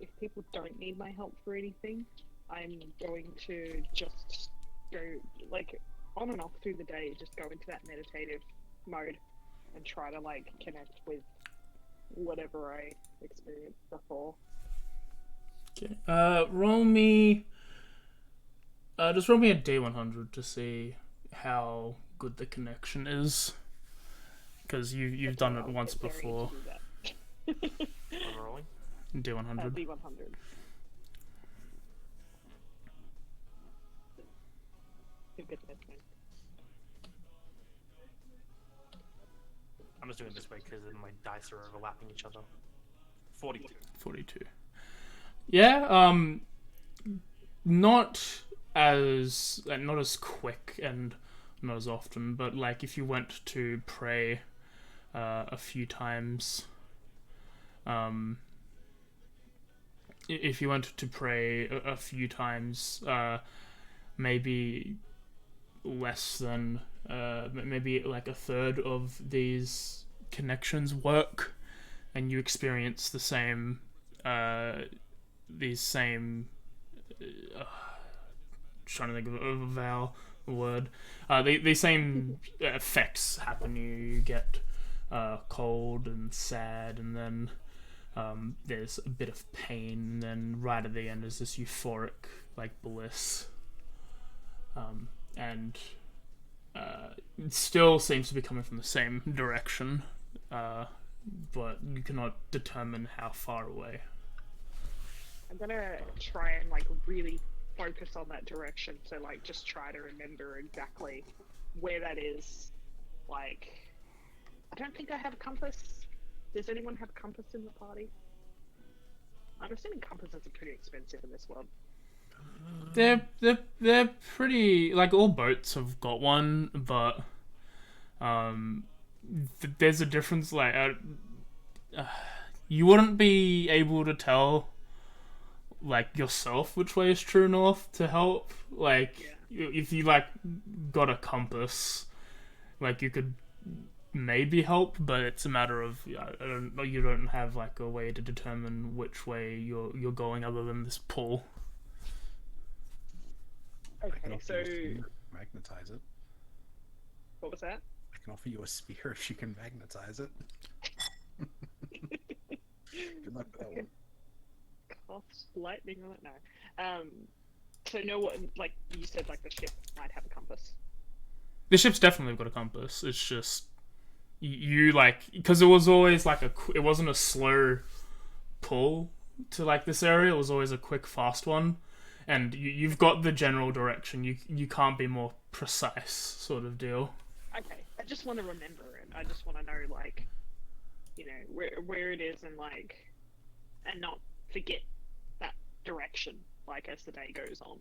If people don't need my help for anything, I'm going to just go like on and off through the day, just go into that meditative mode and try to like connect with whatever I experienced before. Okay. Roll me. Just roll me a D100 to see how good the connection is, because you've done it once before. I'm rolling. D100. D100. I'm just doing it this way because then my dice are overlapping each other. 42. 42. Yeah, not as quick and not as often, but like if you went to pray a few times, if you went to pray a few times, maybe less than maybe like a third of these connections work, and you experience the same trying to think of a vowel word. The same effects happen. You get cold and sad, and then there's a bit of pain, and then right at the end is this euphoric like bliss. And it still seems to be coming from the same direction, but you cannot determine how far away. I'm gonna try and like really focus on that direction, so like just try to remember exactly where that is, like I don't think I have a compass. Does anyone have a compass in the party? I'm assuming compasses are pretty expensive in this world. They're pretty, like, all boats have got one, but there's a difference. Like, you wouldn't be able to tell, like, yourself which way is true north to help. Like, if you, like, got a compass, like, you could maybe help, but it's a matter of you don't have, like, a way to determine which way you're going other than this pull. Okay, so magnetize it. what was that? I can offer you a spear if you can magnetize it. Good luck with that one. Cost lightning on it? No. So no one, like you said, like the ship might have a compass. The ship's definitely got a compass. It's just you like, because it was always like it wasn't a slow pull to like this area. It was always a quick, fast one. And you've got the general direction. You can't be more precise, sort of deal. Okay, I just want to remember it. I just want to know, like, you know, where it is, and like, and not forget that direction, like as the day goes on.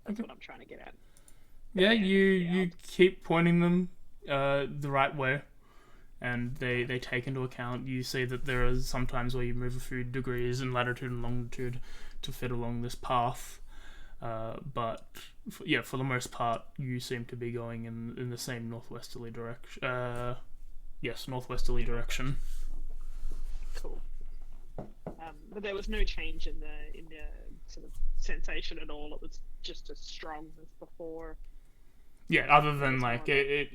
That's what I'm trying to get at. Yeah, you keep pointing them the right way, and they take into account. You see that there are some times where you move a few degrees in latitude and longitude to fit along this path, but for the most part, you seem to be going in the same northwesterly direction. Yes, northwesterly direction. Cool. But there was no change in the sort of sensation at all. It was just as strong as before. Yeah, other than like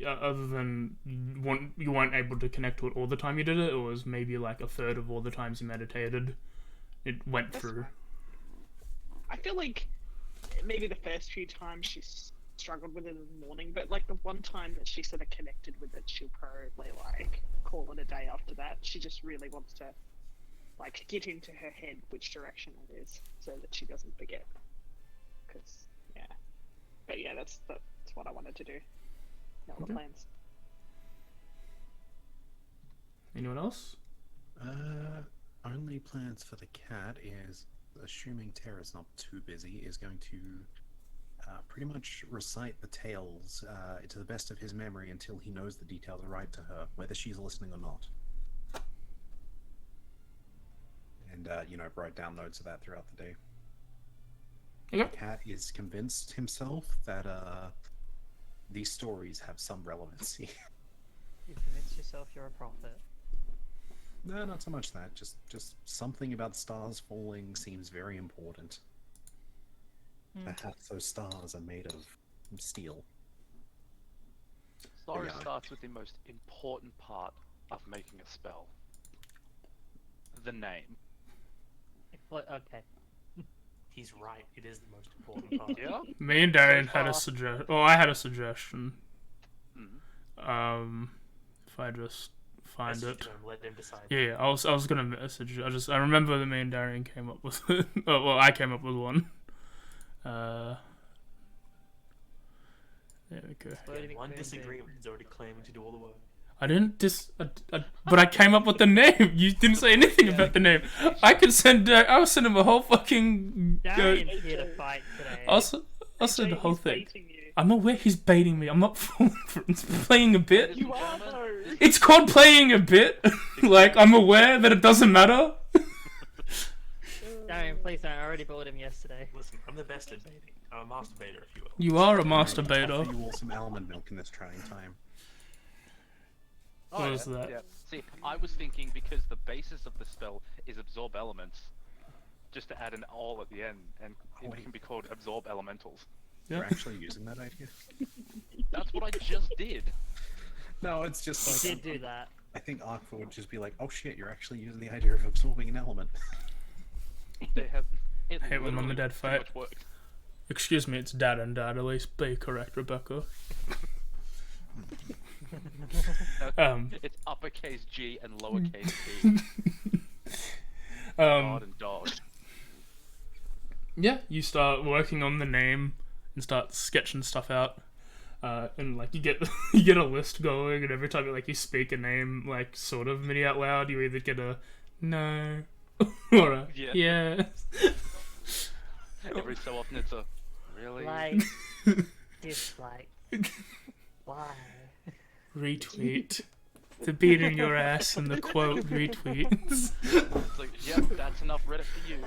other than you weren't able to connect to it all the time you did it. It was maybe like a third of all the times you meditated. It went through. Right. I feel like maybe the first few times she struggled with it in the morning, but like the one time that she sort of connected with it, she'll probably like call it a day after that. She just really wants to like get into her head which direction it is, so that she doesn't forget. Because but yeah, that's what I wanted to do. Not the plans. Anyone else? Only plans for the cat is, assuming Tara's not too busy, is going to pretty much recite the tales to the best of his memory until he knows the details are right to her, whether she's listening or not. And, write down notes of that throughout the day. Yep. The cat is convinced himself that these stories have some relevancy. You convince yourself you're a prophet. No, not so much that. Just something about stars falling seems very important. Perhaps those stars are made of steel. Story starts with the most important part of making a spell. The name. Okay. He's right. It is the most important part. Yeah? Me and Darian had a suggestion. Oh, I had a suggestion. Mm. If I just find Message it. to him, let him decide. Yeah, I was gonna message. I remember that me and Darian came up with. I came up with one. There we go. One disagreement is already claiming to do all the work. I didn't but I came up with the name. You didn't say anything about the name. I could send. I was sending him a whole fucking. Darian's here to fight today. I'll send the whole He's thing. baiting you. I'm aware he's baiting me. I'm not falling for it. It's playing a bit. You are though. It's called playing a bit. Like, I'm aware that it doesn't matter. Darian, please don't. I already bought him yesterday. Listen, I'm the best at baiting. I'm a master baiter, if you will. You are a master Offer baiter. you all some almond milk in this trying time. What was that? Yeah. See, I was thinking because the basis of the spell is absorb elements, just to add an all at the end, and it can be called absorb elementals. You're Yeah. actually using that idea? That's what I just did. No, it's just He like... did do that. I think Aqua would just be like, oh shit, you're actually using the idea of absorbing an element. They have. It Hate when mum and dad pretty fight. much worked. Excuse me, it's dad and dad. At least be correct, Rebecca. It's uppercase G and lowercase d. God and dog. Yeah, you start working on the name and start sketching stuff out. And like you get you get a list going, and every time you speak a name like sort of mini out loud, you either get a no or a Yeah. yes. Every so often it's a really. Like, dislike. Why? Retweet. The beat in your ass and the quote retweets. It's like, yep, that's enough Reddit for you.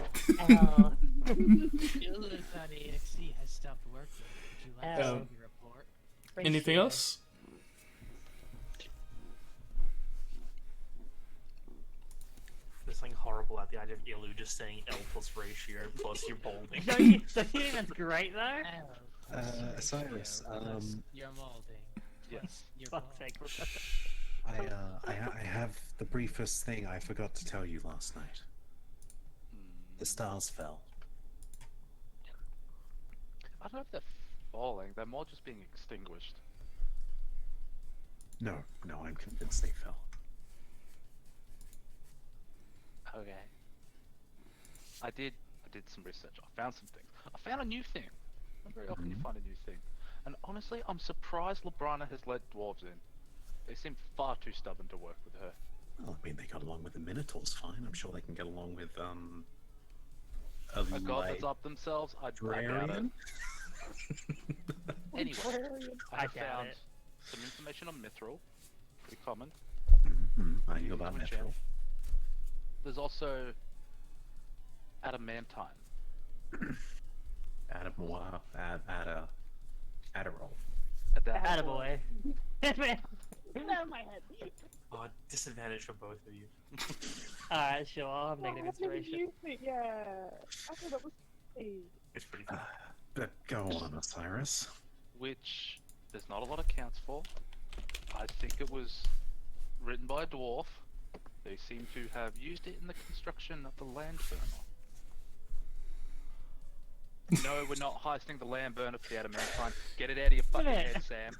L. Ill.exe has stopped working. Would you like to Oh. see the report? Anything else? There's something horrible at the idea of Ilu just saying L plus ratio plus your balding. Don't you think that's great though? Osiris, You're molding. Yes. You're Fuck's sake. I have the briefest thing I forgot to tell you last night. The stars fell. I don't know if they're falling, they're more just being extinguished. No, I'm convinced they fell. Okay. I did some research. I found some things. I found a new thing. Not very often you find a new thing. And honestly, I'm surprised Labrana has let dwarves in. They seem far too stubborn to work with her. Well, I mean, they got along with the Minotaurs fine. I'm sure they can get along with, A god that's up themselves? I doubt it. Anyway, I doubt found it. some information on Mithril. Pretty common. I knew about Which, Mithril. There's also adamantine. Adderall. Attaboy. Get out of my head. Oh, disadvantage for both of you. Alright, sure, I'll have negative inspiration. Yeah. I thought that was me. It's pretty fun. But go on, Osiris. Which there's not a lot of counts for. I think it was written by a dwarf. They seem to have used it in the construction of the land burner. No, we're not heisting the land burner for the adamantine. Get it out of your fucking head, Sam.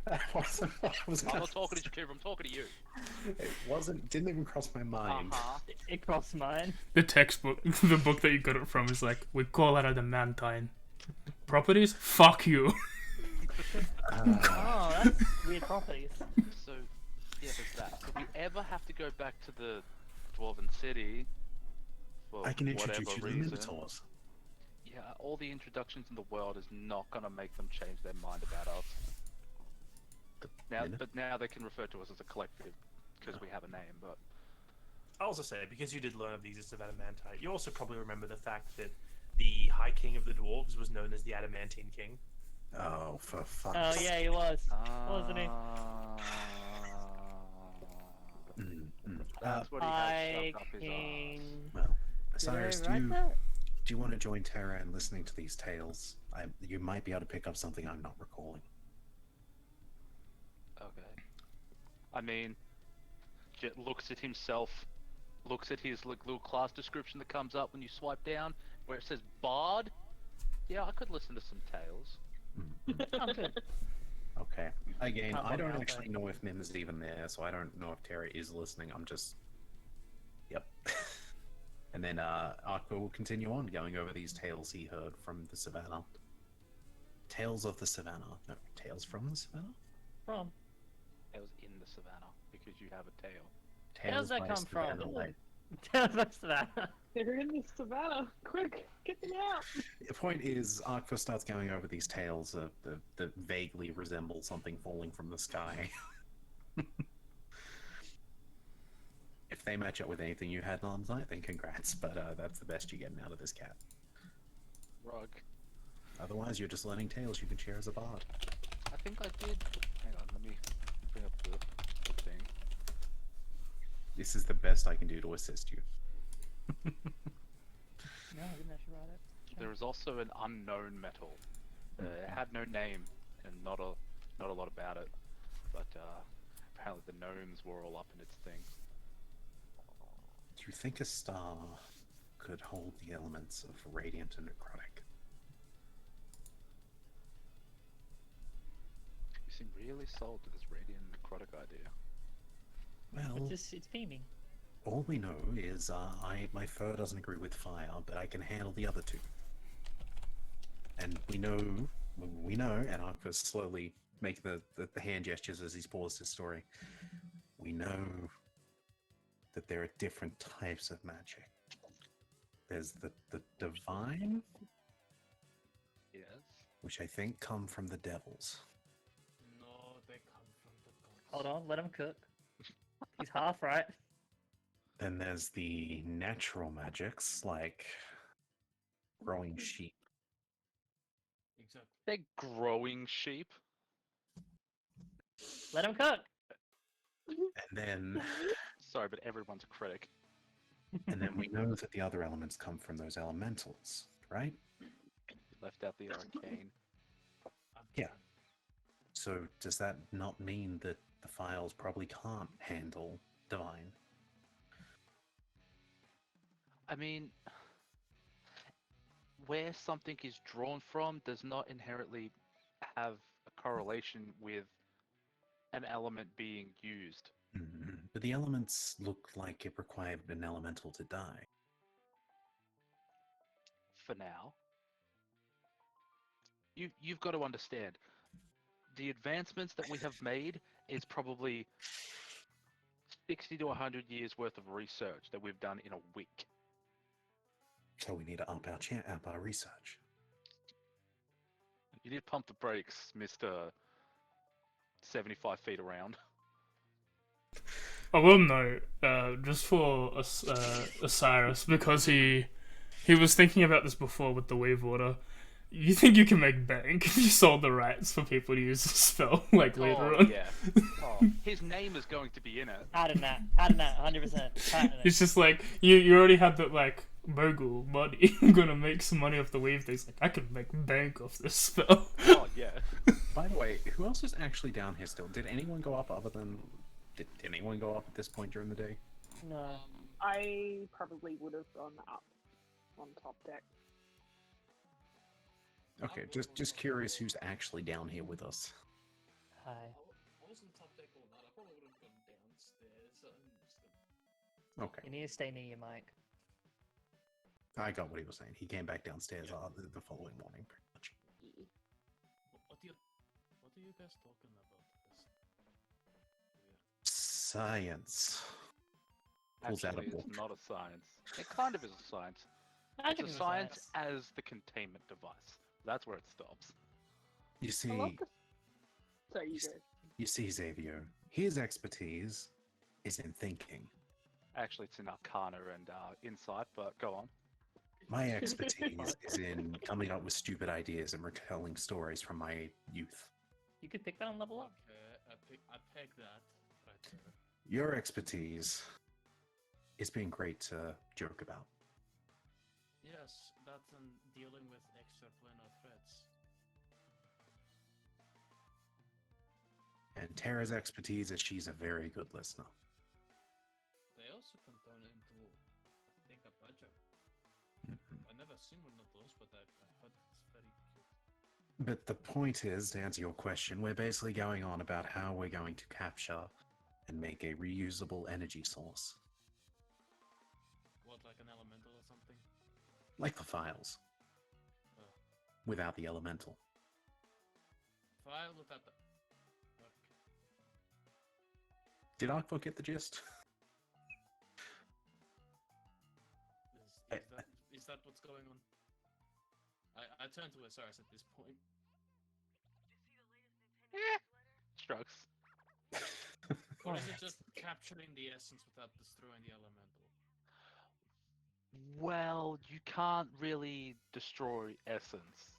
That wasn't what I was I'm gonna not talking to you, Kieran, I'm talking to you. It didn't even cross my mind. It crossed mine. The textbook, the book that you got it from is like, we call it adamantine. Properties? Fuck you. Oh, that's weird properties. So, yeah, there's that. If we ever have to go back to the Dwarven City, for I can introduce whatever you to the reason, Minotaurs. yeah, all the introductions in the world is not gonna make them change their mind about us. But now they can refer to us as a collective because we have a name. But I'll also say, because you did learn of the existence of adamantite, you also probably remember the fact that the High King of the Dwarves was known as the Adamantine King. Oh, for fuck's Oh yeah, he was, wasn't he? That's what he had shoved up his King. Well, Did I Osiris, write that? do you want to join Terra in listening to these tales? You might be able to pick up something I'm not recalling. Okay. I mean, Jet looks at himself, looks at his little class description that comes up when you swipe down, where it says Bard. Yeah, I could listen to some tales. I'm good. Okay. Again, Can't I bother don't out actually know if Mim is even there, so I don't know if Terra is listening. I'm just... Yep. And then Arco will continue on going over these tales he heard from the Savannah. Tales of the Savannah. No, tales from the Savannah? From? Tales in the savannah, because you have a tail. Where's that by come from? Savannah Lake. That's that. They're in the savannah. Quick, get them out. The point is, Arco starts going over these tales that vaguely resemble something falling from the sky. If they match up with anything you had last night, then congrats, but that's the best you're getting out of this cat. Rug. Otherwise, you're just learning tales you can share as a bard. I think I did. Hang on, let me bring up the thing. This is the best I can do to assist you. No, I didn't actually write it. There is also an unknown metal. It had no name and not a lot about it, but apparently the gnomes were all up in its thing. Do you think a star could hold the elements of radiant and necrotic? You seem really sold to this radiant necrotic idea. Well, It's beaming. all we know is my fur doesn't agree with fire, but I can handle the other two. And we know, and Arcus slowly make the hand gestures as he's paused his story. We know that there are different types of magic. There's the divine, Yes. which I think come from the devils. No, they come from the gods. Hold on, let him cook. He's half right. Then there's the natural magics, like growing sheep. Exactly. They're growing sheep. Let him cook. And then Sorry, but everyone's a critic. we know that the other elements come from those elementals, right? You left out the arcane. Yeah. So does that not mean that the files probably can't handle divine? I mean, where something is drawn from does not inherently have a correlation with an element being used. Mhm. But the elements look like it required an elemental to die. For now. You've got to understand, the advancements that we have made is probably 60 to 100 years worth of research that we've done in a week. So we need to up our research. You need to pump the brakes, Mr. 75 feet around. I will note, just for Osiris, because he was thinking about this before with the wave order. You think you can make bank if you sold the rights for people to use the spell like later on? Yeah. Oh, his name is going to be in it. Add in that, 100%. It's just like you already had that like mogul money. I'm gonna make some money off the wave things. Like I can make bank off this spell. Oh yeah. By the way, who else is actually down here still? Did anyone go up other than... Did anyone go up at this point during the day? No. I probably would have gone up on top deck. Okay, just curious who's actually down here with us. Hi. I was on top deck all night. I probably would have gone downstairs. Okay, You need to stay near your mic. I got what he was saying. He came back downstairs the following morning, pretty much. What are you guys talking about? Science. Pulls out a Actually, book. it's not a science. It kind of is a science. Magic It's is a science as the containment device. That's where it stops. You I love see, the... Sorry, you go. you see, Xavier, his expertise is in thinking. Actually, it's in Arcana and Insight, but go on. My expertise is in coming up with stupid ideas and retelling stories from my youth. You could pick that on level up. Okay, I peg that right there. Your expertise is being great to joke about. Yes, that's dealing with extraplanar threats. And Tara's expertise is she's a very good listener. They also can turn into, I think, a badger. I've never seen one of those, but I've heard it's very cute. But the point is, to answer your question, we're basically going on about how we're going to capture and make a reusable energy source. What, like an elemental or something? Like the files. Oh. Without the elemental. File without the... Okay. Did Akvo get the gist? Is that what's going on? I turn to Osiris at this point. Strokes. Or is it just capturing the essence without destroying the elemental? Well, you can't really destroy essence.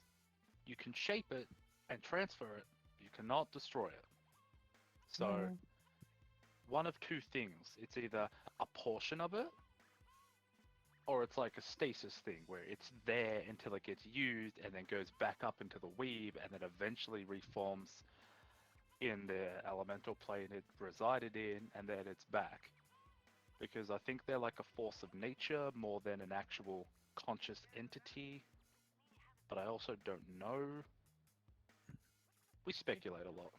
You can shape it and transfer it, but you cannot destroy it. So, one of two things. It's either a portion of it, or it's like a stasis thing, where it's there until it gets used, and then goes back up into the weave, and then eventually reforms in the elemental plane it resided in, and then it's back. Because I think they're like a force of nature more than an actual conscious entity. But I also don't know. We speculate a lot.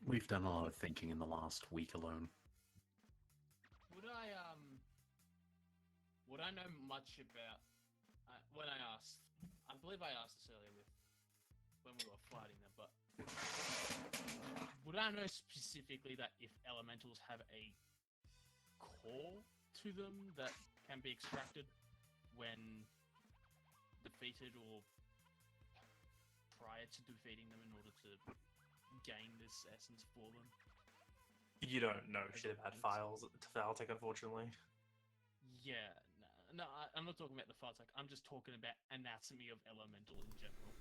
We've done a lot of thinking in the last week alone. Would I know much about when I asked? I believe I asked this earlier with when we were fighting them, but would I know specifically that if elementals have a core to them that can be extracted when defeated or prior to defeating them in order to gain this essence for them? You don't know shit about files at Valtech, unfortunately. Yeah, I'm not talking about the files. Like, I'm just talking about anatomy of elemental in general.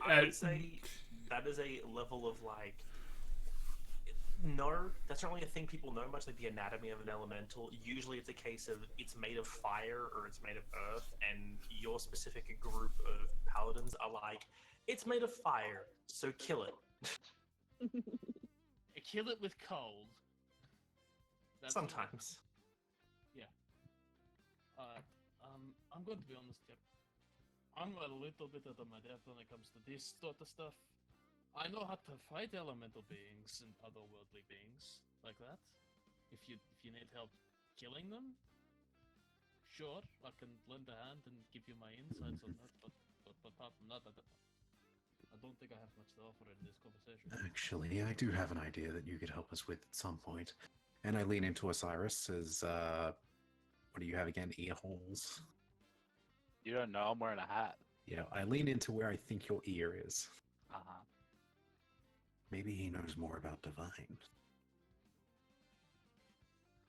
I would say that is a level of like. No, that's not really a thing people know much, like the anatomy of an elemental. Usually it's a case of it's made of fire or it's made of earth, and your specific group of paladins are like, it's made of fire, so kill it. Kill it with cold. That's Sometimes. Yeah. I'm going to be honest here. I'm a little bit at my depth when it comes to this sort of stuff. I know how to fight elemental beings and otherworldly beings like that. If you need help killing them, sure, I can lend a hand and give you my insights on that. But apart from that, I don't think I have much to offer in this conversation. Actually, I do have an idea that you could help us with at some point. And I lean into Osiris as, what do you have again? Ear holes? You don't know I'm wearing a hat. Yeah, I lean into where I think your ear is. Uh-huh. Maybe he knows more about Divine.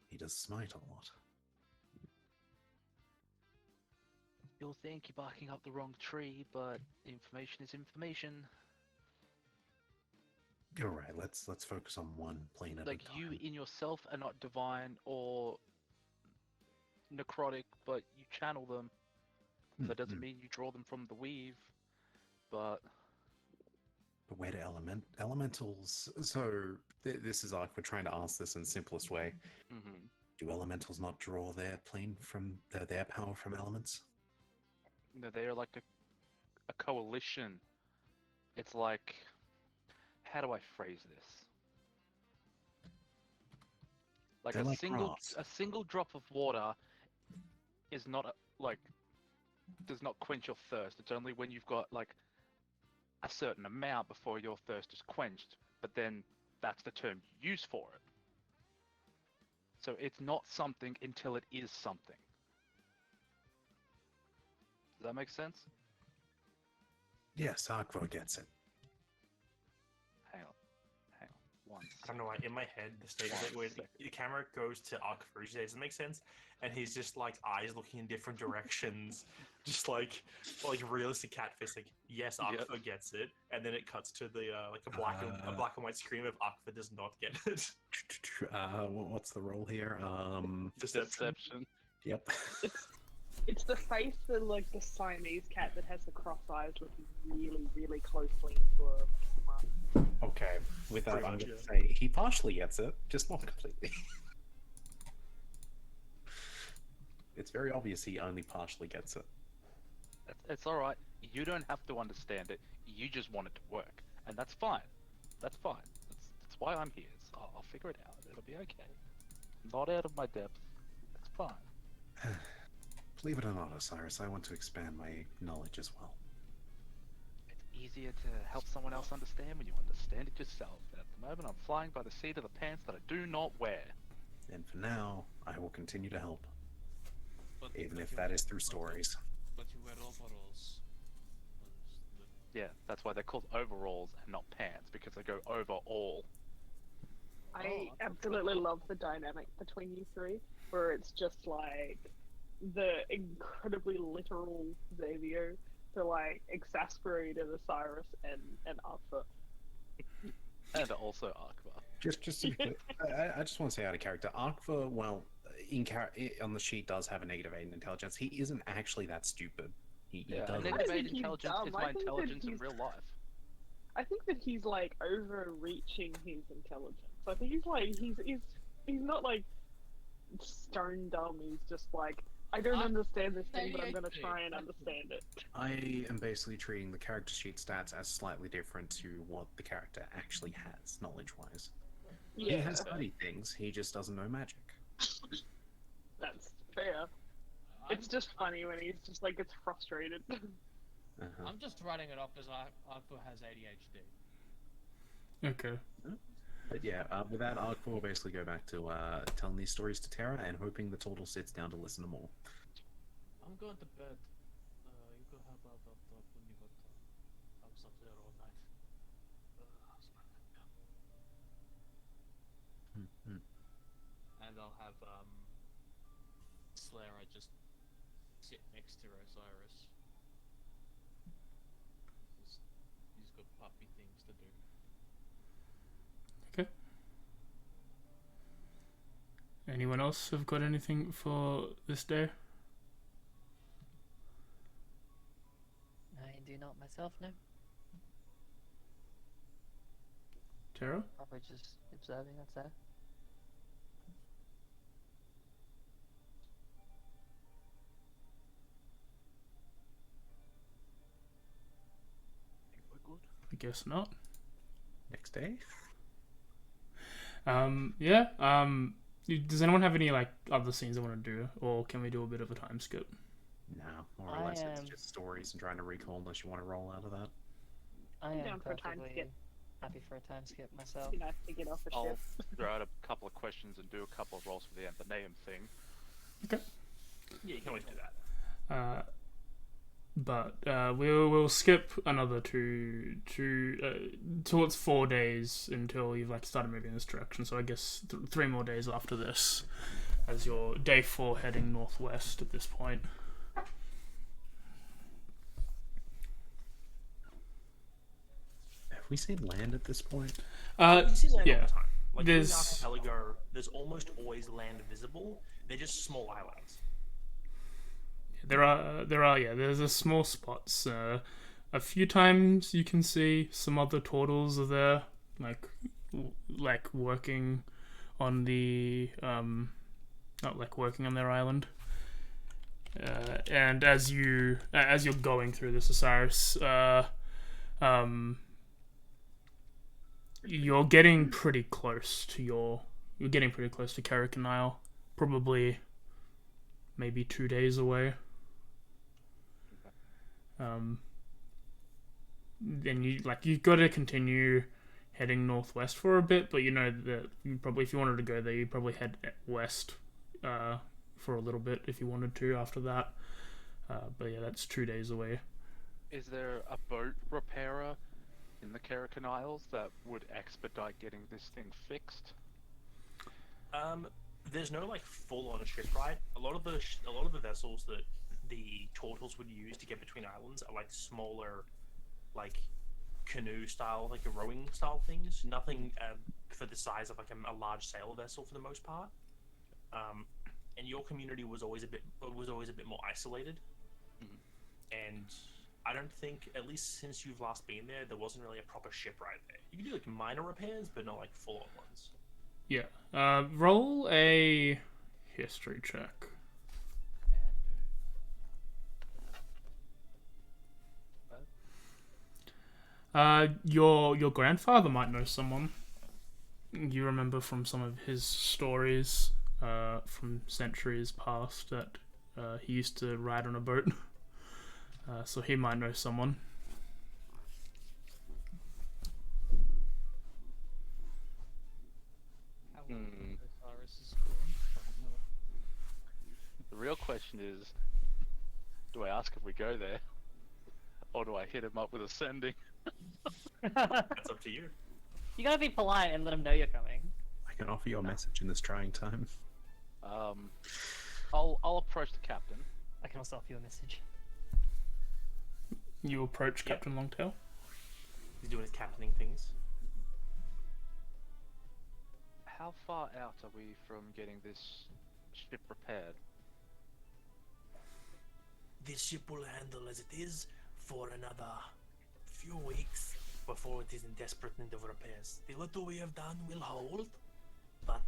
He does smite a lot. You'll think you're barking up the wrong tree, but information is information. You're right, let's focus on one plane at a Like, time. you in yourself are not divine or necrotic, but you channel them. That doesn't mean you draw them from the weave, but... But where do elementals... So, this is like, we're trying to ask this in the simplest way. Mm-hmm. Do elementals not draw their plane from... their power from elements? No, they're like a coalition. It's like... How do I phrase this? Like They're a like single drop of water is not does not quench your thirst. It's only when you've got like a certain amount before your thirst is quenched. But then that's the term you use for it. So it's not something until it is something. Does that make sense? Yes, Aqua gets it. Hang on. One I don't know why, in my head, the state of it where the camera goes to Akfaruji, does it make sense? And he's just like eyes looking in different directions, just like realistic catfish. Like, yes, Akfa gets it, and then it cuts to the like a black and white screen of Akfa does not get it. What's the role here? Deception. Yep. It's the face of like the Siamese cat that has the cross eyes looking really, really closely into a camera. Okay, with that, Pretty I'm much, going to yeah. say he partially gets it, just not completely. It's very obvious he only partially gets it. It's alright. You don't have to understand it. You just want it to work. And that's fine. That's fine. That's why I'm here. I'll figure it out. It'll be okay. Not out of my depth. It's fine. Believe it or not, Osiris, I want to expand my knowledge as well. It's easier to help someone else understand when you understand it yourself. And at the moment, I'm flying by the seat of the pants that I do not wear. And for now, I will continue to help, But even if you that wear- is through stories. But you wear overalls. Yeah, that's why they're called overalls and not pants, because they go over all. I absolutely love the dynamic between you three, where it's just like the incredibly literal Xavier, the like exasperated Osiris and Arthur. And also Akbar. Just to be clear, I just want to say out of character, Aqua, well, on the sheet does have a -8 in intelligence. He isn't actually that stupid. He Yeah, does. negative think 8 he's intelligence dumb. is I my think that intelligence in he's- real life. I think that he's like overreaching his intelligence. I think he's like he's not like stone dumb. He's just like, I don't understand this thing, but I'm gonna try and understand it. I am basically treating the character sheet stats as slightly different to what the character actually has, knowledge-wise. He has studied things, he just doesn't know magic. That's fair. It's just funny when he's just like gets frustrated. I'm just writing it off as Arthur has ADHD. Okay. But yeah, with that, Arcfor will basically go back to telling these stories to Terra and hoping the Turtle sits down to listen to more. I'm going to bed. You go help out when you got. I was up there all night. And I'll have Slayer just sit next to Osiris. He's got puppy things to do. Okay. Anyone else have got anything for this day? I do not myself, no. Tara? Probably just observing, I'd say. think we're good. I guess not. Next day? Yeah. Does anyone have any like other scenes they want to do, or can we do a bit of a time skip? No, more or less it's just stories and trying to recall unless you want to roll out of that. I I'm am down for a time perfectly skip. happy for a time skip myself. Be nice to get off the I'll ship. throw out a couple of questions and do a couple of rolls for the Atheneum thing. Okay. Yeah, you can always do that. But we'll skip another towards 4 days until you've like started moving in this direction. So I guess 3 more days after this, as your day 4 heading northwest at this point. Have we seen land at this point? You see land all Yeah. the time. Like in the There's archipelago, there's almost always land visible. They're just small islands. there's a small spots. A few times you can see some other turtles are there, like working on the not like working on their island. And as you're going through this, Osiris, you're getting pretty close to Carrick Isle, probably maybe 2 days away. Then you've got to continue heading northwest for a bit, but you know that you probably, if you wanted to go there, you'd probably head west for a little bit if you wanted to after that. But yeah, that's 2 days away. Is there a boat repairer in the Carrican Isles that would expedite getting this thing fixed? There's no like full-on shipwright. A lot of the vessels that the turtles would use to get between islands are like smaller, like canoe style, like a rowing style things. Nothing for the size of like a large sail vessel for the most part. And your community was always a bit more isolated. And I don't think, at least since you've last been there wasn't really a proper shipwright there. You can do like minor repairs, but not like full-on ones. Yeah. Roll a history check. Your grandfather might know someone. You remember from some of his stories from centuries past that he used to ride on a boat. So he might know someone. How well Osiris is scoring? The real question is, do I ask if we go there? Or do I hit him up with a sending? That's up to you. You gotta be polite and let them know you're coming. I can offer you a message in this trying time. I'll approach the captain. I can also offer you a message. You approach Captain Longtail. He's doing his captaining things. How far out are we from getting this ship repaired? This ship will handle as it is for another few weeks before it is in desperate need of repairs. The little we have done will hold, but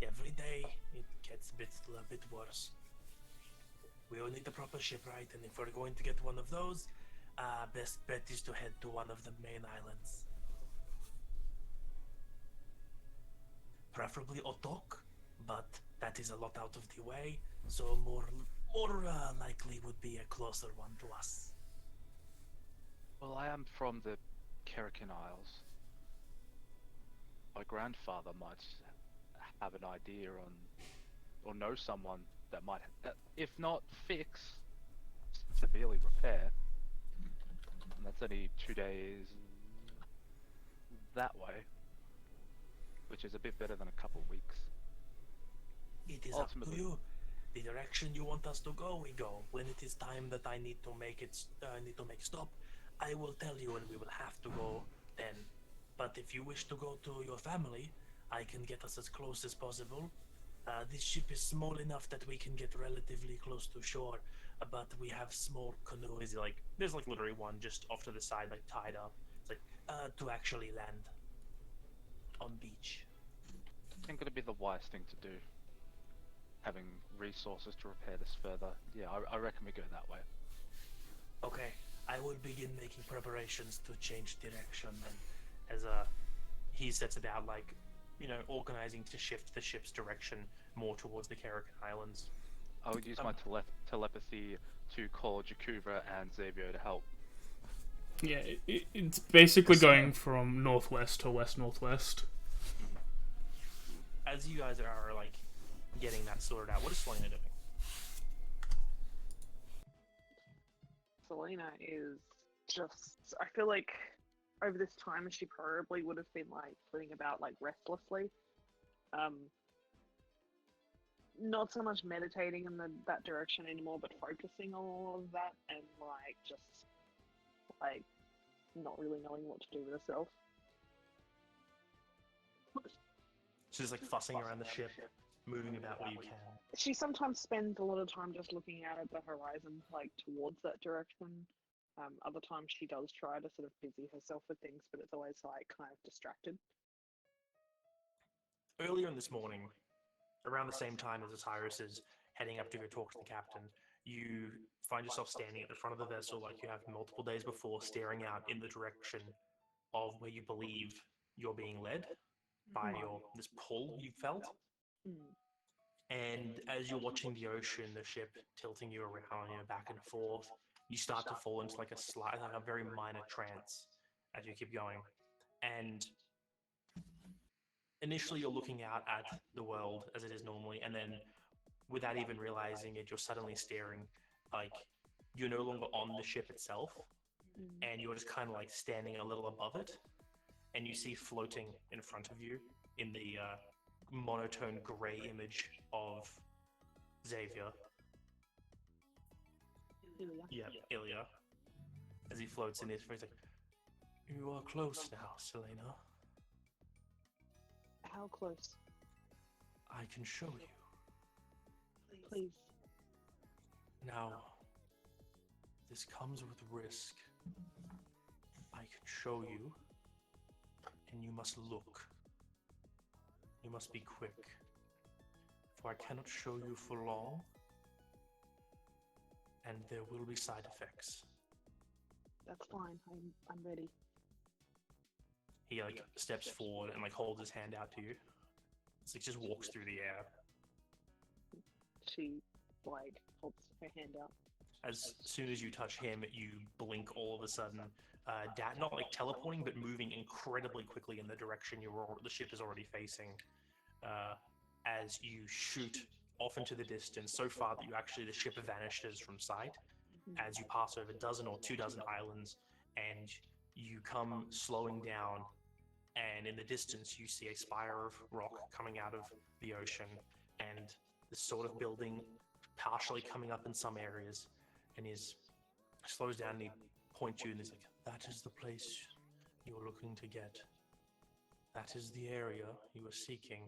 every day it gets a bit worse. We will need the proper shipwright, and if we're going to get one of those, best bet is to head to one of the main islands. Preferably Otok, but that is a lot out of the way, so more likely would be a closer one to us. am from the Kerakin Isles. My grandfather might have an idea on, or know someone that might, if not fix, severely repair. And that's only 2 days that way, which is a bit better than a couple weeks. It is Ultimately. up to you. The direction you want us to go, we go. When it is time that I need to make stop, I will tell you, and we will have to go then. But if you wish to go to your family, I can get us as close as possible. This ship is small enough that we can get relatively close to shore, but we have small canoes. Like, there's like literally one just off to the side, like tied up. It's like to actually land on beach. I think it'd be the wise thing to do. Having resources to repair this further. Yeah, I reckon we go that way. Okay, I will begin making preparations to change direction then. As he sets about, like, you know, organizing to shift the ship's direction more towards the Kerakin Islands. I would use my telepathy to call Jakuva and Xavier to help. Yeah, it's basically going from northwest to west-northwest. As you guys are, like, getting that sorted out, what is Selena doing? Selena is just, I feel like over this time she probably would have been like flitting about like restlessly. Not so much meditating in that direction anymore, but focusing on all of that and like just like not really knowing what to do with herself. She's like fussing around the ship, moving about where you can. She sometimes spends a lot of time just looking out at the horizon, like towards that direction. Other times she does try to sort of busy herself with things, but it's always like kind of distracted. Earlier in this morning, around the same time as Osiris is heading up to go talk to the captain, you find yourself standing at the front of the vessel like you have multiple days before, staring out in the direction of where you believe you're being led by this pull you felt. And as you're watching the ocean, the ship tilting you around, you know, back and forth, you start to fall into like a very minor trance as you keep going. And initially you're looking out at the world as it is normally, and then without even realizing it, you're suddenly staring, like, you're no longer on the ship itself, and you're just kind of like standing a little above it, and you see floating in front of you in the monotone grey image of Xavier. Ilya. As he floats in his face, like, you are close now, Selena. How close? I can show you. Please. Now, this comes with risk. I can show you, and you must look. You must be quick, for I cannot show you for long, and there will be side effects. That's fine. I'm ready. He like steps forward and like holds his hand out to you. It's like just walks through the air. She like holds her hand out. As soon as you touch him, you blink all of a sudden. Not like teleporting, but moving incredibly quickly in the direction the ship is already facing. As you shoot off into the distance, so far that the ship vanishes from sight. As you pass over a dozen or 24 islands, and you come slowing down, and in the distance you see a spire of rock coming out of the ocean, and this sort of building partially coming up in some areas, and he slows down and he points you and he's like, that is the place you're looking to get. That is the area you are seeking.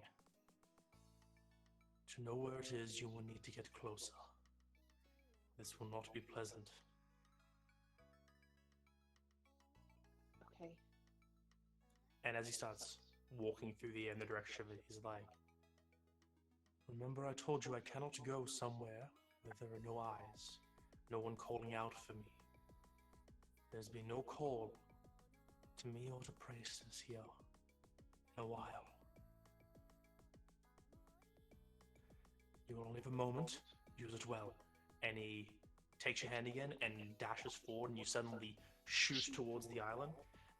To know where it is, you will need to get closer. This will not be pleasant. Okay. And as he starts walking through the air in the direction of it, he's like, remember I told you I cannot go somewhere where there are no eyes, no one calling out for me. There's been no call to me or to priests here in a while. You will only have a moment, use it well. And he takes your hand again and dashes forward, and you suddenly shoot towards the island.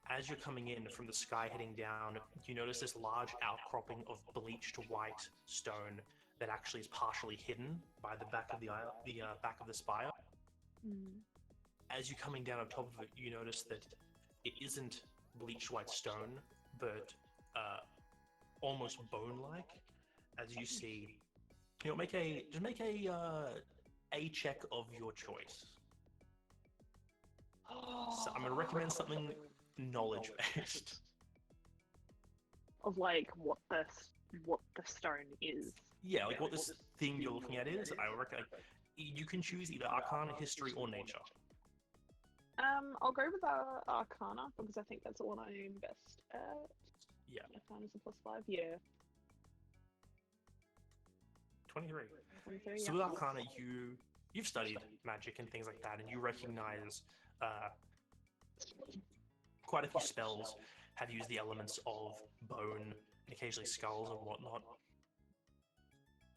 As you're coming in from the sky heading down, you notice this large outcropping of bleached white stone that actually is partially hidden by the back of the back of the spire. As you're coming down on top of it, you notice that it isn't bleached white stone, but almost bone-like. As you see, make a check of your choice. So I'm gonna recommend something knowledge-based. Of like what the stone is. Yeah, like what this thing you're looking at is. I reckon you can choose either Arcana, History, or Nature. I'll go with Arcana because I think that's the one I'm best at. Yeah. Arcana's a +5. Yeah. 23. 23. So with Arcana, you've studied magic and things like that, and you recognize quite a few spells have used the elements of bone and occasionally skulls and whatnot.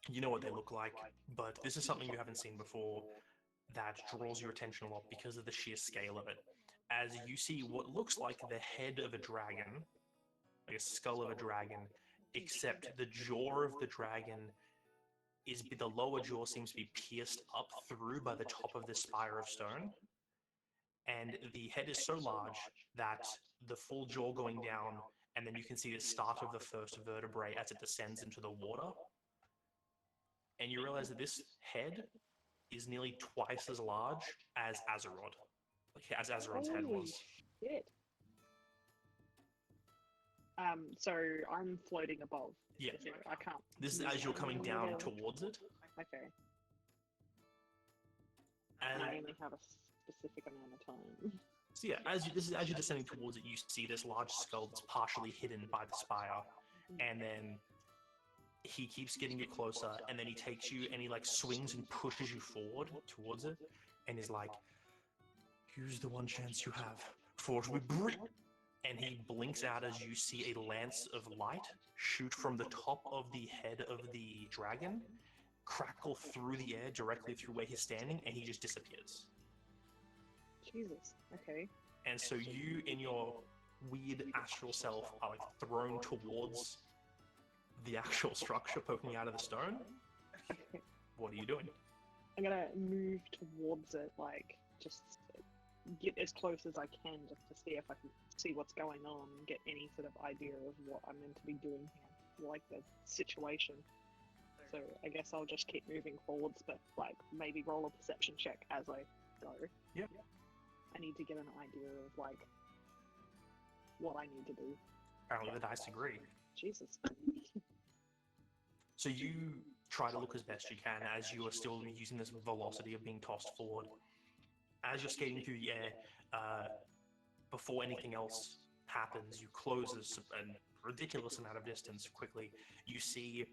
You know what they look like, but this is something you haven't seen before that draws your attention a lot because of the sheer scale of it. As you see what looks like the head of a dragon, like a skull of a dragon, except the jaw of the dragon the lower jaw seems to be pierced up through by the top of this spire of stone. And the head is so large that the full jaw going down, and then you can see the start of the first vertebrae as it descends into the water. And you realize that this head is nearly twice as large as Azeroth, like as Azeroth's head was. Shit. So I'm floating above. Yeah. I can't. This is as you're coming down towards it. Okay. And I only have a specific amount of time. so yeah, as you're descending towards it, you see this large skull that's partially hidden by the spire, and then he keeps getting you closer, and then he takes you and he like swings and pushes you forward towards it, and is like, "Use the one chance you have, for it will be brief." And he blinks out as you see a lance of light shoot from the top of the head of the dragon, crackle through the air directly through where he's standing, and he just disappears. Jesus. Okay. And so you, in your weird astral self, are like thrown towards the actual structure poking out of the stone. What are you doing? I'm gonna move towards it, like just get as close as I can, just to see if I can see what's going on and get any sort of idea of what I'm meant to be doing here, like the situation. So I guess I'll just keep moving forwards, but like maybe roll a perception check as I go. Yep. I need to get an idea of like what I need to do. Apparently the dice agree. Jesus. So you try to look as best you can as you are still using this velocity of being tossed forward. As you're skating through the air, before anything else happens, you close a ridiculous amount of distance quickly. You see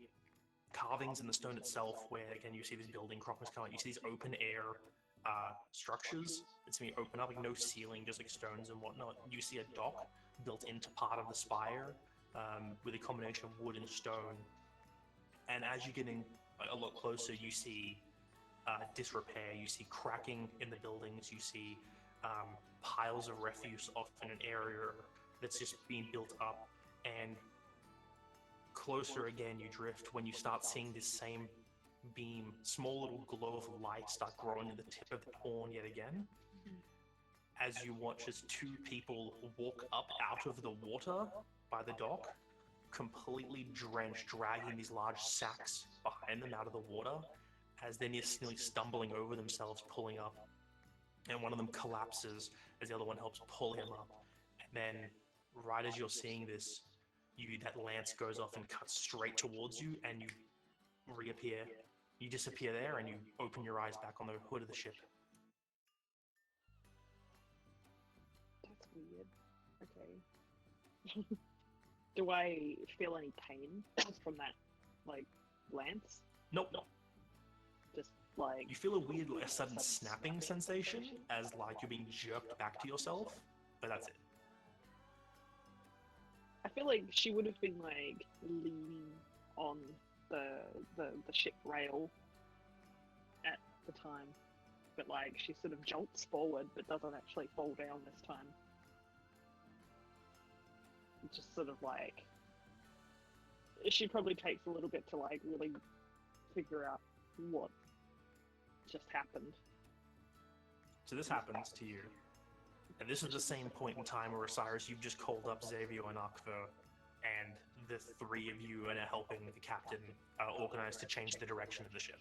carvings in the stone itself, where again you see these building croppings come out. You see these open air structures that seem to open up, like no ceiling, just like stones and whatnot. You see a dock built into part of the spire with a combination of wood and stone. And as you're getting a lot closer, you see disrepair, you see cracking in the buildings, you see piles of refuse off in an area that's just being built up, and closer again you drift when you start seeing this same beam, small little glow of light start growing in the tip of the horn yet again. As you watch as two people walk up out of the water by the dock, completely drenched, dragging these large sacks behind them out of the water, as they're nearly stumbling over themselves, pulling up. And one of them collapses as the other one helps pull him up. And then, right as you're seeing this, that lance goes off and cuts straight towards you, and you reappear. You disappear there, and you open your eyes back on the hood of the ship. That's weird. Okay. Do I feel any pain from that, like, lance? Nope. Just like You feel a weird, a sudden snapping sensation, as like you're being jerked back to yourself, but that's it. I feel like she would have been like leaning on the ship rail at the time, but like she sort of jolts forward but doesn't actually fall down this time. It just sort of like she probably takes a little bit to like really figure out what just happened. So this happens to you, and this is the same point in time where Osiris, you've just called up Xavier and Akvo, and the three of you are now helping the captain organize to change the direction of the ship.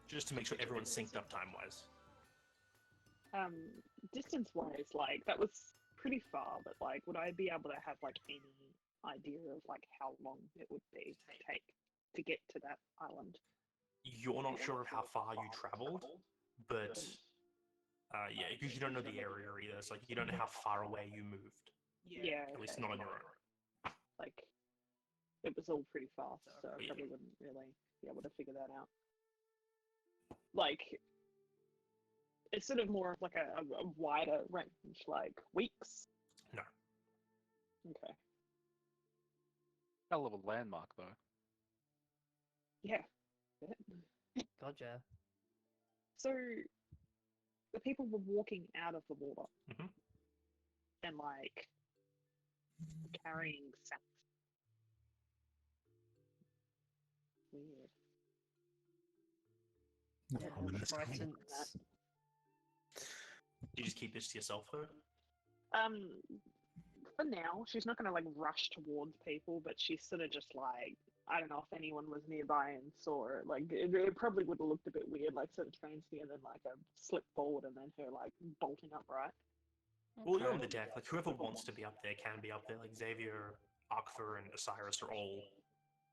Just to make sure everyone's synced up time-wise. Distance-wise, like, that was pretty far, but, like, would I be able to have, like, any idea of, like, how long it would be take to get to that island? You're not sure of how far you traveled, but, yeah, because you don't know the area either, so, like, you don't know how far away you moved. Yeah, At least not on your own. like, it was all pretty fast, so I Yeah. probably wouldn't really be able to figure that out. Like, it's sort of more of like a wider range, like weeks. No. Okay. Hell of a landmark, though. Yeah. Gotcha. So, the people were walking out of the water Mhm. and like carrying sacks. Weird. Ominous. Frightened. You just keep this to yourself, though? For now, she's not gonna like rush towards people, but she's sort of just like, I don't know if anyone was nearby and saw it. Like, it probably would have looked a bit weird, like sort of transient and then like a slip forward and then her like bolting upright. Well, you're on the deck. Like, whoever wants to be up there can be up there. Like, Xavier, Akfer, and Osiris are all,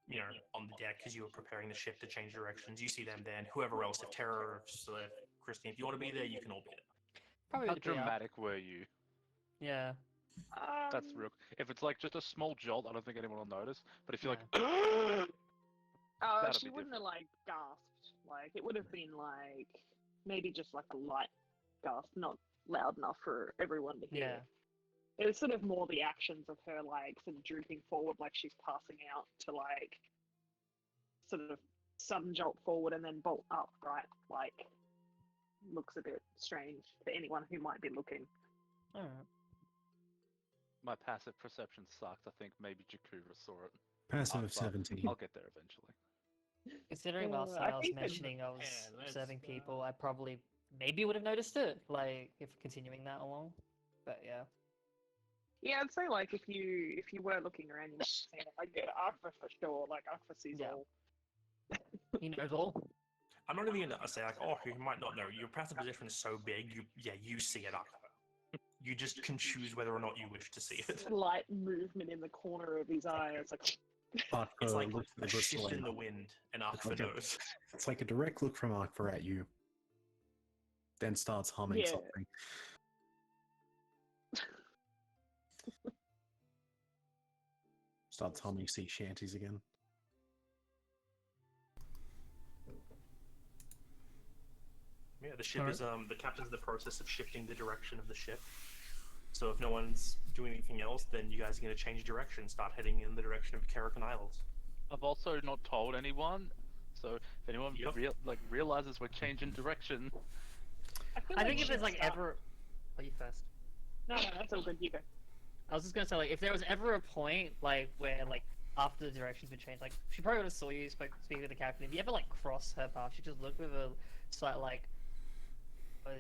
you know, on the deck because you were preparing the ship to change directions. You see them then. Whoever else, if Terra, if Slip, Christine, if you want to be there, you can all be there. Probably How would be up. dramatic were you? Yeah. That's real. If it's like just a small jolt, I don't think anyone will notice. But if you're like, that'd She be wouldn't have different. like gasped. Like, it would have been like maybe just like a light gasp, not loud enough for everyone to hear. Yeah. It was sort of more the actions of her like sort of drooping forward, like she's passing out, to like sort of sudden jolt forward and then bolt up, right? Like, looks a bit strange for anyone who might be looking. Alright. My passive perception sucks. I think maybe Jakura saw it. Passive of But 17. I'll get there eventually. Considering whilst I I was think that- mentioning I was Yeah, let's, observing people, I probably maybe would have noticed it, like if continuing that along. But yeah. Yeah, I'd say like if you were looking around, you might have seen it. Like Arthur for sure. Like Arthur sees Yeah. all. He knows all. I'm not even gonna say like, oh, you might not know. Your passive position is so big, you see it, Akfer. You just can choose whether or not you wish to see it. Slight movement in the corner of his eye. It's like It's like looks at a the shift in bristling. the wind, and It's Akfer like a- knows. It's like a direct look from Akbar at you. Then starts humming Yeah. something. Starts humming sea shanties again. Yeah, the ship Alright. is the captain's in the process of shifting the direction of the ship. So if no one's doing anything else, then you guys are gonna change direction, start heading in the direction of Karakan Isles. I've also not told anyone, so if anyone Yep. realizes we're changing direction, feel I think if she'd there's like start- ever. Oh, you first. No, that's all good. You go. I was just gonna say, like, if there was ever a point, like, where, like, after the directions would change, like, she probably would have saw you, speak with the captain. If you ever, like, cross her path, she just look with a slight, like,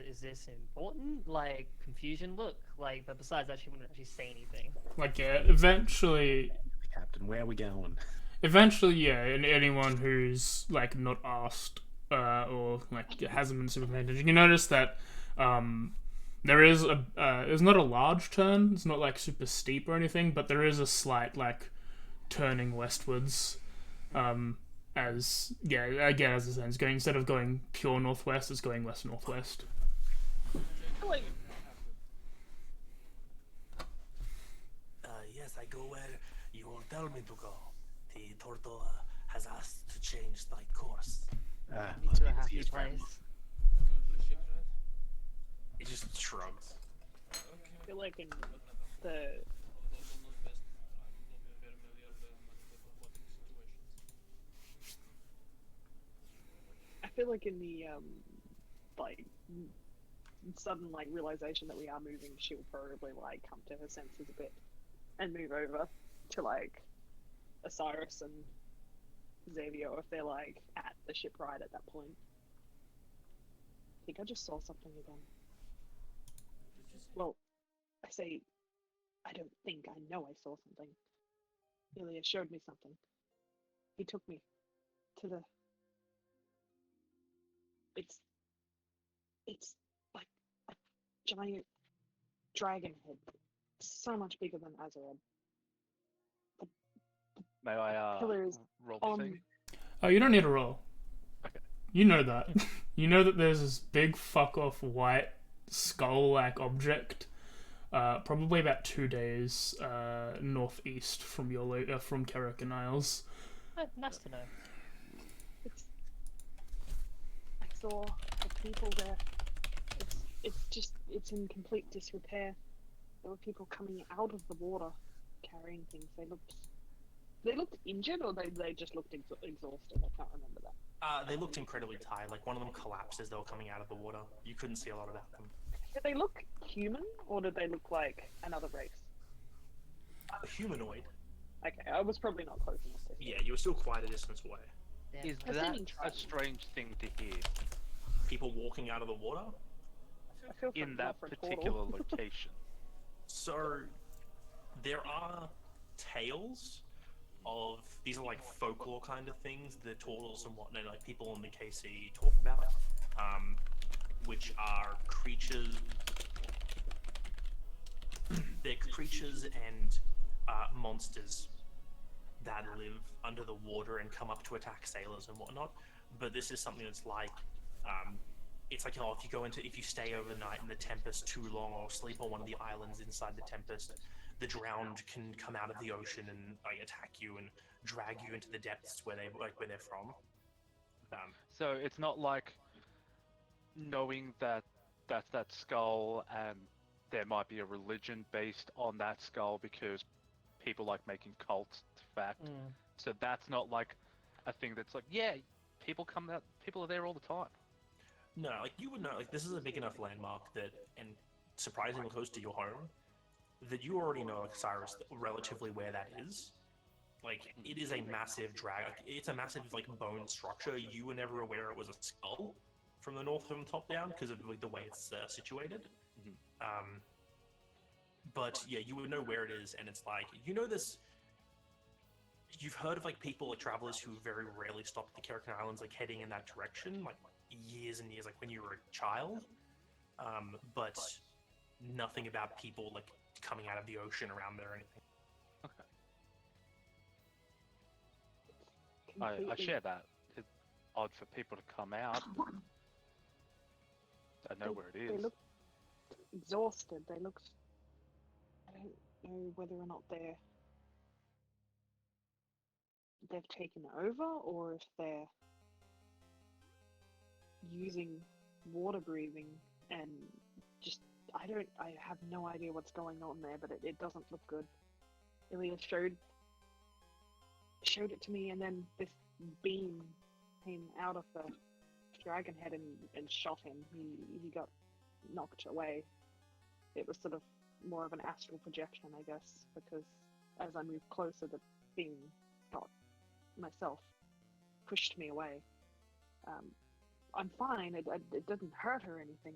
is this important? Like, confusion look. Like, but besides that, she wouldn't actually say anything. Like, yeah, eventually, Captain, where are we going? yeah, and anyone who's, like, not asked, or, like, hasn't been super paying attention, you notice that, there is it's not a large turn, it's not, like, super steep or anything, but there is a slight, like, turning westwards, as, yeah, again, as it says, going, instead of going pure northwest, it's going west-northwest. I feel like Yes, I go where you will tell me to go. The Tortola has asked to change thy course. Me Must to be a the happy sea's grandma. place. It just shrugs. I feel like in the I feel like in the like sudden like realization that we are moving, she will probably like come to her senses a bit and move over to like Osiris and Xavier if they're like at the shipwright at that point. I think I just saw something again. Well, I say I don't think, I know I saw something. Ilya showed me something. He took me to the... It's like a giant dragon head. So much bigger than Azarad. May I Pillar is roll on... the thing? Oh, you don't need a roll. Okay. You know that. You know that there's this big fuck off white skull-like object, probably about 2 days northeast from your from Kerrigan Isles. Nice to know. I saw the people there. It's in complete disrepair. There were people coming out of the water carrying things. They looked injured, or they just looked exhausted. I can't remember that. They looked incredibly tired. Like, one of them collapsed as they were coming out of the water. You couldn't see a lot about them. Did they look human, or did they look like another race? Humanoid. Okay, I was probably not close enough to hear. Yeah, you were still quite a distance away. Yeah. Is I've that seen a strange thing to hear People walking out of the water. I feel in that for particular location? So, there are tales of, these are like folklore kind of things, the turtles and whatnot, like people in the KC talk about, which are creatures, they're creatures and monsters that live under the water and come up to attack sailors and whatnot. But this is something that's like, it's like, oh, if you stay overnight in the Tempest too long, or sleep on one of the islands inside the Tempest, the drowned can come out of the ocean and like attack you and drag you into the depths where they're from. So it's not like knowing that that's that skull and there might be a religion based on that skull because people like making cults fact. So that's not like a thing that's like, yeah, people are there all the time. No, like you would know, like this is a big enough landmark that, and surprisingly close to your home, that you already know, like Cyrus, relatively where that is. Like, it is a massive it's a massive, like, bone structure. You were never aware it was a skull from the north from the top down, because of like, the way it's situated. But, yeah, you would know where it is, and it's like, you know this... You've heard of, like, people, like, travelers who very rarely stop at the Kerrigan Islands, like, heading in that direction, like, years and years, like, when you were a child. But nothing about people, like, coming out of the ocean around there or anything. Okay. I share that. It's odd for people to come out. I know where it is. They look exhausted. They look... I don't know whether or not they've taken over, or if they're using water breathing and just... I have no idea what's going on there, but it doesn't look good. Ilya showed it to me, and then this beam came out of the dragon head and shot him. He got knocked away. It was sort of more of an astral projection, I guess, because as I moved closer, the beam got myself pushed me away. I'm fine. It didn't hurt or anything.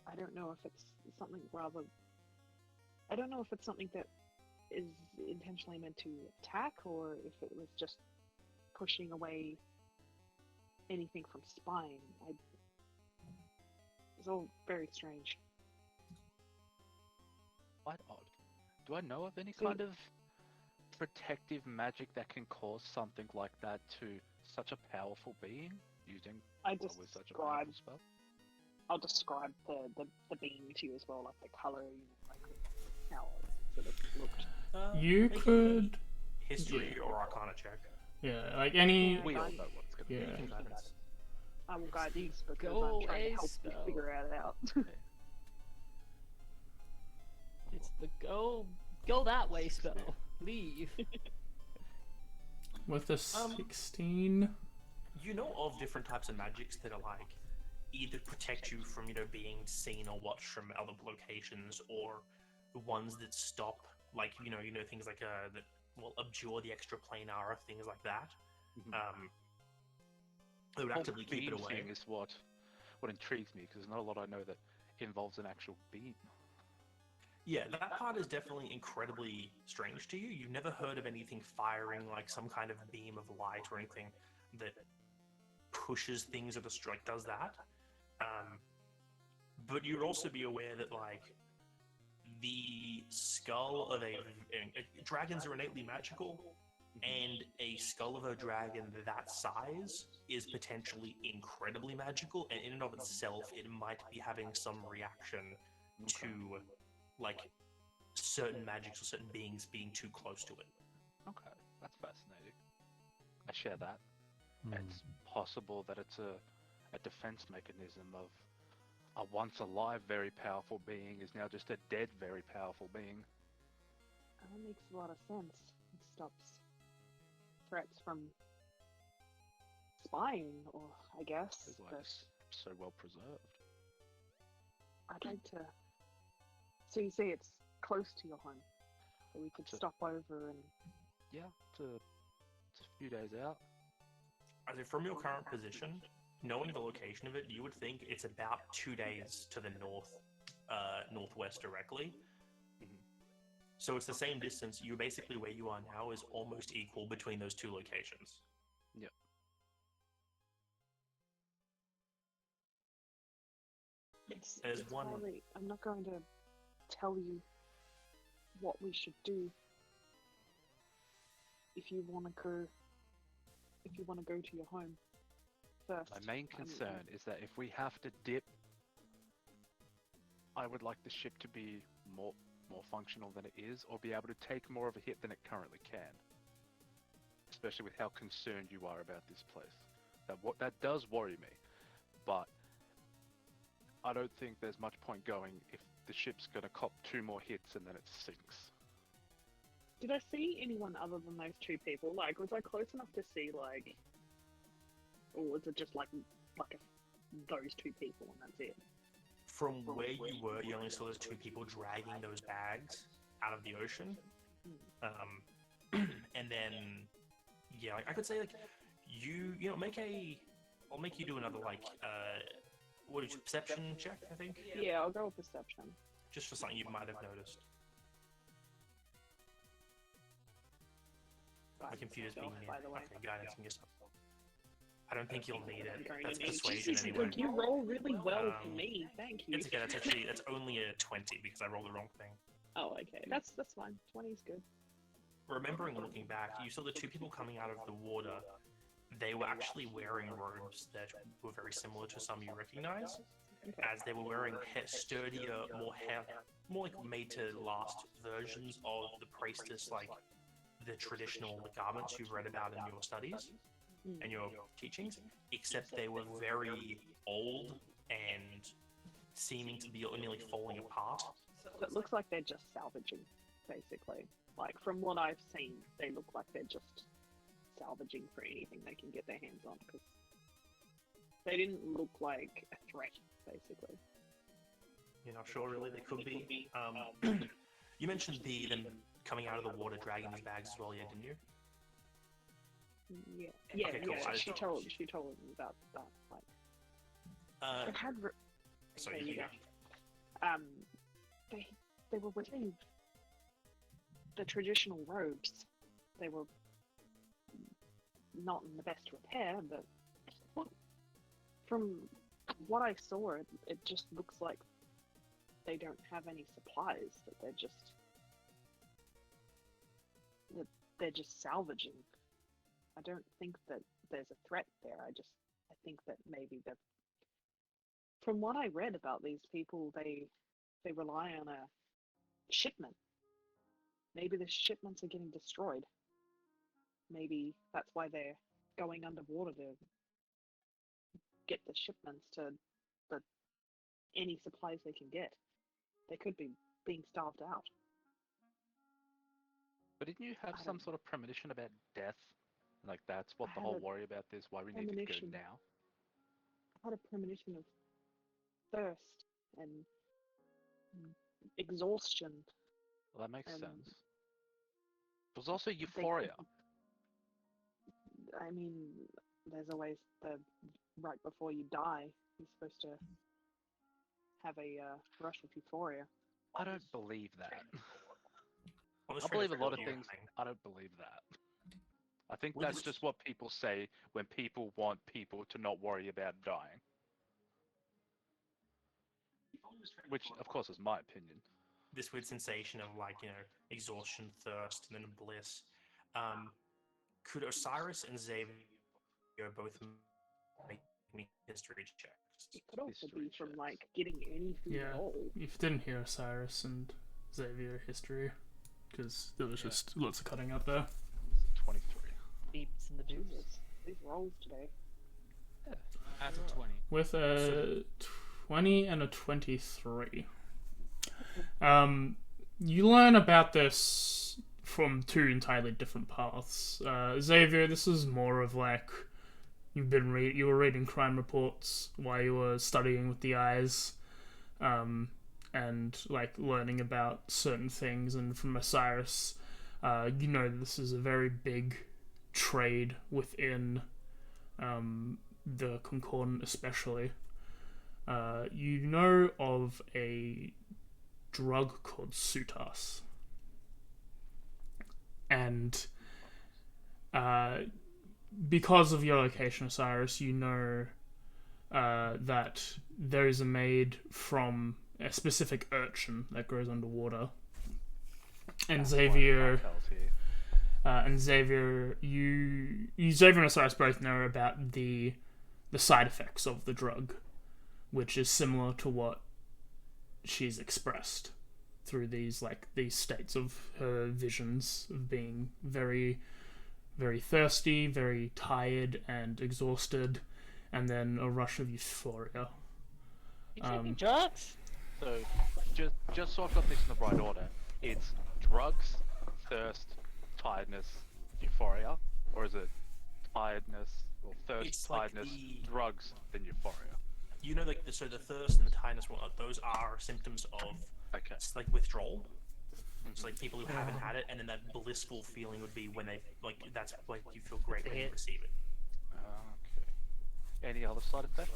I don't know if it's something I don't know if it's something that is intentionally meant to attack, or if it was just pushing away anything from spine. It's all very strange. Quite odd. Do I know of any kind of protective magic that can cause something like that to such a powerful being using with such a powerful spell? I'll describe the being to you as well, like the color, like how it sort of looked. You could... History or Arcana check. Yeah, like any... We all know what's going to Yeah. be. I will guide these because Go I'm trying to help you spell. figure it out. It's the go that way spell. Leave. With a 16, you know of different types of magics that are like either protect you from being seen or watched from other locations, or the ones that stop like things like that will abjure the extra planar or things like that. They would actively keep it beam away. thing is what intrigues me, because there's not a lot I know that involves an actual beam. Yeah, that part is definitely incredibly strange to you. You've never heard of anything firing like some kind of beam of light or anything that pushes things at a strike does that. But you'd also be aware that like the skull of dragons are innately magical, and a skull of a dragon that size is potentially incredibly magical, and in and of itself, it might be having some reaction to like certain magics or certain beings being too close to it. Okay, that's fascinating. I share that. It's possible that it's a defense mechanism of a once alive very powerful being is now just a dead very powerful being. That makes a lot of sense. It stops threats from spying, or I guess. It's like But it's so well preserved. I'd like to. So you say it's close to your home, so we could It's a- stop over and. Yeah, it's a few days out. As if from your current position, knowing the location of it, you would think it's about 2 days to the northwest directly. So it's the same distance. You're basically where you are now is almost equal between those two locations. Yep. There's It's one. highly, I'm not going to tell you what we should do. If you want to go to your home first. My main concern is that if we have to dip, I would like the ship to be more functional than it is, or be able to take more of a hit than it currently can. Especially with how concerned you are about this place. That does worry me, but I don't think there's much point going if the ship's gonna cop 2 more hits and then it sinks. Did I see anyone other than those 2 people? Like, was I close enough to see, like, or was it just like those 2 people and that's it? From where you were, you only saw those 2 people dragging those bags out of the ocean. And then, yeah, like, I could say, like, I'll make you do another, like, perception check, I think? Yeah, I'll go with perception. Just for something you might have noticed. My computer's being by the way. Okay, guidance and yourself. I don't think you'll need it. Going That's to need- persuasion Jesus, anyway. You roll really well for me. Thank you. It's okay, that's only a 20 because I rolled the wrong thing. Oh, okay. That's fine. 20's good. Remembering looking back, you saw the 2 people coming out of the water. They were actually wearing robes that were very similar to some you recognize, as they were wearing sturdier, more like made-to-last versions of the priestess, like the traditional garments you've read about in your studies and your teachings, except they were very old and seeming to be nearly falling apart. So it looks like they're just salvaging, basically. Like, from what I've seen, they look like they're just salvaging for anything they can get their hands on, because they didn't look like a threat, basically. You're not sure, really? They could be. You mentioned them coming out of the water, dragging these bags as well, yeah, didn't you? Yeah, Okay, cool. She told me about that. Like, they had. Sorry, there you yeah. go. They were wearing the traditional robes. They were not in the best repair, but from what I saw, it just looks like they don't have any supplies. That they're just salvaging. I don't think that there's a threat there. I think that maybe that. From what I read about these people, they rely on a shipment. Maybe the shipments are getting destroyed. Maybe that's why they're going underwater to get the shipments to any supplies they can get. They could be being starved out. But didn't you have some sort of premonition about death Like that's what I the had whole a worry about this. Why we need to go premonition. now. I had a premonition of thirst and exhaustion. Well, that makes And sense. There's also I think- euphoria. I mean, there's always the right before you die. You're supposed to have a rush of euphoria. I don't believe that. I'm just I trying to believe a figure lot out of the things. thing. I don't believe that. I think Well, that's this- just what people say when people want people to not worry about dying. Which, of course, is my opinion. This weird sensation of like, you know, exhaustion, thirst, and then bliss. Could Osiris and Xavier both make me history checks? It could also History be from checks. like getting any food Yeah. at all. If you didn't hear Cyrus and Xavier history, because there was just lots of cutting out there. 23. Beeps in the dupes. Jesus, these rolls today. That's a 20. With a 20 and a 23. You learn about this from two entirely different paths. Xavier, this is more of like you were reading crime reports while you were studying with the eyes, and like learning about certain things. And from Osiris, you know this is a very big trade within the Concordant, especially. You know of a drug called Sutas. And because of your location, Osiris, you know that there is a made from a specific urchin that grows underwater. And That's Xavier... why the cartel's here. and Xavier, Xavier and Osiris both know about the side effects of the drug, which is similar to what she's expressed through these states of her visions of being very, very thirsty, very tired and exhausted, and then a rush of euphoria. You taking drugs? So, just so I've got this in the right order, it's drugs, thirst, tiredness, euphoria, or is it tiredness, or thirst, It's like tiredness, the- drugs, then euphoria? You know, like so the thirst and the tiredness, those are symptoms of Okay. it's like withdrawal. So like people who haven't had it, and then that blissful feeling would be when they like that's like you feel great when you receive it. Okay. Any other side effects?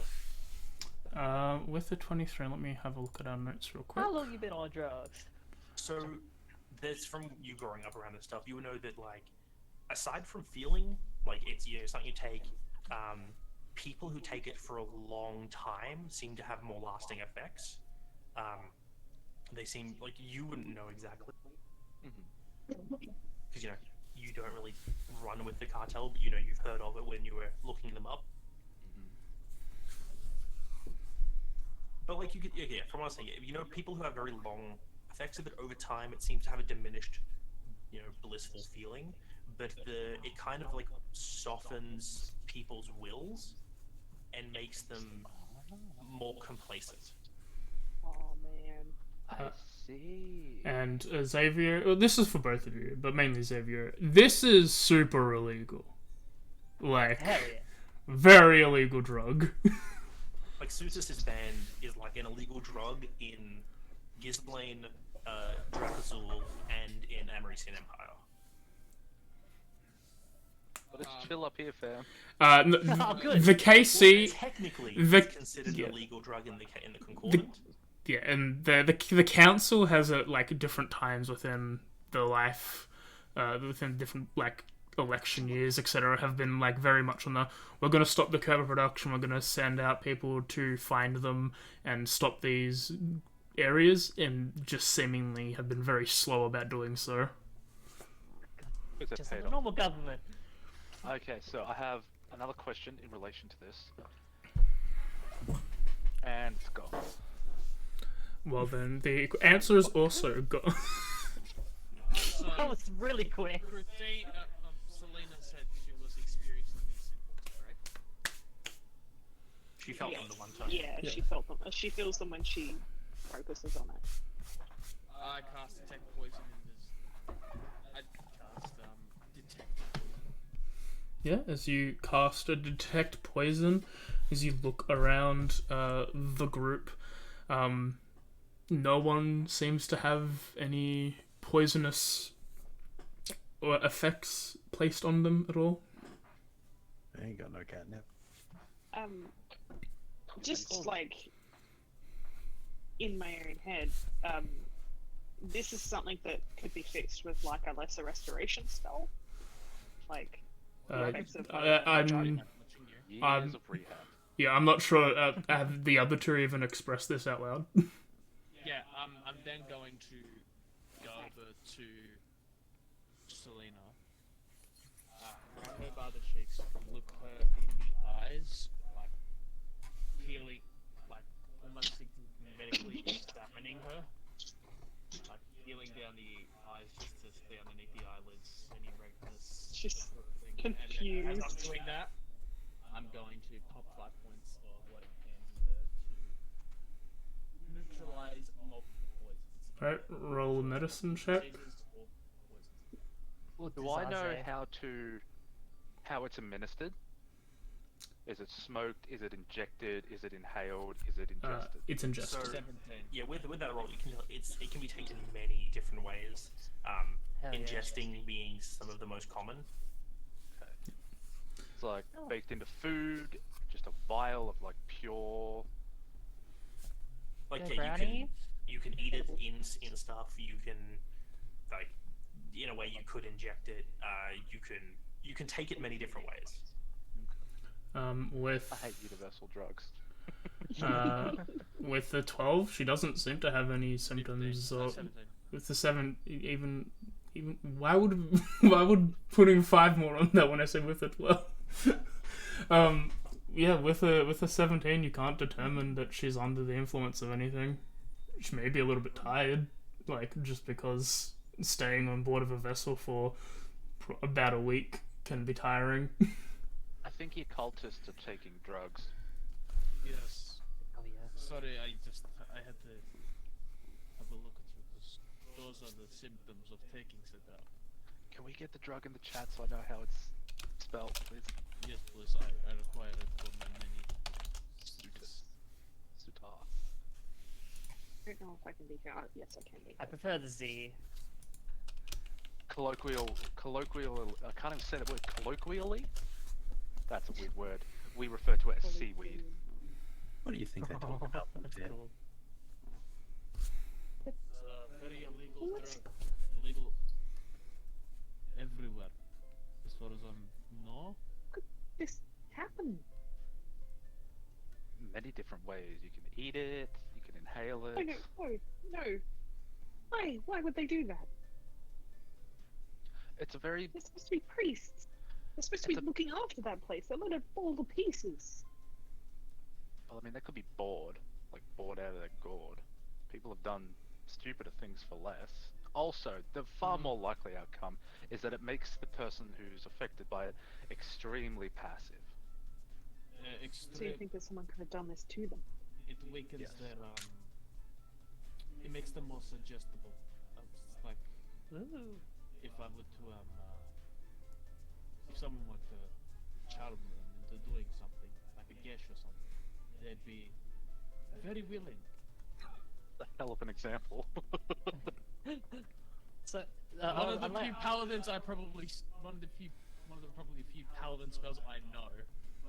With the 23, let me have a look at our notes real quick. How long you been on drugs? So there's from you growing up around this stuff, you would know that like aside from feeling like it's something you take, people who take it for a long time seem to have more lasting effects. They seem like you wouldn't know exactly because you don't really run with the cartel, but you've heard of it when you were looking them up. But like you could, from what I was saying, people who have very long effects of it over time, it seems to have a diminished, blissful feeling. But it kind of like softens people's wills and makes them more complacent. Oh man. I see. And Xavier, well, this is for both of you, but mainly Xavier. This is super illegal. Like, Hell yeah. very illegal drug. Like Susis' band is like an illegal drug in Ghislaine, Drakazul, and in American Empire. But it's chill up here, fam. Oh, good. The KC, Technically, the- it's considered yeah. an illegal drug in the Concordant. yeah, and the council has it like different times within the life, within different like election years, etc. Have been like very much on the we're going to stop the curb of production. We're going to send out people to find them and stop these areas, and just seemingly have been very slow about doing so. Is it Just paid like a off? normal government. Okay, so I have another question in relation to this. And it's gone. Well, then the answer is also go. So, That was really quick. Christine, Selena said she was experiencing these symptoms, right? She felt them the one time. Yeah, she felt them. She feels them when she focuses on it. I cast detect poison in this. I cast detect. Yeah, as you cast a detect poison, as you look around the group, no one seems to have any poisonous effects placed on them at all. I ain't got no catnip. Just like in my own head, this is something that could be fixed with like a lesser restoration spell. Like, I'm, Years of rehab. yeah, I'm not sure. Have the other two even expressed this out loud? Yeah, I'm then going to go over to Selena, grab her by the cheeks, look her in the eyes, like feeling, like almost medically examining her, like feeling down the eyes just to see underneath the eyelids, any redness, Just that sort of thing. confused. And then as I'm doing that, I'm going to pop 5 points of what I can to her to neutralize multiple poisons. Right, roll a medicine check. Diseases or poisons. Well, Do I know Disaze. how it's administered? Is it smoked? Is it injected? Is it inhaled? Is it ingested? It's ingested. So 17. yeah, with that roll, it can be taken many different ways. Hell yeah. Ingesting being some of the most common. It's like baked into food, just a vial of like pure. Like The yeah, brownie? you can eat it in stuff. You can like in a way you could inject it. You can take it many different ways. With I hate universal drugs. with the 12, she doesn't seem to have any symptoms. Or 17. with the 7, even why would putting 5 more on that when I say with the 12? Yeah, with a 17, you can't determine that she's under the influence of anything. She may be a little bit tired, like just because staying on board of a vessel for about a week can be tiring. I think your cultists are taking drugs. Yes. Oh yeah. Sorry, I had to have a look at you because those are the symptoms of taking sedap. Can we get the drug in the chat so I know how it's spelled, please? Yes, please. I require it for my many students. Sutar. I don't know if I can be here. Yes, I can be. I prefer the Z. Colloquial. I can't even say the word colloquially. That's a weird word. We refer to it as seaweed. What do you think they're talking about That's there? cool. It's a very illegal What? drug. Illegal everywhere. As far as I know. This happened. Many different ways. You can eat it. You can inhale No, it. no. Why would they do that? It's a very. They're supposed to be priests. They're supposed to be It's a- looking after that place. They're let it fall to pieces. Well, I mean, they could be bored, like bored out of their gourd. People have done stupider things for less. Also, the far more likely outcome is that it makes the person who's affected by it extremely passive. So you Extreme. think that someone could have done this to them? It weakens Yes. their It makes them more suggestible. It's like Ooh. if I were to if someone were to charm them into doing something, like a gesh or something, they'd be very willing. A hell of an example. So, One of the unlike- few paladins one of the probably few paladin spells I know,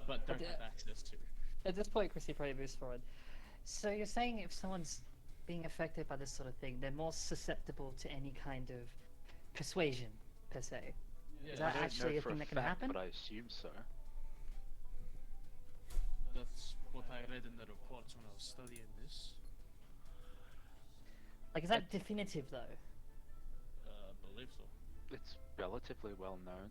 but don't have access to. at this point, Chrissy probably moves forward. So you're saying if someone's being affected by this sort of thing, they're more susceptible to any kind of persuasion, per se. Yeah, Is that I don't actually know a for thing a that can fact, happen? but I assume so. that's what I read in the reports when I was studying this. Like, is that definitive though? Believe so. It's relatively well known.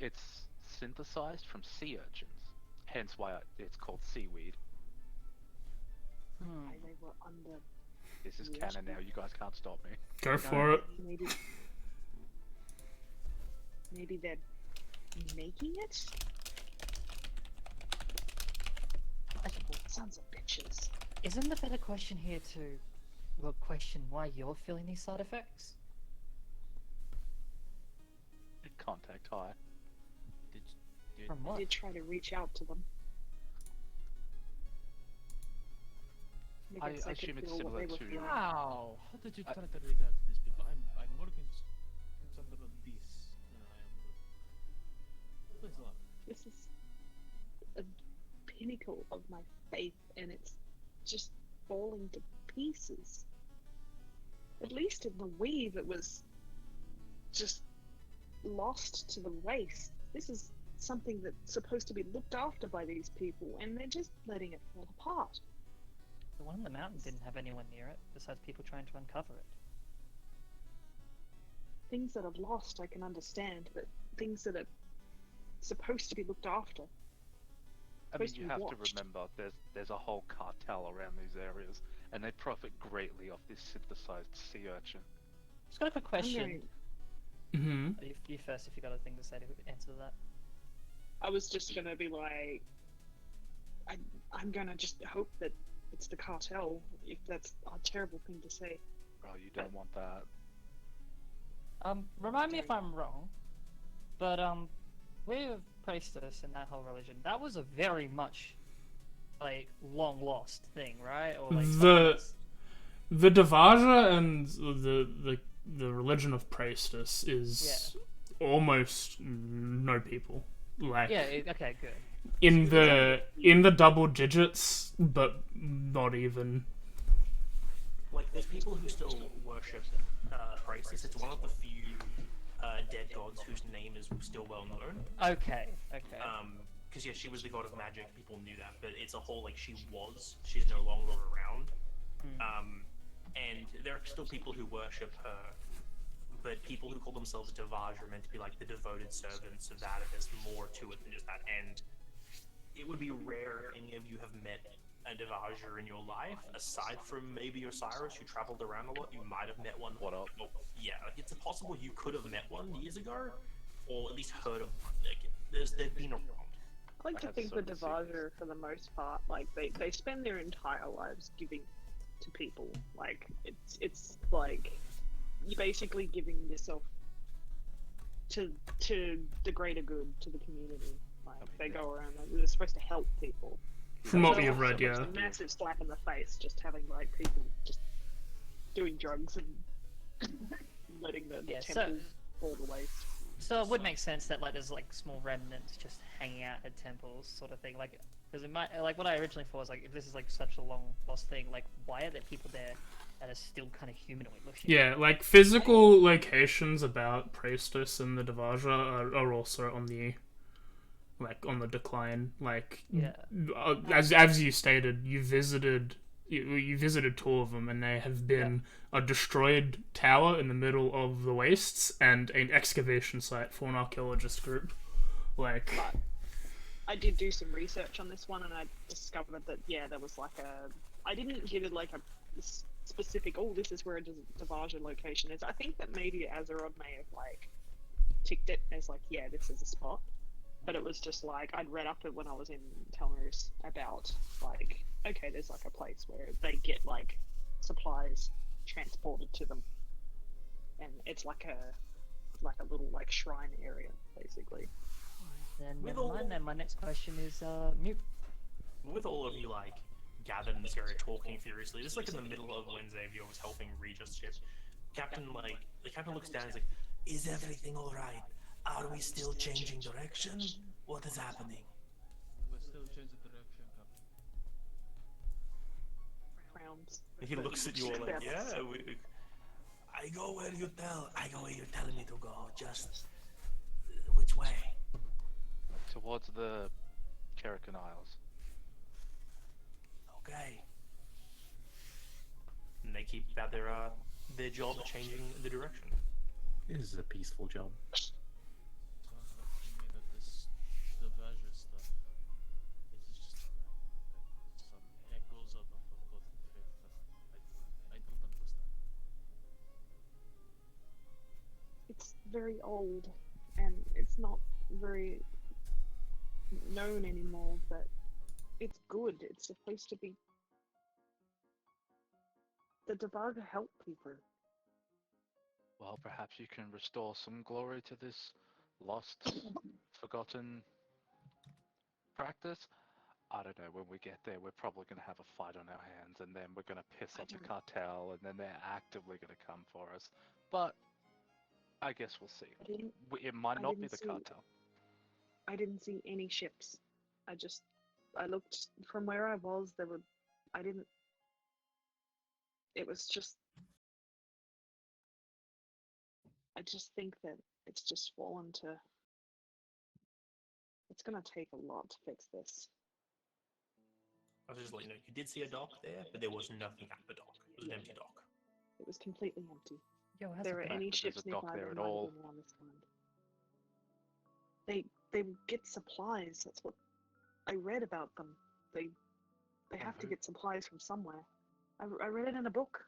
It's synthesized from sea urchins, hence why it's called seaweed. Hmm. Why they were under. This is Yes. canon now. You guys can't stop me. Go for it. Maybe they're making it. Sons of bitches. Isn't the better question here to, well, question why you're feeling these side effects? Contact high. Did did. From I what? did try to reach out to them. I guess could assume it's feel what similar they were to- feeling. How? How did you I- try to reach out to these people? I'm more concerned about this than I am with. Please love. This is a pinnacle of my faith, and it's just falling to pieces. At least in the weave, it was just lost to the waste. This is something that's supposed to be looked after by these people, and they're just letting it fall apart. The one in the mountain didn't have anyone near it, besides people trying to uncover it. Things that are lost, I can understand, but things that are supposed to be looked after. I mean, Supposed to you be have watched. to remember there's a whole cartel around these areas, and they profit greatly off this synthesized sea urchin. Just got a quick I'm question. going- Mm-hmm. You first, if you got a thing to say to answer that. I was just gonna be like, I'm gonna just hope that it's the cartel, if that's a terrible thing to say. Oh, you don't want that. Remind me if I'm wrong, but with priestess and that whole religion, that was a very much like long lost thing, right? Or like The Devaja and the religion of priestess is almost no people. Like okay, good. in the double digits, but not even. Like, there's people who still worship Priestess. It's one of the few dead gods whose name is still well known. Okay. Because yeah, she was the god of magic. People knew that, but it's a whole like she's no longer around. And there are still people who worship her, but people who call themselves Devaj are meant to be like the devoted servants of that. And there's more to it than just that. And it would be rare any of you have met a Devager in your life, aside from maybe Osiris, who traveled around a lot. You might have met one. What up? Well, yeah, like, it's possible you could have met one years ago, or at least heard of one. Like, they've been around. I like I to have think so the many Devager, for the most part, like they spend their entire lives giving to people. Like it's like you're basically giving yourself to the greater good, to the community. Like they go around, like, they're supposed to help people. From what So we have it's read, yeah. a massive slap in the face, just having like people just doing drugs and letting the Yeah, so- temple fall to waste. So it would make sense that like there's like small remnants just hanging out at temples, sort of thing. Like, because it might like what I originally thought was like if this is like such a long lost thing, like why are there people there that are still kind of humanoid looking? Yeah, like physical locations about Priestess and the Devaja are also on the decline. Like as you stated, you visited two of them, and they have been a destroyed tower in the middle of the wastes and an excavation site for an archaeologist group. Like, But I did do some research on this one, and I discovered that there was like I didn't give it like a specific. Oh, this is where a Devaja location is. I think that maybe Azeroth may have like ticked it as like, this is a spot. But it was just like I'd read up it when I was in Telmarus about like, okay, there's like a place where they get like supplies transported to them, and it's like a little like shrine area basically. Then never mind. Then my next question is mute. With all of you like gathered in this area talking furiously, just like in the middle of when Xavier was helping Regis ship, the captain looks down and is like, "Is everything all right? Are we still changing direction? What is happening?" We're still changing direction, Captain. Frowns. He looks at you all like, "Yeah, I go where you tell. I go where you're telling me to go. Just which way?" Towards the Kerakin Isles. Okay. And they keep about their job changing the direction. It is a peaceful job. Sounds like to me that this Devaja stuff is just some echoes of a forgotten faith that I don't understand. It's very old, and it's not very known anymore, but it's good. It's supposed to be. The Devaga help people. Well, perhaps you can restore some glory to this lost, forgotten practice, I don't know, when we get there, we're probably going to have a fight on our hands, and then we're going to piss off the cartel, and then they're actively going to come for us. But I guess we'll see. It might not be the cartel. I didn't see any ships. I looked from where I was. It was just. I just think that it's just fallen to. It's gonna take a lot to fix this. I was just letting you know, you did see a dock there, but there was nothing at the dock. It was an empty dock. It was completely empty. Yo, If there were any ships nearby, there might have been one this kind. They get supplies. That's what I read about them. They have to get supplies from somewhere. I read it in a book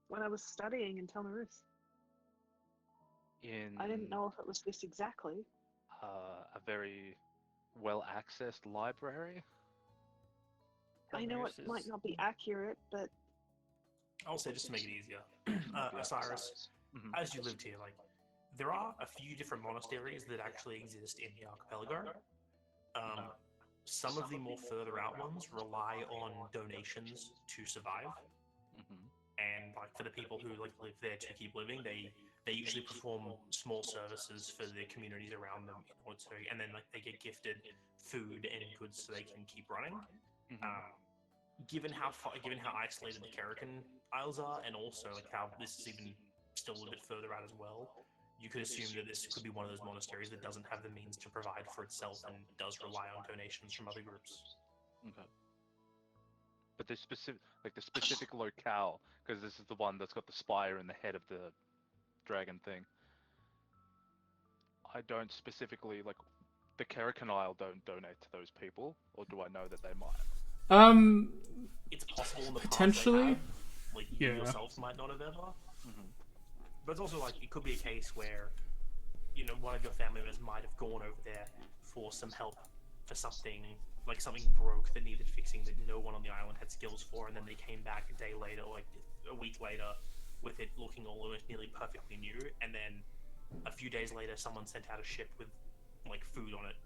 when I was studying in Telmarus. I didn't know if it was this exactly. A very well-accessed library. I know it might not be accurate, but I'll say, just to make it easier, Osiris, as you lived here, like, there are a few different monasteries that actually exist in the archipelago. Some of the more further out ones rely on donations to survive. And like for the people who like live there to keep living, they usually perform small services for the communities around them in order to, and then like they get gifted food and goods so they can keep running. Given how isolated the Karakin Isles are, and also like how this is even still a little bit further out as well, you could assume that this could be one of those monasteries that doesn't have the means to provide for itself and does rely on donations from other groups. Okay. But the specific locale, because this is the one that's got the spire in the head of the dragon thing. I don't specifically like the Karakin Isle don't donate to those people, or do I know that they might? It's possible in the potentially. past they have. Like you yourself might not have ever. But it's also like it could be a case where, you know, one of your family members might have gone over there for some help for something, like something broke that needed fixing that no one on the island had skills for, and then they came back a day later, or like a week later, with it looking almost nearly perfectly new, and then a few days later someone sent out a ship with like food on it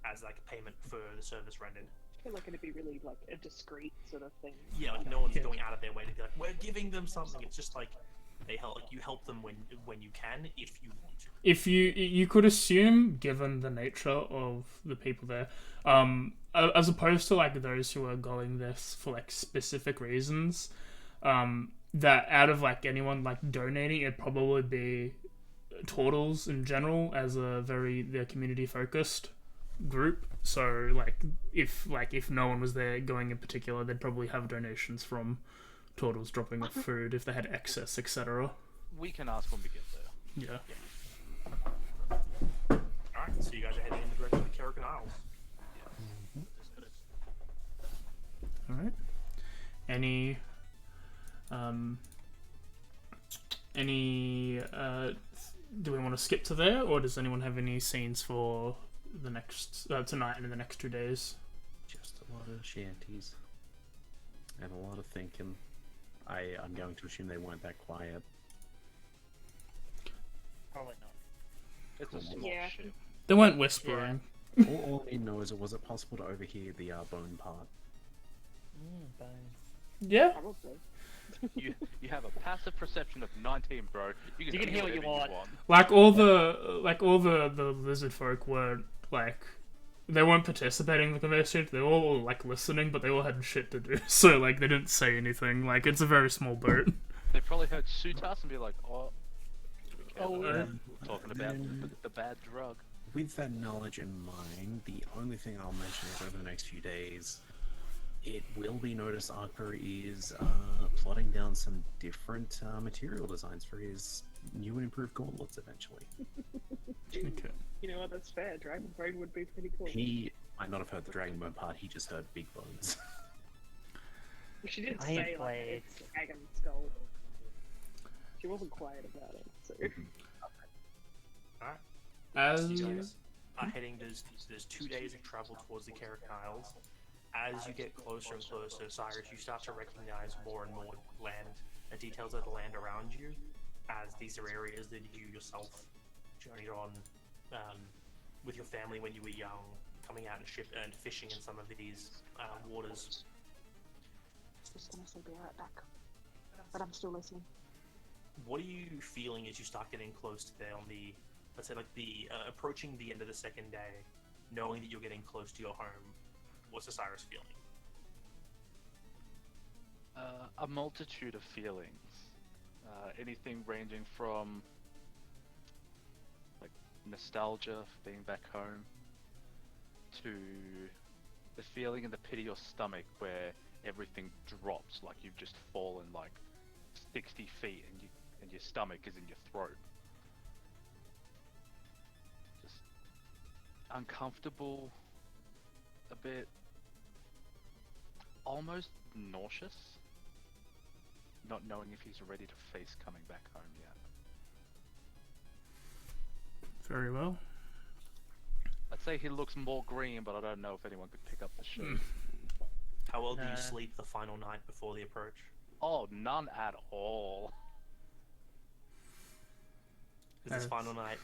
as like payment for the service rendered. I feel like it'd be really like a discreet sort of thing. Yeah, like no one's going out of their way to be like, we're giving them something. It's just like they help, like you help them when you can, if you want to. If you could assume, given the nature of the people there, as opposed to like those who are going this for like specific reasons, that out of like anyone like donating, it'd probably be Turtles in general, as they're community focused group. So like if no one was there going in particular, they'd probably have donations from Turtles dropping off food if they had excess, etc. We can ask when we get there. Yeah. Alright, so you guys are heading in the direction of the Karakin Isles. Alright. Do we want to skip to there, or does anyone have any scenes for the next tonight and in the next 2 days? Just a lot of shanties and a lot of thinking. I'm going to assume they weren't that quiet. Probably not. It's a small ship. They weren't whispering. All I know is, was it possible to overhear the bone part? Bone. Yeah. Probably. You have a passive perception of 19, bro. You can hear what you want. Like all the lizard folk weren't like, they weren't participating in the conversation. They were all like listening, but they all had shit to do. So like they didn't say anything. Like it's a very small boat. They probably heard Sutas and be like, oh, yeah. Talking about the bad drug. With that knowledge in mind, the only thing I'll mention is over the next few days, it will be noticed Akbar is plotting down some different material designs for his new and improved gauntlets eventually. Okay. You know what? That's fair. Dragonbone would be pretty cool. He might not have heard the Dragonbone part, he just heard big bones. She did say like it's dragon skull. She wasn't quiet about it, so. Alright. As you guys are heading, there's 2 days of travel towards the Karakin Isles. As you get closer and closer, Cyrus, you start to recognize more and more land and details of the land around you, as these are areas that you yourself journeyed on with your family when you were young, coming out and fishing in some of these waters. Just gonna say be right back, but I'm still listening. What are you feeling as you start getting close to there on the, let's say, like the approaching the end of the second day, knowing that you're getting close to your home? What's Osiris feeling? A multitude of feelings. Anything ranging from like nostalgia for being back home to the feeling in the pit of your stomach where everything drops, like you've just fallen like 60 feet and your stomach is in your throat. Just uncomfortable, a bit almost nauseous, not knowing if he's ready to face coming back home yet. Very well. I'd say he looks more green, but I don't know if anyone could pick up the shade. How well do you sleep the final night before the approach? Oh, none at all. As this final night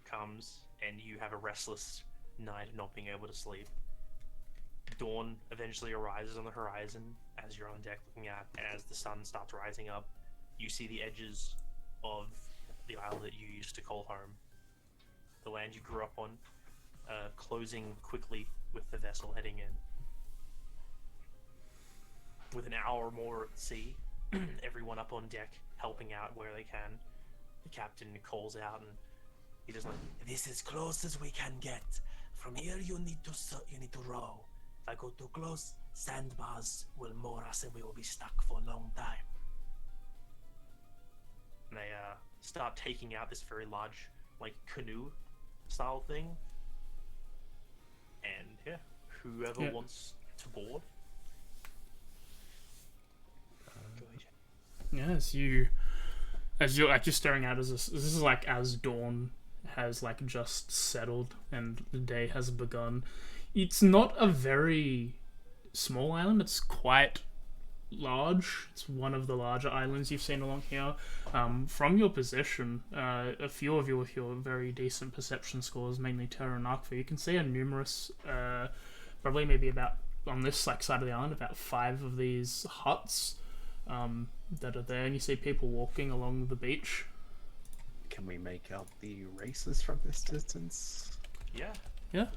comes and you have a restless night of not being able to sleep, dawn eventually arises on the horizon as you're on deck looking out, and as the sun starts rising up, you see the edges of the isle that you used to call home, the land you grew up on, closing quickly with the vessel heading in. With an hour or more at sea, everyone up on deck helping out where they can. The captain calls out and he just like, "This is close as we can get. From here you need to row. If I go too close, sandbars will moor us and we will be stuck for a long time." And they start taking out this very large, like, canoe style thing. And yeah, whoever wants to board. Yeah, as you're like just staring out this is like as dawn has like just settled and the day has begun. It's not a very small island. It's quite large. It's one of the larger islands you've seen along here. From your position, a few of you with your very decent perception scores, mainly Terra and Arkva, you can see a numerous, probably maybe about on this like side of the island, about 5 of these huts that are there, and you see people walking along the beach. Can we make out the races from this distance? Yeah. Yeah.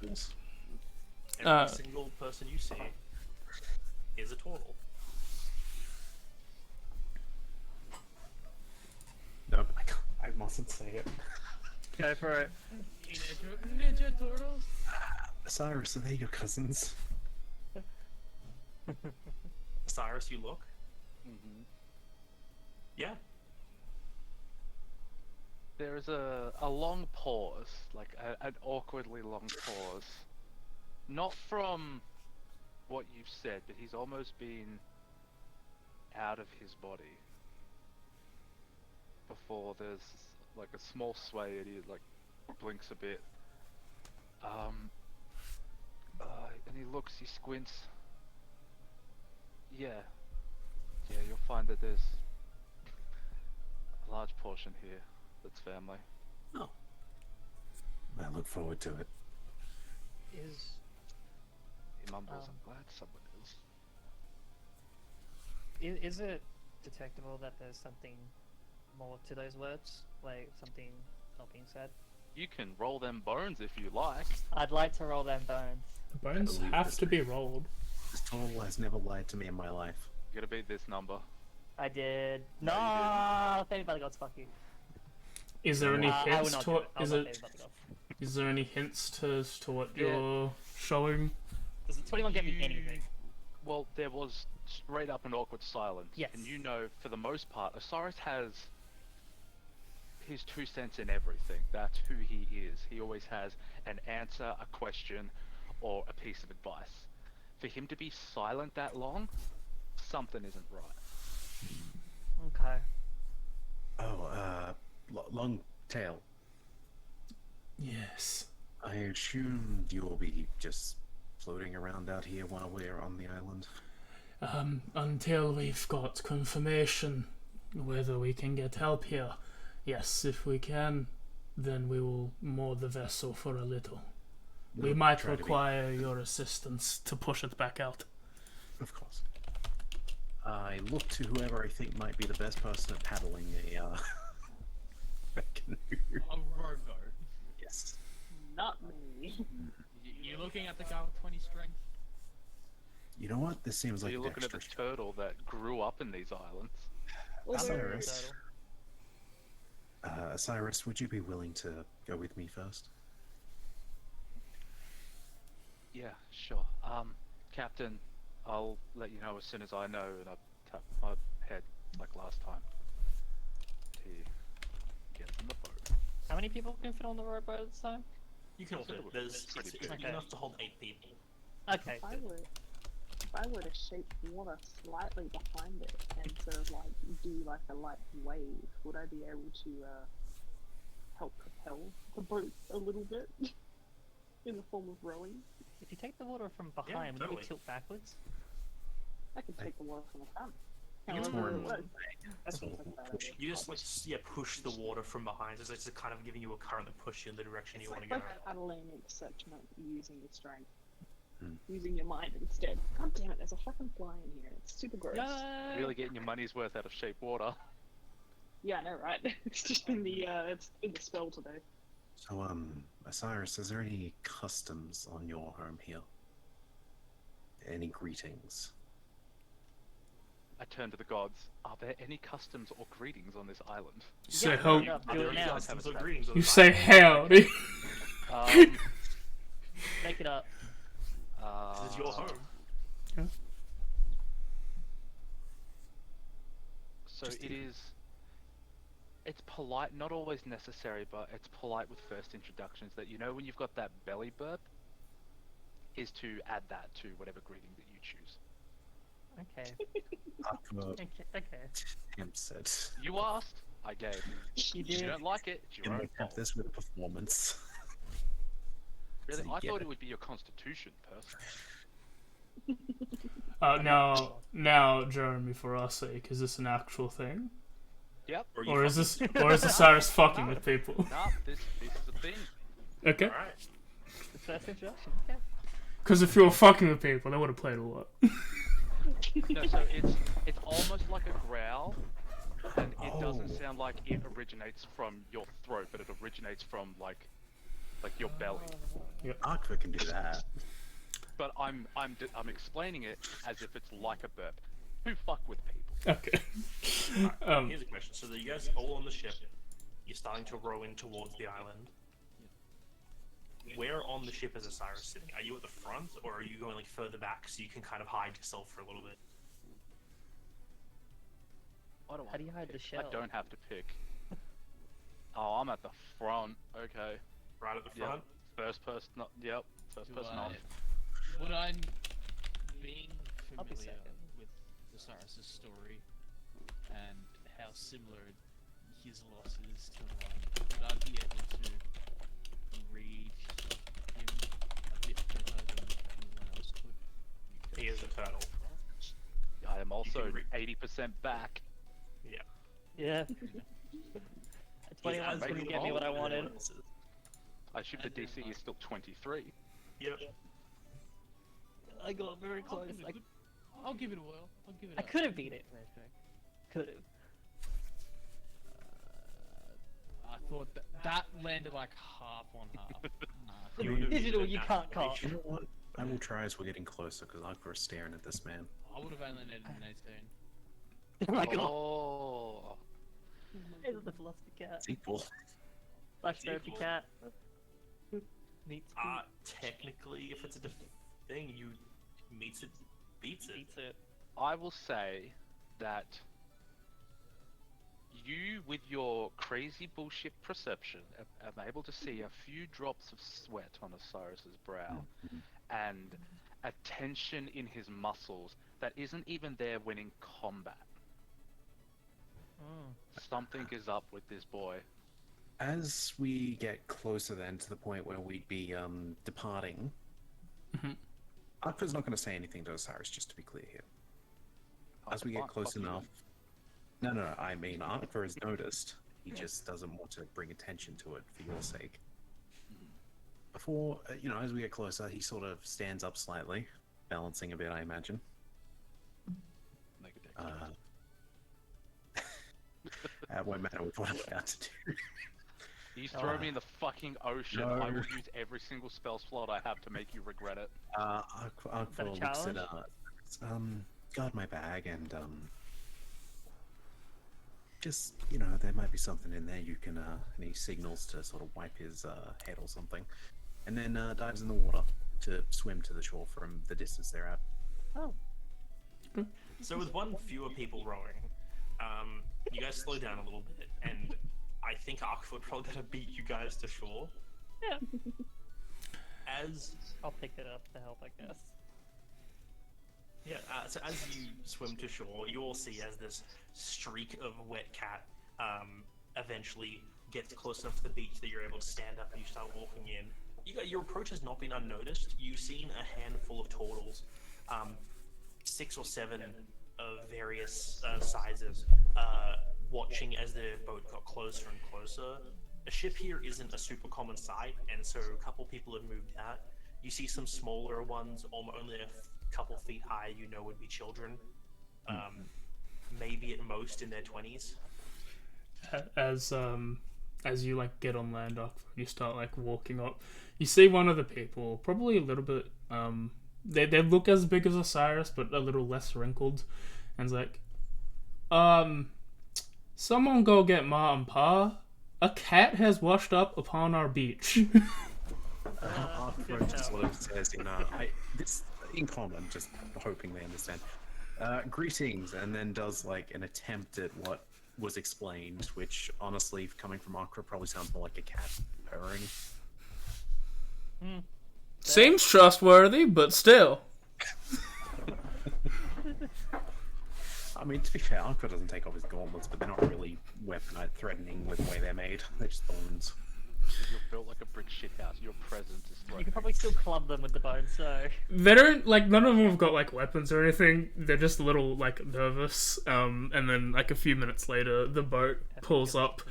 Every single person you see is a turtle. No, I mustn't say it. Go for it. Ninja turtles. Cyrus, are they your cousins? Cyrus, you look. Mm-hmm. Yeah. There is a long pause, like an awkwardly long pause. Not from what you've said, but he's almost been out of his body. Before there's like a small sway and he like blinks a bit. And he looks, he squints. Yeah, you'll find that there's a large portion here that's family. Oh. I look forward to it. He mumbles, I'm glad someone is. Is it detectable that there's something more to those words? Like something not being said? You can roll them bones if you like. I'd like to roll them bones. The bones have to be rolled. This turtle has never lied to me in my life. You gotta beat this number. I did. No, you Fairy Body Gods, fuck you. Is there any I will hints not to do what? it. I'll Is not it? Fairy Body Gods. Is there any hints to what Yeah. you're showing? Does the 21 get me anything? Well, there was straight up an awkward silence. Yes. And you know, for the most part, Osiris has his 2 cents in everything. That's who he is. He always has an answer, a question, or a piece of advice. For him to be silent that long, something isn't right. Okay. Oh, long tail. Yes. I assumed you'll be just floating around out here while we're on the island. Until we've got confirmation whether we can get help here. Yes, if we can, then we will moor the vessel for a little. We No, might try to be- require your assistance to push it back out. Of course. I look to whoever I think might be the best person at paddling a canoe. A rowboat. Yes. Not me. You're looking at the guy with 20 strength. You know what? This seems So like you're looking at the Dexter. turtle that grew up in these islands. Cyrus. Cyrus, would you be willing to go with me first? Yeah, sure. Captain, I'll let you know as soon as I know, and I tap my head like last time. To get in the boat. How many people can fit on the rowboat at the time? You can also. There's Pretty it's big. big enough to hold 8 people. Okay. If I were to shape water slightly behind it and sort of like do like a light wave, would I be able to help propel the boat a little bit in the form of rowing? If you take the water from behind, will totally. you tilt backwards? I could take the water from the front. It's However more it works. That so seems like a bad push. idea. You just like push the water from behind. It's just kind of giving you a current that pushes you in the direction It's you want to like go. paddling except not using your strength. Hmm. Using your mind instead. God damn it, there's a fucking fly in here. It's super gross. No! Really getting your money's worth out of shape water. Yeah, I know, right? It's just been it's been the spell today. So, Cyrus, is there any customs on your home here? Any greetings? I turn to the gods. Are there any customs or greetings on this island? You say Yeah, how? do Are it there any now. customs or greetings on You the say howdy. Make it up. This is your home. So Just it even. is. It's polite, not always necessary, but it's polite with first introductions that when you've got that belly burp, is to add that to whatever greeting that you choose. Okay. Okay. Attempts at. You asked, I gave. You If you did. don't like it, it's your Can own we fault. attempt this with a performance? Really, So you I get thought it. it would be your constitution, person. Now, Jeremy, for our sake, is this an actual thing, Yep. or is this Cyrus fucking with people? Nah, this is a thing. Okay. Alright. The first introduction. Okay. Because if you were fucking with people, they would have played a lot. No, so it's almost like a growl, and it doesn't Oh. sound like it originates from your throat, but it originates from like your belly. Aqua can do that. But I'm explaining it as if it's like a burp. Who fuck with people? Okay. Here's a question. So you guys all on the ship. You're starting to row in towards the island. Where on the ship is Osiris sitting? Are you at the front, or are you going like further back so you can kind of hide yourself for a little bit? I don't How do you hide the shell? I don't have to pick. Oh, I'm at the front. Okay. Right at the Yep. front? First person. Yep. First person off. Would I, being I'll be familiar second. with Osiris' story and how similar his loss is to mine, would I be able to read him a bit better than anyone else could? He is a turtle. I am also read- 80% back. Yeah. Yeah. He's 21 as couldn't big get me what I as wanted. everyone else is. I assume the DC is still 23. Yep. I got very I'll close. give it a good- I'll give it a whirl. I'll give it. I could have beat it. Could have. I thought that landed like half on half. You would've Digital, needed you that can't call. You know what? I will try as we're getting closer because Aqua is staring at this man. I would have only needed an 18. Oh my god. Oh. It's the philosophy cat. It's equal. Flash therapy equal. cat. Needs Technically, if it's a thing, you meets it, beats it. beats it. I will say that you, with your crazy bullshit perception, am able to see a few drops of sweat on Osiris's brow and a tension in his muscles that isn't even there when in combat. Something is up with this boy. As we get closer then to the point where we'd be departing, Aqua's not going to say anything to Osiris, just to be clear here. As we get close enough... No, I mean, Aqua has noticed. He just doesn't want to bring attention to it for your sake. before, as we get closer, he sort of stands up slightly, balancing a bit, I imagine. Make a deck That won't matter with what I'm about to do. You throw me in the fucking ocean, No. I will use every single spell slot I have to make you regret it. Aqua that a looks at, challenge? guard my bag and, just, there might be something in there you can, and he signals to sort of wipe his, head or something. And then, dives in the water to swim to the shore from the distance they're at. Oh. So with one fewer people rowing, you guys slow down a little bit, and I think Arkfoot probably gonna beat you guys to shore. Yeah. As I'll pick it up to help, I guess. Yeah, so as you swim to shore, you all see as this streak of wet cat eventually gets close enough to the beach that you're able to stand up and you start walking in. Your approach has not been unnoticed. You've seen a handful of turtles, 6 or 7 of various sizes, watching as the boat got closer and closer. A ship here isn't a super common sight, and so a couple people have moved out. You see some smaller ones, only a couple feet high, would be children. Maybe at most in their 20s. As you like get on land, you start like walking up. You see one of the people, probably a little bit. They look as big as Osiris, but a little less wrinkled, and it's like, someone go get Ma and Pa. A cat has washed up upon our beach. Aqua just sort of says, in common, just hoping they understand. Greetings, and then does like an attempt at what was explained, which honestly, coming from Aqua, probably sounds more like a cat purring. Seems trustworthy, but still. I mean, to be fair, Aqua doesn't take off his gauntlets, but they're not really weaponized, threatening with the way they're made. They're just bones. You're built like a brick shithouse. Your presence is You threatening. can probably still club them with the bone, so... They don't, like, none of them have got, like, weapons or anything. They're just a little, like, nervous. And then, like, a few minutes later, the boat pulls up.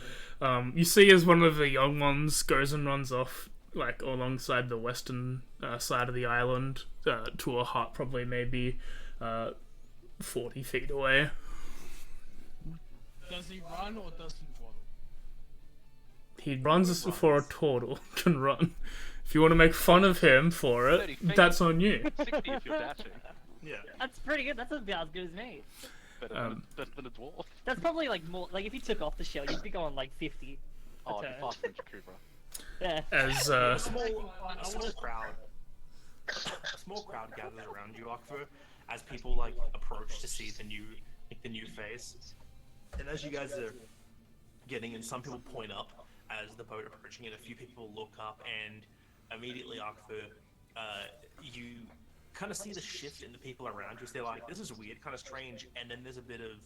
You see as one of the young ones goes and runs off, like, alongside the western side of the island to a hut, probably maybe 40 feet away. Does he run or does he waddle? He runs for a turtle, can run. If you want to make fun of him for it, that's on you. 60 if you're dashing. Yeah. That's pretty good. That's about as good as me. Better than a dwarf. That's probably like more... Like if you took off the shell, you'd be going like 50. Oh, Okay. the fast than Jakubra. Yeah. As A small crowd gathers around you, Akfu, as people like approach to see the new face. And as you guys are getting in, some people point up as the boat approaching, and a few people look up, and immediately, Akfu, you kind of see the shift in the people around you. So they're like, "This is weird, kind of strange," and then there's a bit of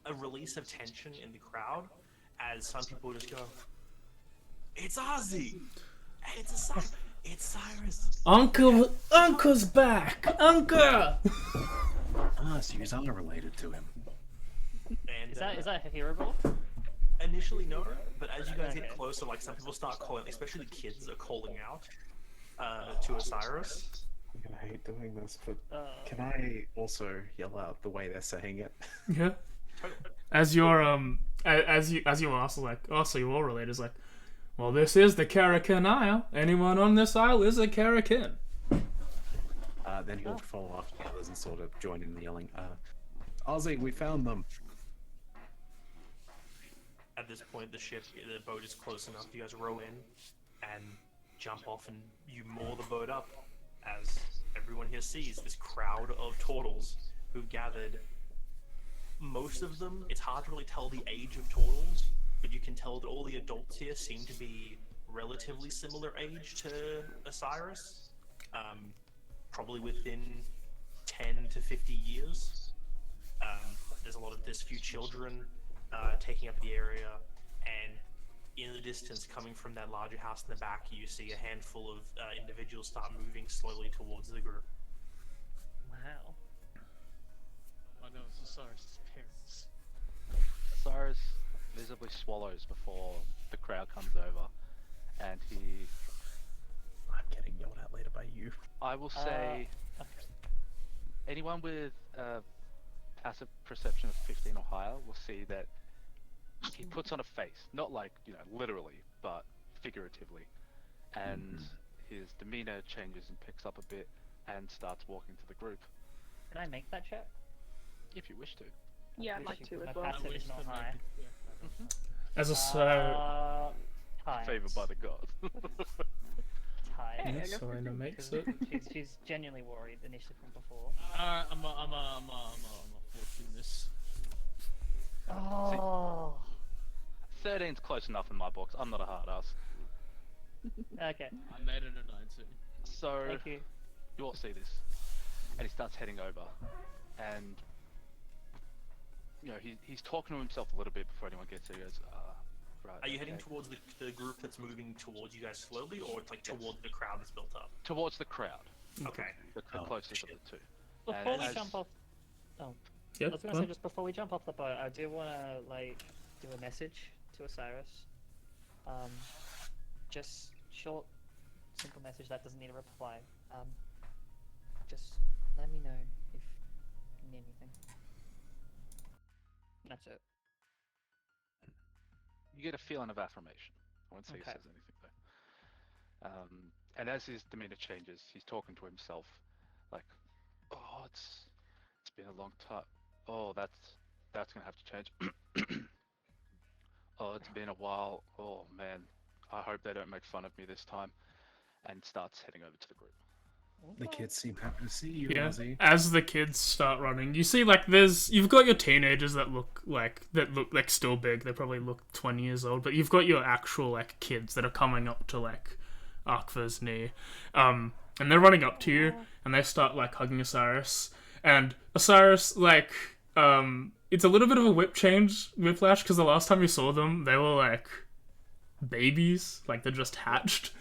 a release of tension in the crowd as some people just go, "It's Ozzy! It's Cyrus! Uncle's back! Uncle!" So you are related to him. And Is that hearable? initially no, but as you guys get closer, like some people start calling, especially the kids are calling out to Osiris. I'm gonna hate doing this, but can I also yell out the way they're saying it? Yeah. As you're as you ask, like, oh, so you're all related. It's like, well, this is the Karakin Isle. Anyone on this isle is a Karakin. Then he'll follow after the others and sort of join in the yelling. Ozzy, we found them. At this point, the boat is close enough. You guys row in and jump off, and you moor the boat up. As everyone here sees, this crowd of turtles who've gathered. Most of them, it's hard to really tell the age of turtles, but you can tell that all the adults here seem to be relatively similar age to Osiris. Probably within 10 to 50 years. There's few children taking up the area, and in the distance, coming from that larger house in the back, you see a handful of individuals start moving slowly towards the group. Wow. I know it's Osiris' parents. Cyrus visibly swallows before the crowd comes over, and he getting yelled at later by you. I will say okay. anyone with passive perception of 15 or higher will see that he puts on a face, not like, literally, but figuratively. And his demeanor changes and picks up a bit and starts walking to the group, Can I make that check? if you wish to. Yeah, I'd like to as My well. passive is not high. As a Tight. Favored by the gods. Tight. Hey, I yeah, guess Selena makes it. She's genuinely worried initially from before. I'm a 14 this. Oh. 13's close enough in my books. I'm not a hard ass. Okay. I made it a 19. So Thank you. you all see this, and he starts heading over, and he's talking to himself a little bit before anyone gets there. He goes, right. Are you heading okay." towards the group that's moving towards you guys slowly, or it's like towards the crowd that's built up? Towards the crowd, Okay. the closest of the two. Before And we as- jump off, Yeah, I was gonna go say on. just before we jump off the boat, I do wanna do a message to Osiris. Just short, simple message that doesn't need a reply. Just let me know if you need anything. That's it. You get a feeling of affirmation. I won't say Okay. he says anything though. And as his demeanor changes, he's talking to himself, like, "Oh, it's been a long time. Oh, that's gonna have to change. Oh, it's been a while. Oh man, I hope they don't make fun of me this time." And starts heading over to the group. The kids seem happy to see you, Yeah. Ozzy. As the kids start running, you see you've got your teenagers that look like still big. They probably look 20 years old, but you've got your actual kids that are coming up to Arkva's knee, and they're running up to you, and they start hugging Osiris, and Osiris it's a little bit of a whiplash, because the last time you saw them, they were babies, they're just hatched.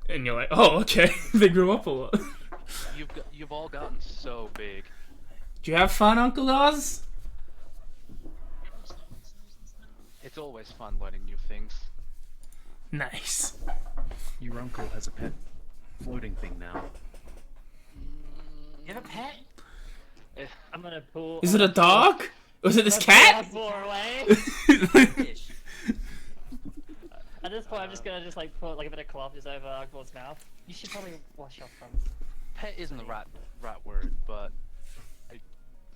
And you're like, oh, okay, they grew up a lot. You've all gotten so big. Do you have fun, Uncle Oz? It's always fun learning new things. Nice. Your uncle has a pet floating thing now. You have a pet? I'm gonna pull. Is it a dog? Was it this cat? Away. At this point, I'm just gonna put a bit of cloth just over Akbor's mouth. You should probably wash off from. Pet isn't the right word, but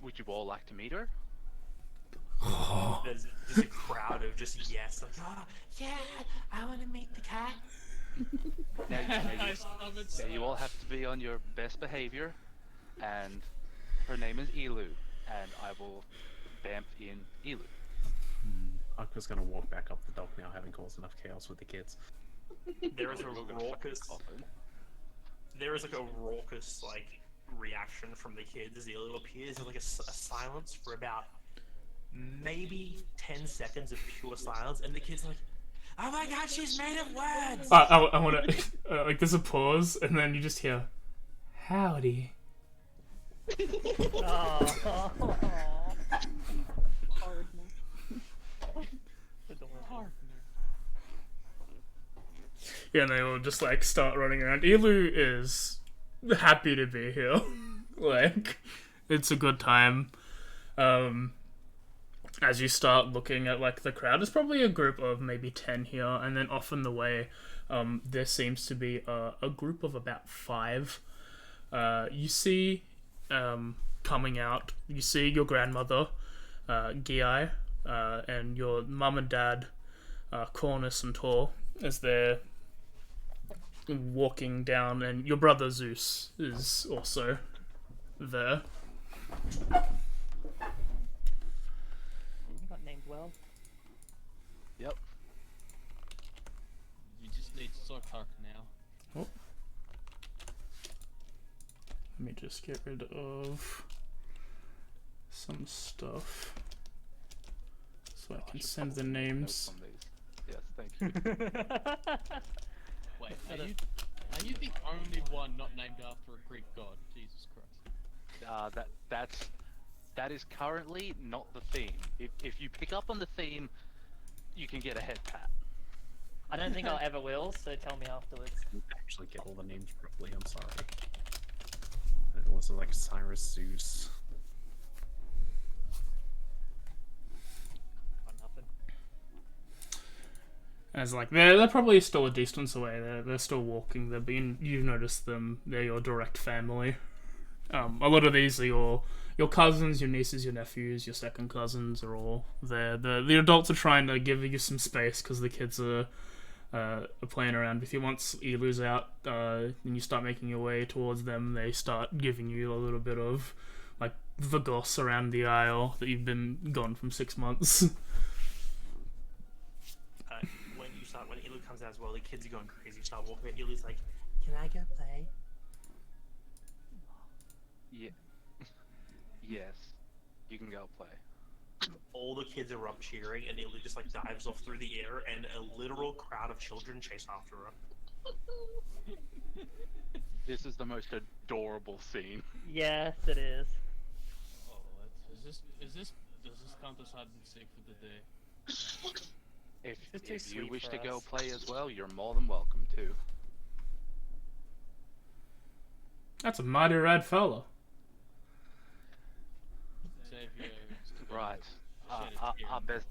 would you all like to meet her? There's a crowd of just yes, oh, yeah, I want to meet the cat. Now you all have to be on your best behavior, and her name is Elu, and I will vamp in Elu. Aqua's gonna walk back up the dock now, having caused enough chaos with the kids. There is a raucous reaction from the kids as Elu appears. There's a silence for about maybe 10 seconds of pure silence, and the kids are like, oh my god, she's made of words! I want to there's a pause, and then you just hear, howdy. Oh. Yeah, and they all just start running around. Elu is happy to be here. It's a good time. As you start looking at the crowd, there's probably a group of maybe 10 here, and then off in the way, there seems to be a group of about 5. You see coming out, you see your grandmother, Giai, and your mum and dad, Cornus and Tor, as they're walking down, and your brother Zeus is also there. You got named well. Yep. You just need Sokak now. Oh. Let me just get rid of some stuff so I can send the names. Yes, thank you. Wait, are you the only one not named after a Greek god? Jesus Christ. That is currently not the theme. If you pick up on the theme, you can get a head pat. I don't think I'll ever will, so tell me afterwards. Didn't actually get all the names properly, I'm sorry. It was like Cyrus Zeus. Got nothing. As like they're probably still a distance away. They're still walking. You've noticed them. They're your direct family. A lot of these are your cousins, your nieces, your nephews, your second cousins are all there. The adults are trying to give you some space because the kids are playing around with you. Once you lose out and you start making your way towards them, they start giving you a little bit of like the goss around the aisle that you've been gone from 6 months. When Ilu comes out as well, the kids are going crazy. You start walking, and Ilu's like, "Can I go play?" Yeah. Yes. You can go play. All the kids are up cheering, and Ilu just like dives off through the air, and a literal crowd of children chase after her. This is the most adorable scene. Yes, it is. Oh, does this count as hide and seek for the day? If It's too you sweet wish for to go us. play as well, you're more than welcome to. That's a mighty rad fella. Xavier, Right. shed a Our tear. best.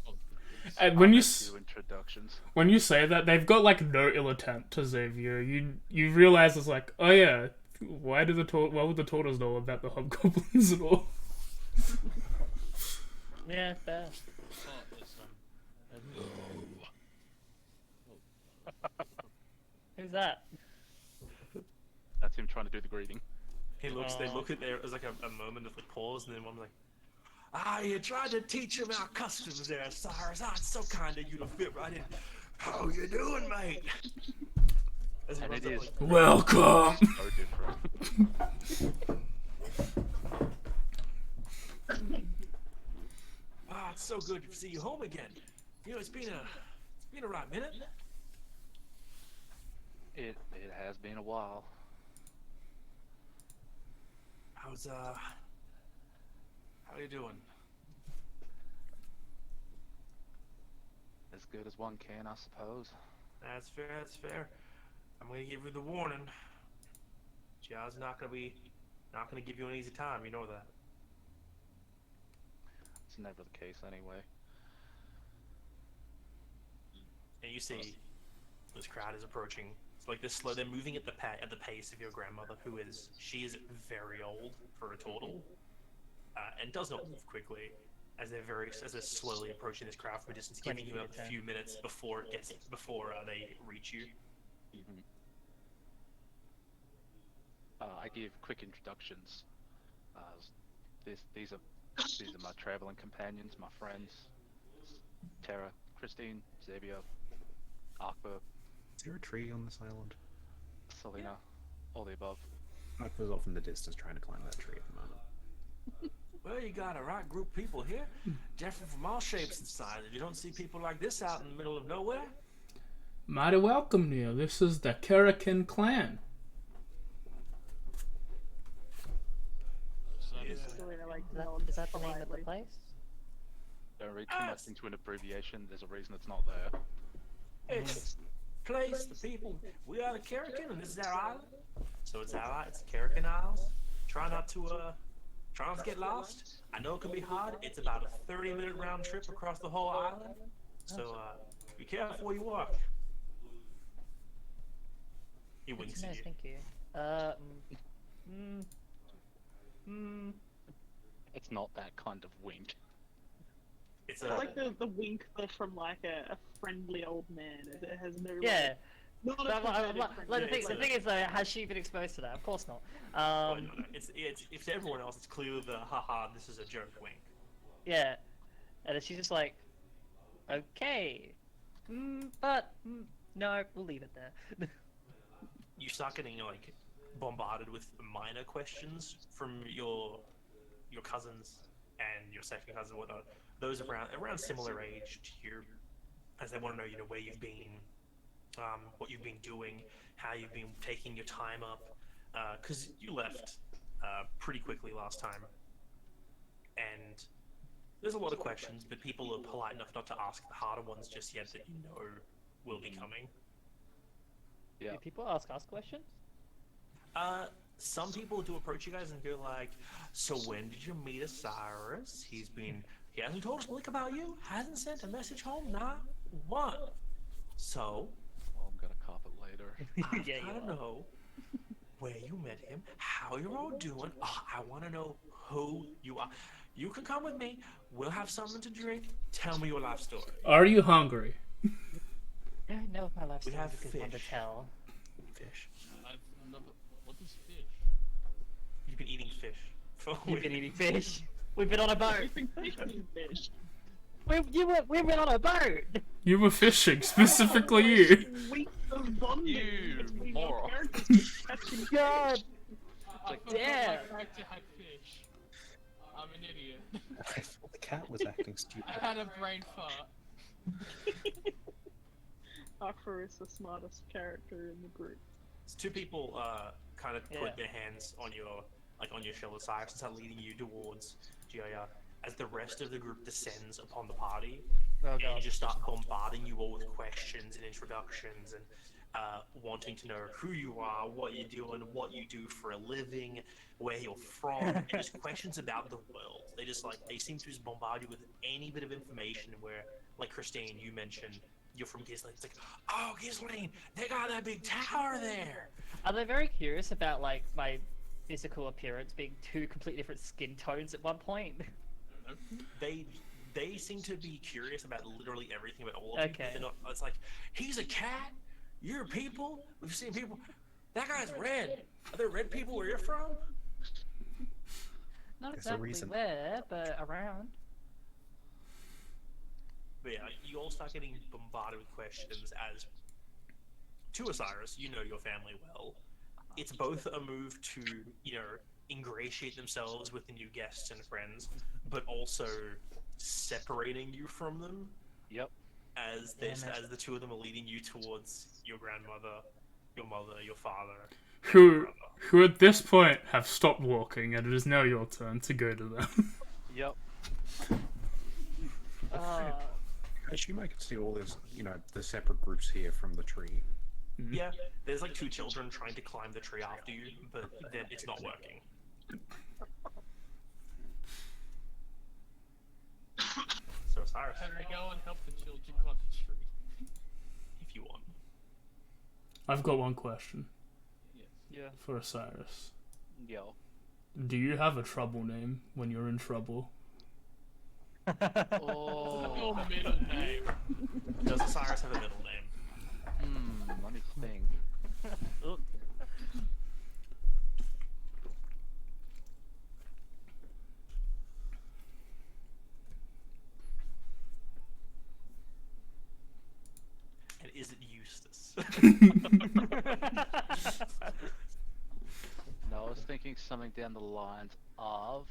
And our when you best few introductions. when you say that, they've got like no ill intent to Xavier. You realize it's like, oh yeah, why would the tortoise know about the hobgoblins at all? Yeah, fair. Oh, listen. Who's that? That's him trying to do the greeting. They look at there. There's like a moment of like pause, and then one's like, you tried to teach him our customs there, Cyrus. It's so kind of you to fit right in. How you doing, mate? As he And runs it up, is like, Welcome. so different. it's so good to see you home again. You know, it's been a right minute. It has been a while. How you doing? As good as one can, I suppose. That's fair. I'm gonna give you the warning. Jia's not gonna give you an easy time, you know that. It's never the case anyway. And you see this crowd is approaching. It's like this slow. They're moving at the pace of your grandmother, she is very old for a turtle, and does not move quickly. As they're slowly approaching this crowd from a distance, giving you a few minutes before they reach you. Mm-hmm. I give quick introductions. These are my traveling companions, my friends. Tara, Christine, Xavier, Akbar, Is there a tree on this island? Selena, all the above. Aqua's off in the distance trying to climb that tree at the moment. Well, you got a right group of people here, different from all shapes and sizes. You don't see people like this out in the middle of nowhere. Mighty welcome, Neil. This is the Karakin clan. Selena, like, Is that the name of the place? Don't read too much into an abbreviation. There's a reason it's not there. It's the place, the people. We are the Karakin, and this is our island. So it's the Karakin Isles. Try not to get lost. I know it can be hard. It's about a 30-minute round trip across the whole island. So be careful where you walk. He winks No, at you. thank you. It's not that kind of wink. It's It's like the wink from like a friendly old man. It has no. Yeah. Like, not But a pathetic the friendly thing is though, has she been exposed to that? Of course not. no. It's to everyone else. It's clearly the haha. This is a joke wink. Yeah. And she's just like, okay. No, we'll leave it there. You start getting like bombarded with minor questions from your cousins and your second cousin and whatnot. Those around similar age to you, as they want to know, where you've been, what you've been doing, how you've been taking your time up, because you left pretty quickly last time. And there's a lot of questions, but people are polite enough not to ask the harder ones just yet that will be coming. Yeah. Do people ask us questions? Some people do approach you guys and go like, "So when did you meet Osiris? He hasn't told us a lick about you. Hasn't sent a message home. Not one. So Well, I'm gonna cop it later. I Yeah, you gotta are. know where you met him, how you're all doing. Oh, I want to know who you are. You can come with me. We'll have something to drink. Tell me your life story." Are you hungry? I don't know if my life We story have is a good one to fish. tell. Fish. I've never. What is fish? You've been eating fish for We've been weeks. eating fish. We've been on a boat. Fish. We've been on a boat. You were fishing, specifically you. Weeks of bonding You between moron. our characters catching God. I forgot Damn. my character had fish. I'm an idiot. I thought the cat was acting stupid. I had a brain fart. Akra is the smartest character in the group. So two people kind of Yeah. put their hands on your shoulder, Cyrus, and start leading you towards Gioia as the rest of the group descends upon the party. Oh And god. just start bombarding you all with questions and introductions and wanting to know who you are, what you're doing, what you do for a living, where you're from, and just questions about the world. They seem to just bombard you with any bit of information where, like Christine, you mentioned you're from Gisline. It's like, oh, Gisline, they got that big tower there. Are they very curious about like my physical appearance being two completely different skin tones at one point? They seem to be curious about literally everything about all of you. Okay. They're not, it's like, he's a cat, you're people, we've seen people. That guy's red. Are there red people where you're from? Not There's a exactly reason. where, but around. But yeah, you all start getting bombarded with questions as to Osiris, you know your family well. It's both a move to, ingratiate themselves with the new guests and friends, but also separating you from them Yep. as the two of them are leading you towards your grandmother, your mother, your father, and your Who, brother. who at this point have stopped walking, and it is now your turn to go to them. Yep. I assume I can see all this, the separate groups here from the tree. Yeah, there's like two children trying to climb the tree after you, but then it's not working. So Osiris, Can I go and help the children climb the tree? if you want. I've got one question Yeah. for Osiris. Yo. Do you have a trouble name when you're in trouble? Oh. Your middle name. Does Osiris have a middle name? Let me think. And is it Eustace? No, I was thinking something down the lines of.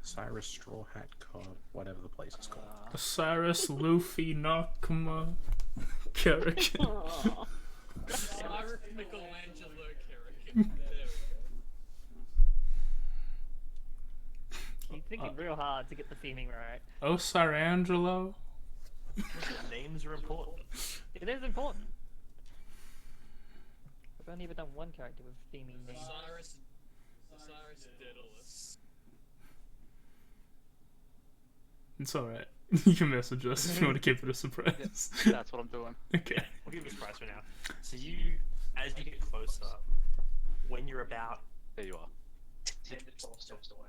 Cyrus Straw Hat Cobb, whatever the place is called. Osiris, Luffy, Nakama, Kerrigan. Aw. Cyrus Michelangelo Kerrigan. There we go. He's thinking real hard to get the theming right. Osirangelo? Names are important. It is important. I've only ever done one character with theming names. Osiris Daedalus. It's alright. You can message us if you want to keep it a surprise. That's what I'm doing. Okay. We'll give you a surprise for now. So as you get closer, when you're about There you are. 10 steps away,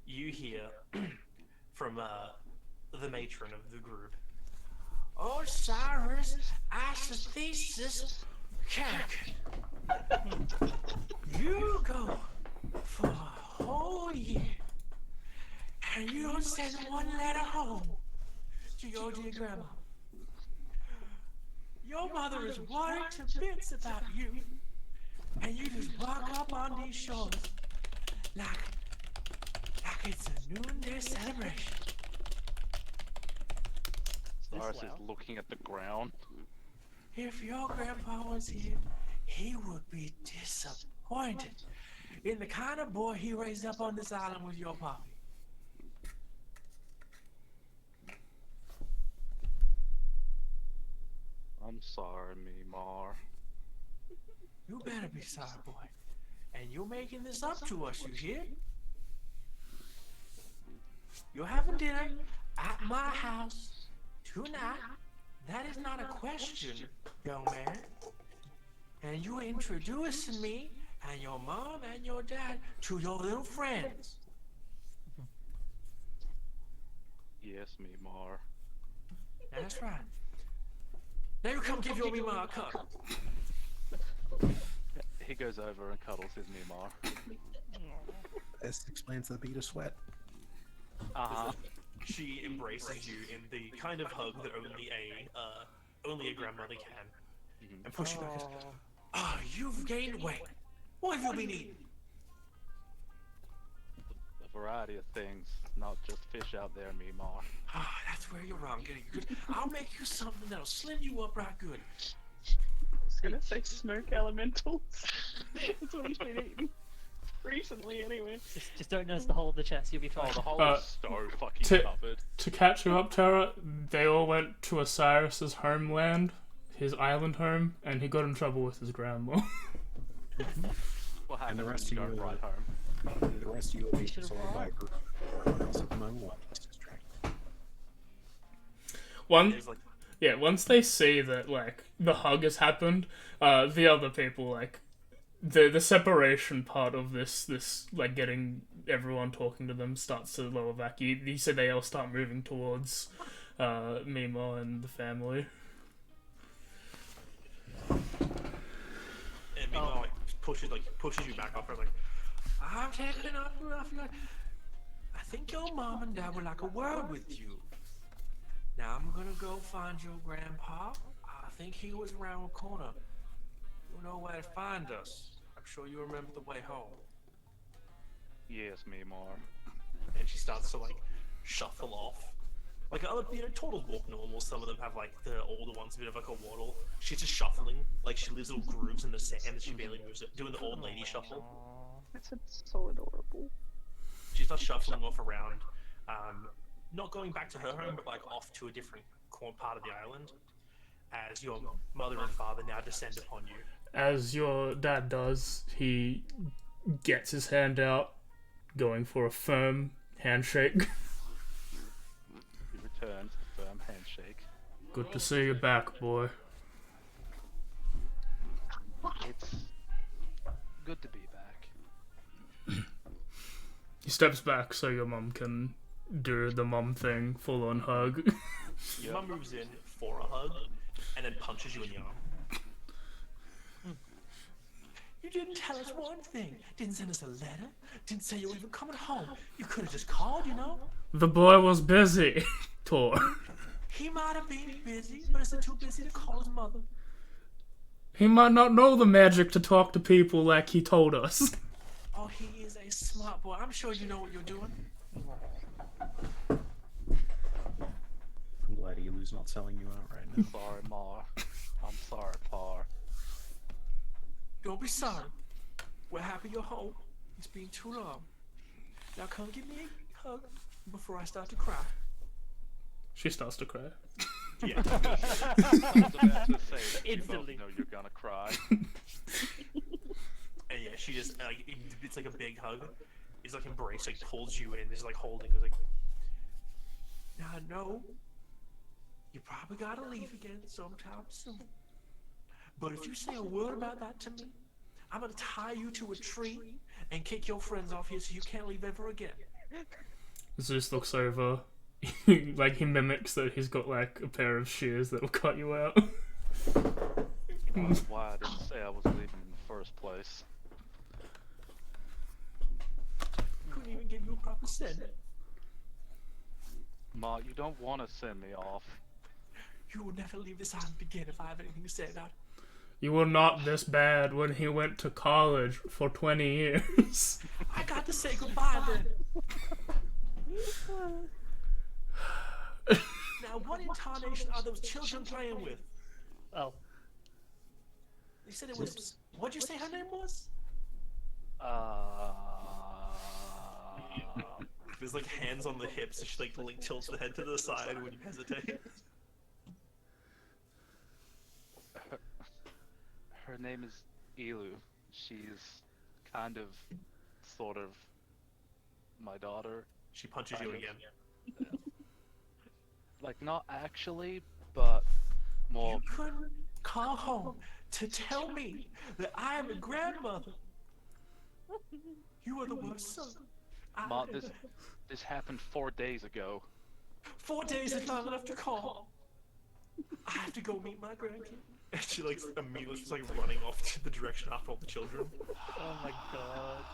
you hear from the matron of the group, Osiris, Atheneum, Kerrigan. You go for a whole year, and you don't send one letter home to your dear grandma. Your mother is worried to bits about you, and you just walk up on these shores like it's a noonday celebration. Cyrus is loud? looking at the ground. If your grandpa was here, he would be disappointed in the kind of boy he raised up on this island with your poppy. I'm sorry, Mimar. You better be sorry, boy. And you're making this up to us, you hear? You're having dinner at my house tonight. That is not a question, young man. And you're introducing me and your mom and your dad to your little friends. Yes, Mimar. That's right. Now you come give your Mima a cuddle. He goes over and cuddles his Mimar. This explains the bead of sweat. She embraces you in the kind of hug that only a grandmother can, and pushes you back. You've gained weight. What have you been eating? A variety of things, not just fish out there, Mimar. That's where you're wrong. Getting good. I'll make you something that'll slim you up right good. I was gonna say smoke elementals. That's what he's been eating. Recently, anyway. Just don't nurse the hole of the chest, you'll be fine. Oh, the hole is so fucking covered. To catch you up, Tara, they all went to Osiris's homeland, his island home, and he got in trouble with his grandma. What happens And the rest when you of go you, right home? The rest of you will be sold by a group. Everyone else at the moment will be distracted. Once they see that, like, the hug has happened, the other people, like, the separation part of this, like, getting everyone talking to them starts to lower back. You said they all start moving towards Mimo and the family. And Mimo, pushes you back off her, like, I'm taking off you. I think your mom and dad would like a word with you. Now I'm gonna go find your grandpa. I think he was around the corner. You know where to find us. I'm sure you remember the way home. Yes, Mimar. And she starts to, like, shuffle off. Like, other, turtles walk normal. Some of them have, like, the older ones, a bit of, like, a waddle. She's just shuffling. Like, she leaves little grooves in the sand that she barely moves it. Doing the old lady shuffle. That's so adorable. She starts shuffling off around. Not going back to her home, but, like, off to a different part of the island. As your mother and father now descend upon you. As your dad does, he gets his hand out, going for a firm handshake. He returns a firm handshake. Good to see you back, boy. It's good to be back. He steps back so your mum can do the mum thing, full on hug. Your mum moves in for a hug, and then punches you in the arm. You didn't tell us one thing. Didn't send us a letter. Didn't say you were even coming home. You could have just called, you know? The boy was busy, Tor. He might have been busy, but is he too busy to call his mother? He might not know the magic to talk to people like he told us. Oh, he is a smart boy. I'm sure you know what you're doing. I'm glad Elu's not selling you out right now. Sorry, Ma. I'm sorry, Pa. Don't be sorry. We're happy you're home. It's been too long. Now come give me a hug before I start to cry. She starts to cry. Yeah. I was about to say that you both Instantly. know you're gonna cry. And yeah, she just, like, it's like a big hug. He's like embrace, like pulls you in, is like holding, like, now I know you probably gotta leave again sometime soon. But if you say a word about that to me, I'm gonna tie you to a tree and kick your friends off here so you can't leave ever again. Zeus looks over. Like, he mimics that he's got, like, a pair of shears that will cut you out. That's why I didn't say I was leaving in the first place. Couldn't even give you a proper send. Ma, you don't want to send me off. You will never leave this island again if I have anything to say about it. You were not this bad when he went to college for 20 years. I got to say goodbye then. Now, what incarnation are those children playing with? Oh. They said it was. What'd you say her name was? There's like hands on the hips, and she like tilts the head to the side when you hesitate. name is Elu. She's kind of, sort of, my daughter. She punches you again. Like, not actually, but more. You couldn't call home to tell me that I am a grandmother. You are the worst son. Ma, this happened 4 days ago. 4 days is not enough to call. I have to go meet my grandkid. And she like immediately just like running off to the direction after all the children. Oh my god.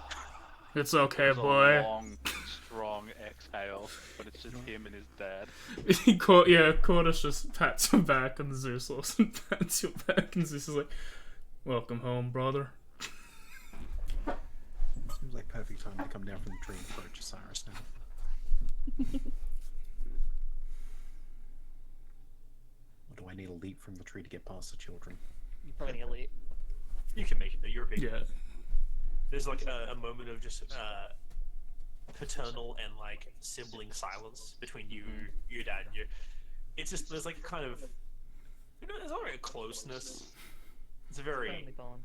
It's okay, There's boy. A long, strong exhale, but it's just him and his dad. Cordus just pats your back, and Zeus also pats your back, and Zeus is like, "Welcome home, brother." Seems like perfect time to come down from the tree and approach Osiris now. Or do I need a leap from the tree to get past the children? You probably need a leap. You can make it though, you're a big Yeah. There's like a moment of just paternal and like sibling silence between you, your dad, and you. It's just there's like a kind of, there's not really a closeness. It's a very Family bond.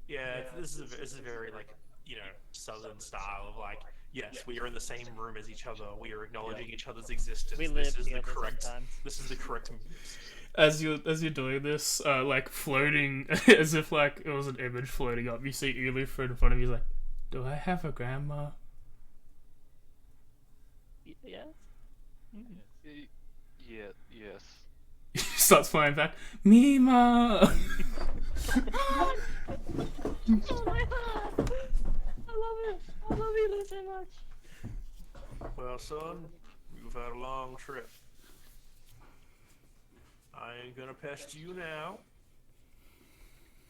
This is a very like southern style of like, yes, we are in the same room as each other. We are acknowledging each other's existence. We live This is the together correct. sometimes. This is the correct move. As you're doing this, like floating, as if like it was an image floating up, you see Elu in front of you, like, "Do I have a grandma?" Yes? Yeah, yes. He starts flying back. Mima. Oh my god! I love it! I love Elu so much! Well, son, you've had a long trip. I ain't gonna pest you now,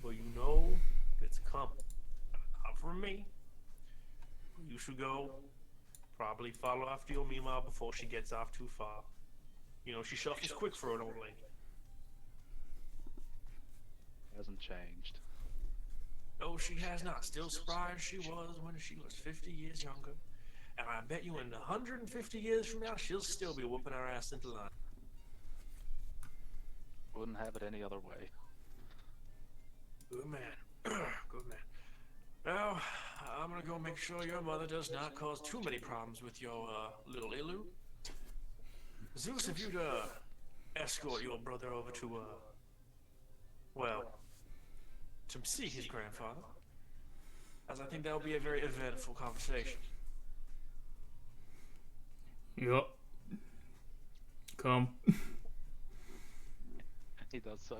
but you know it's coming. Not from me. You should go. Probably follow after your Mima before she gets off too far. She shuffles quick for an old lady. Hasn't changed. No, she has not. Still spry as she was when she was 50 years younger. And I bet you in 150 years from now, she'll still be whooping her ass into line. Wouldn't have it any other way. Good man. Good man. Now, I'm gonna go make sure your mother does not cause too many problems with your little Ilu. Zeus, if you'd escort your brother over to to see his grandfather, as I think that will be a very eventful conversation. Yup. Come. He does so.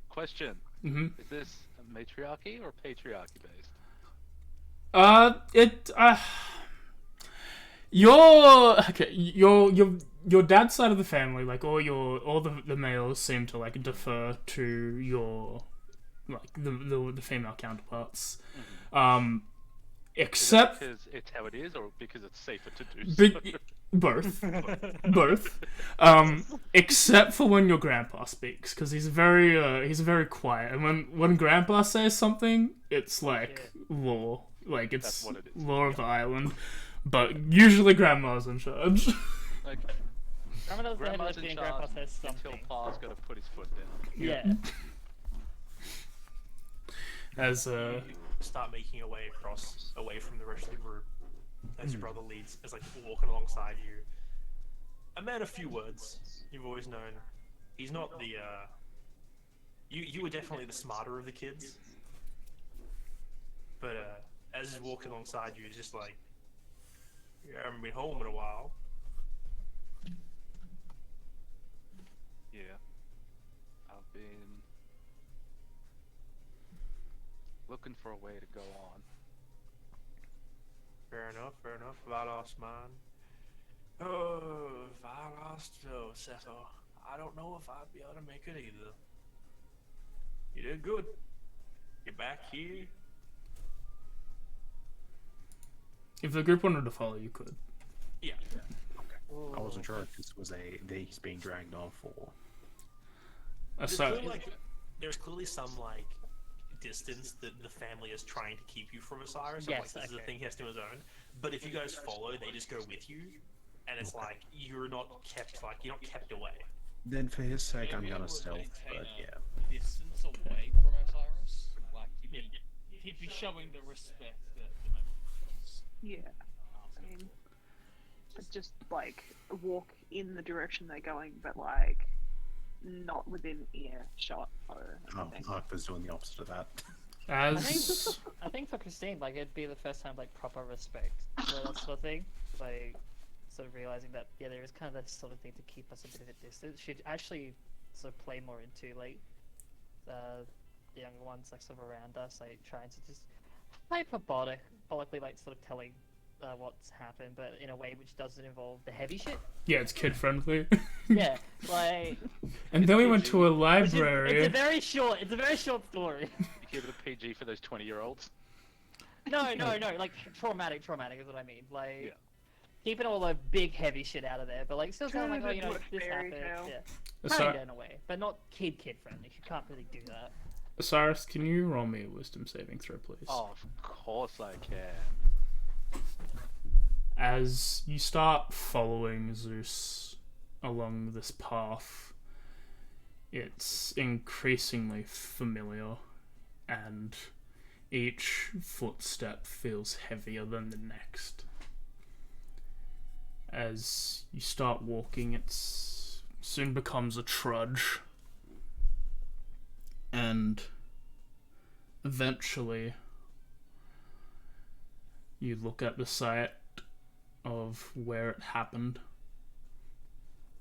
Question. Mm-hmm. Is this matriarchy or patriarchy based? Your dad's side of the family, like all the males seem to like defer to your like the female counterparts. Except because it's how it is, or because it's safer to do so? Both. Except for when your grandpa speaks, because he's very quiet, and when grandpa says something, it's like law, like it's That's what it is. law of the island. But usually grandma's in charge. Like, Grandma does the heavy grandma's in lifting, Grandpa charge says until something. Pa's got to put his foot down. Yeah. As You start making your way away from the rest of the group as your brother leads, as like walking alongside you. A man of few words. You've always known he's not the you were definitely the smarter of the kids, but as he's walking alongside you, he's just like, "I haven't been home in a while." Yeah. I've been looking for a way to go on. Fair enough, If I lost mine. Oh, if I lost Seto, I don't know if I'd be able to make it either. You did good. You're back here. if the group wanted to follow, you could. Yeah. I wasn't sure if this was he's being dragged off or. There's clearly some like distance that the family is trying to keep you from Osiris. So, Yes, this is a okay. thing he has to do on his own. But if you guys follow, they just go with you, and it's like you're not kept away. Then for his sake, I'm Maybe gonna we'll stealth, maintain but a yeah. distance away from Osiris, like he'd be showing the respect that the moment was Yeah. I asking. mean, just like walk in the direction they're going, but like not within earshot or Oh, anything. Mark was doing the opposite of that. As I think for Christine, like it'd be the first time like proper respect, that sort of thing. Like sort of realizing that there is kind of that sort of thing to keep us a bit of a distance. She'd actually sort of play more into like the younger ones like sort of around us, like trying to just hyperbolically like sort of telling what's happened, but in a way which doesn't involve the heavy shit. yeah, it's kid friendly. Yeah, like And then we went to a it's library. a very short story. You keep it a PG for those 20-year-olds. No, like traumatic is what I mean. Like Yeah. keeping all the big heavy shit out of there, but like still telling like, Turn oh, it you know, into a this fairy happened. tale. Yeah, Asar- kinda in a way, but not kid friendly. You can't really do that. Osiris, can you roll me a wisdom saving throw, please? Oh, of course I can. As you start following Zeus along this path, it's increasingly familiar, and each footstep feels heavier than the next. As you start walking, it soon becomes a trudge, and eventually you look at the site of where it happened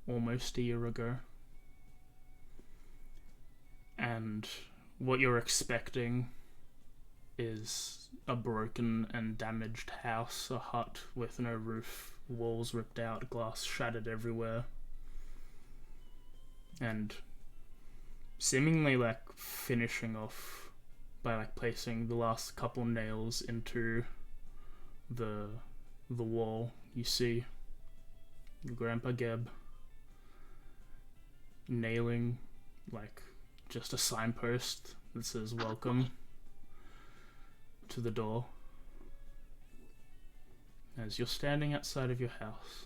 almost a year ago, and what you're expecting is a broken and damaged house, a hut with no roof, walls ripped out, glass shattered everywhere, and seemingly like finishing off by like placing the last couple nails into the wall, you see your Grandpa Geb nailing like just a signpost that says welcome to the door as you're standing outside of your house,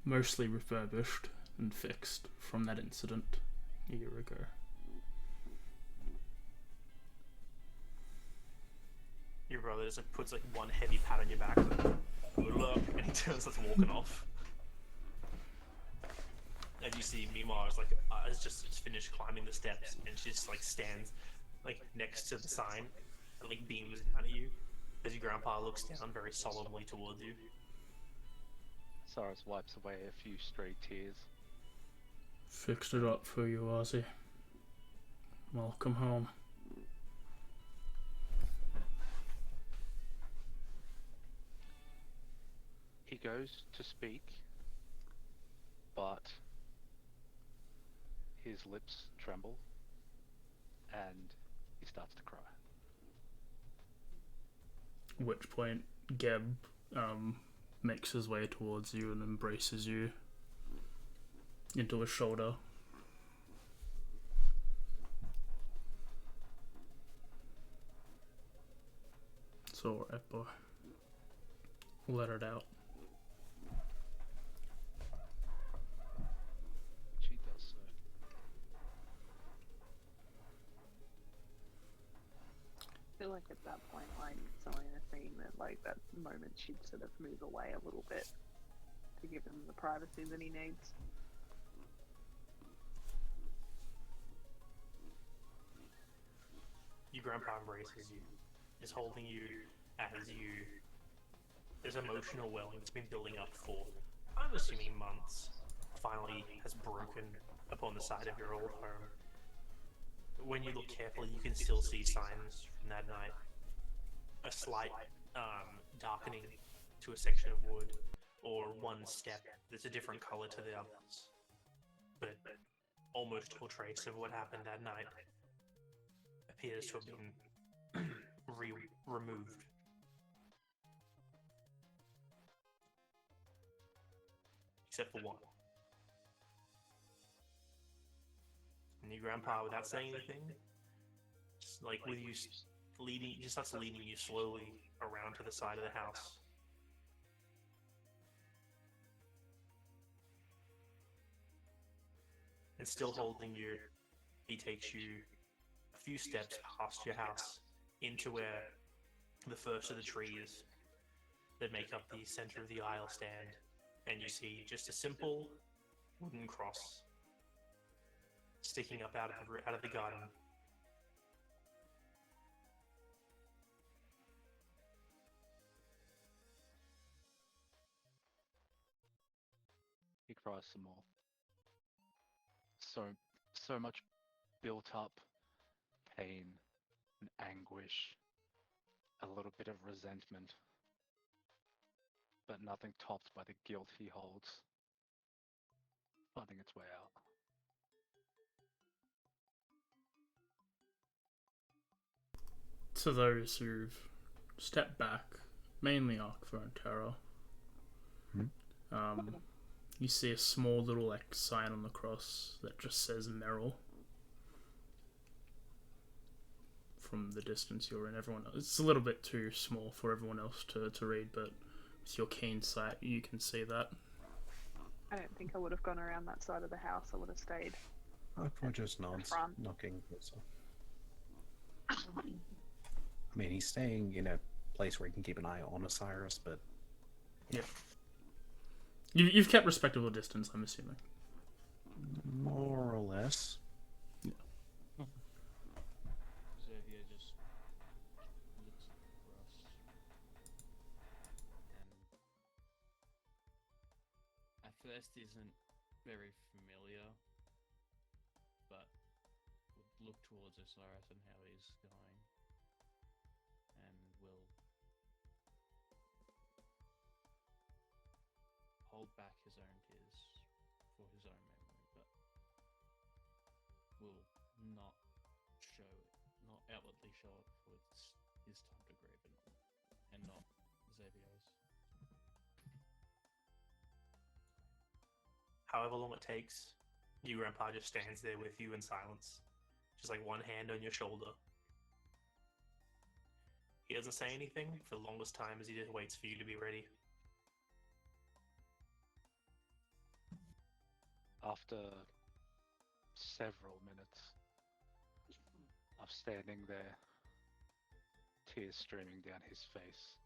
mostly refurbished and fixed from that incident a year ago. Your brother just like, puts like one heavy pat on your back, like, good luck, and he turns that's walking off. And you see Mima is like has just finished climbing the steps, and she just like stands like next to the sign and like beams down at you as your grandpa looks down very solemnly towards you. Cyrus wipes away a few stray tears. Fixed it up for you, Ozzy. Welcome home. He goes to speak, but his lips tremble and he starts to cry. At which point, Geb makes his way towards you and embraces you into his shoulder. It's alright, boy. Let it out. She does so. I feel like at that point, like Selena seeing that, like that moment, she'd sort of move away a little bit to give him the privacy that he needs. Your grandpa embraces you, is holding you as you. This emotional welling that's been building up for, I'm assuming, months, finally has broken upon the side of your old home. When you look carefully, you can still see signs from that night. A slight darkening to a section of wood, or one step that's a different color to the others. But almost all trace of what happened that night appears to have been removed. Except for one. And your grandpa, without saying anything, just like with you leading, just starts leading you slowly around to the side of the house. And still holding you, he takes you few steps past your house into where the first of the trees that make up the center of the aisle stand, and you see just a simple wooden cross sticking up out of the garden. He cries some more. So much built up pain and anguish, a little bit of resentment, but nothing topped by the guilt he holds, finding its way out. To those who've stepped back, mainly Arkva and Terra, you see a small little like sign on the cross that just says Merrill. From the distance you're in, everyone else, it's a little bit too small for everyone else to read, but with your keen sight, you can see that. I don't think I would have gone around that side of the house. I would have stayed. Arkva just nods, front. knocking closer. I mean, he's staying in a place where he can keep an eye on Osiris, but yeah, you've kept respectable distance, I'm assuming. More or less. Xavier just looks at the cross and at first isn't very familiar, but would look towards Osiris and how he's going, and will hold back his own tears for his own memory, but will not show it, not outwardly show it for his time to grieve, and not Xavier's. However long it takes, your grandpa just stands there with you in silence, just like one hand on your shoulder. He doesn't say anything for the longest time as he just waits for you to be ready. After several minutes of standing there, tears streaming down his face,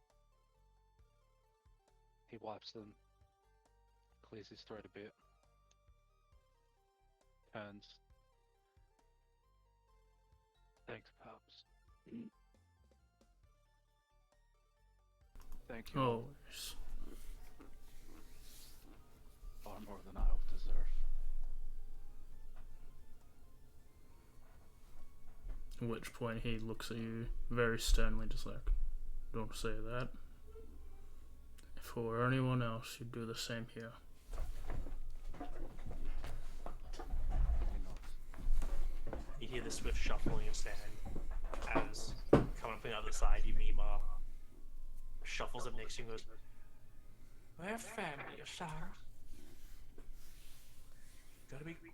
he wipes them, clears his throat a bit, turns. Thanks, Pops. Thank you. Oh, Far more than I'll deserve. at which point he looks at you very sternly, just like, don't say that. If it were anyone else, you'd do the same here. You hear the swift shuffling of sand as, coming up on the other side, you meet Ma. Shuffles up next to you and goes, "We're family, Osiris.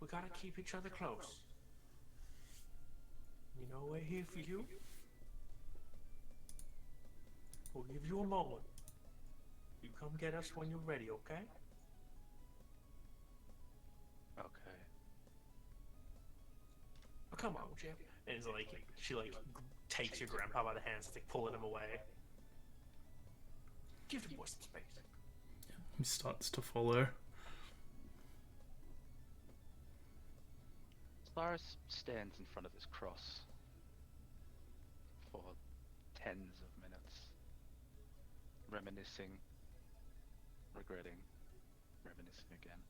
We gotta keep each other close. You know we're here for you. We'll give you a moment. You come get us when you're ready, okay?" Okay. Oh, come on, Jim. And it's like, she like takes your grandpa by the hands, it's like pulling him away. Give the boy some space. He starts to follow. Cyrus stands in front of this cross for tens of minutes, reminiscing, regretting, reminiscing again.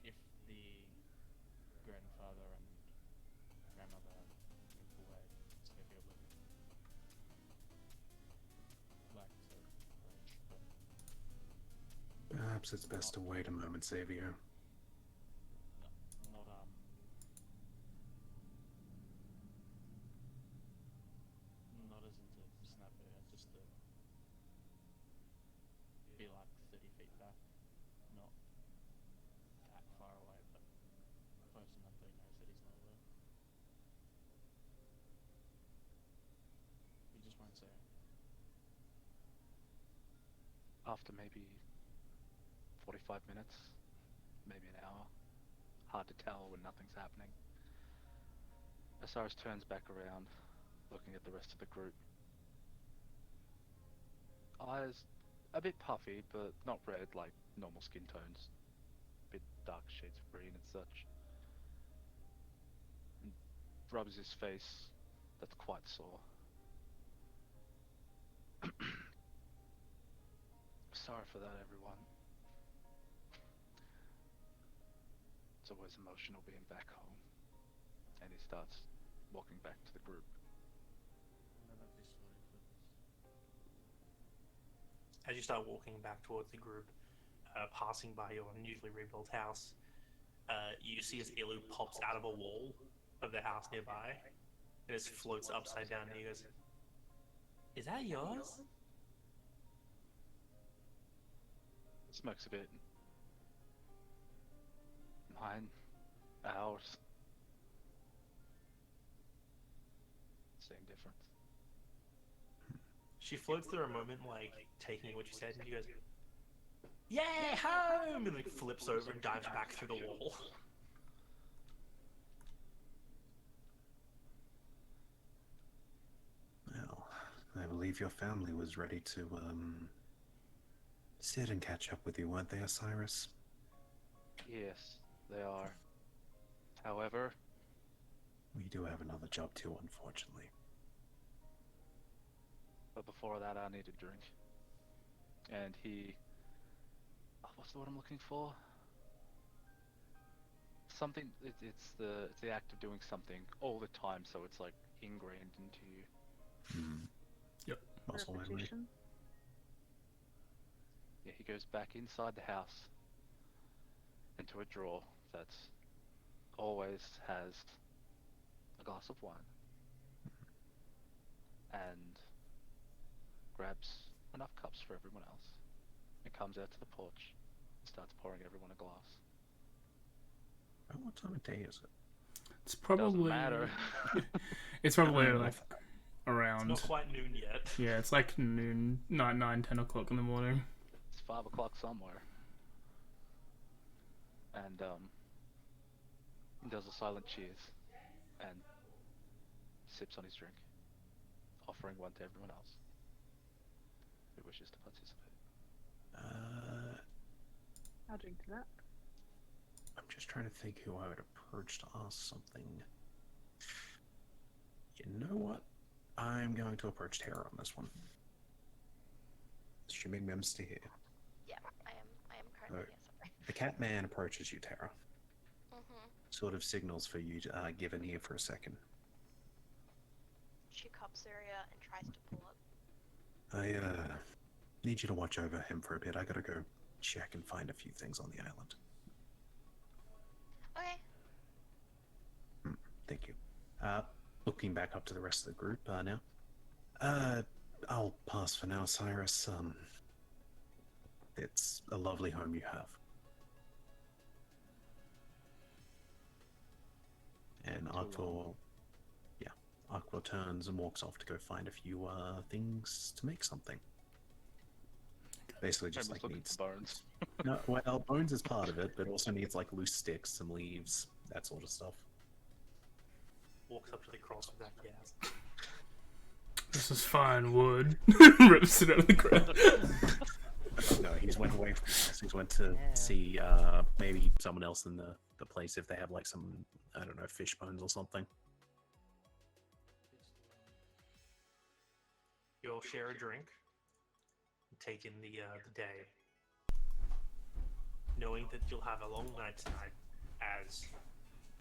If the grandfather and grandmother move away, Xavier would like to approach, but Perhaps it's best to wait a moment, Xavier. not not as into snap it out, just to be like 30 feet back, not that far away, but close enough that he knows that he's not there. He just won't say it. After maybe 45 minutes, maybe an hour. Hard to tell when nothing's happening. Osiris turns back around, looking at the rest of the group. Eyes a bit puffy, but not red like normal skin tones. A bit dark shades of green and such. And rubs his face that's quite sore. Sorry for that, everyone. It's always emotional being back home. And he starts walking back to the group. As you start walking back towards the group, passing by your unusually rebuilt house, you see as Ilu pops out of a wall of the house nearby, and just floats upside down, and he goes, "Is that yours?" Smokes a bit. Mine. Ours. Same difference. She floats there a moment, like, taking what you said, and she goes, "Yay, home!" and like flips over and dives back through the wall. Well, I believe your family was ready to, sit and catch up with you, weren't they, Osiris? Yes, they are. However, We do have another job too, unfortunately. but before that I need a drink. And he... what's the word I'm looking for? Something, it's the act of doing something all the time, so it's like ingrained into you. Yep. Muscle memory. Repetition. Yeah, he goes back inside the house into a drawer that's always has a glass of wine and grabs enough cups for everyone else and comes out to the porch and starts pouring everyone a glass. Oh, what time of day is it? It's probably matter. it's probably Oh, like around. It's not quite noon yet. Yeah, it's like noon, 10 o'clock in the morning. It's 5 o'clock somewhere. And he does a silent cheers and sips on his drink, offering one to everyone else who wishes to participate. I'll drink to that. I'm just trying to think who I would approach to ask something. You know what? I'm going to approach Tara on this one. Assuming Mim's still here. Yeah, I am currently Alright. yes. The cat man approaches you, Tara. Mm-hmm. Sort of signals for you to give in here for a second. She cups area and tries to pull up. I need you to watch over him for a bit. I gotta go check and find a few things on the island. Okay. Thank you. Looking back up to the rest of the group now. I'll pass for now, Cyrus. It's a lovely home you have. And Aqua turns and walks off to go find a few things to make something. Basically just Almost like looking needs... for bones. No, well, bones is part of it, but also needs like loose sticks, some leaves, that sort of stuff. Walks up to the cross with that gas. This is fine wood. Rips it out of the ground. No, he's went away from us. He's went to see maybe someone else in the place if they have like some, I don't know, fish bones or something. You'll share a drink, take in the day, knowing that you'll have a long night tonight, as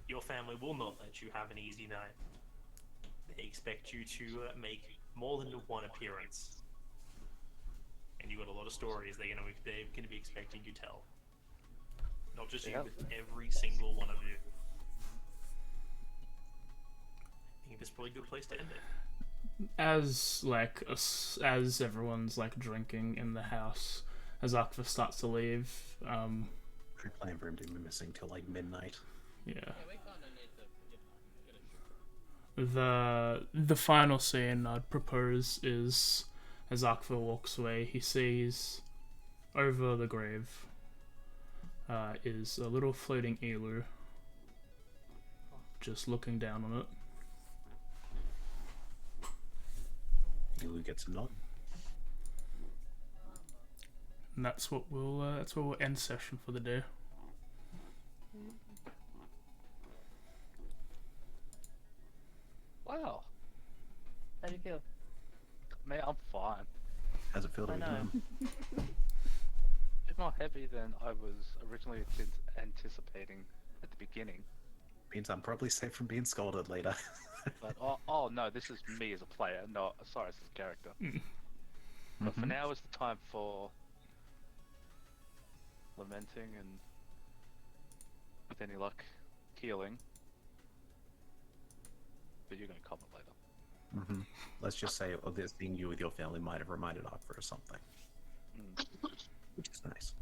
your family will not let you have an easy night. They expect you to make more than one appearance, and you got a lot of stories they're gonna be expecting you to tell. Not just you, Yep. but every single one of you. I think this is probably a good place to end it. As everyone's like drinking in the house, as Akva starts to leave, I plan for him to be missing till like midnight. yeah. Yeah, we kind of need to, get a The final scene I'd propose is as Akva walks away, he sees over the grave is a little floating elu. Just looking down on it. Elu gets a nod. And that's what we'll end session for the day. Wow. How do you feel? Man, I'm fine. How's it feel to I be know. done? A bit more heavy than I was originally anticipating at the beginning. Means I'm probably safe from being scolded later. But oh no, this is me as a player, not Osiris as a character. But for Mhm. now is the time for lamenting and, with any luck, healing. But you're gonna comment later. Mhm. Let's just say this seeing you with your family might have reminded Arkfur of something, which is nice.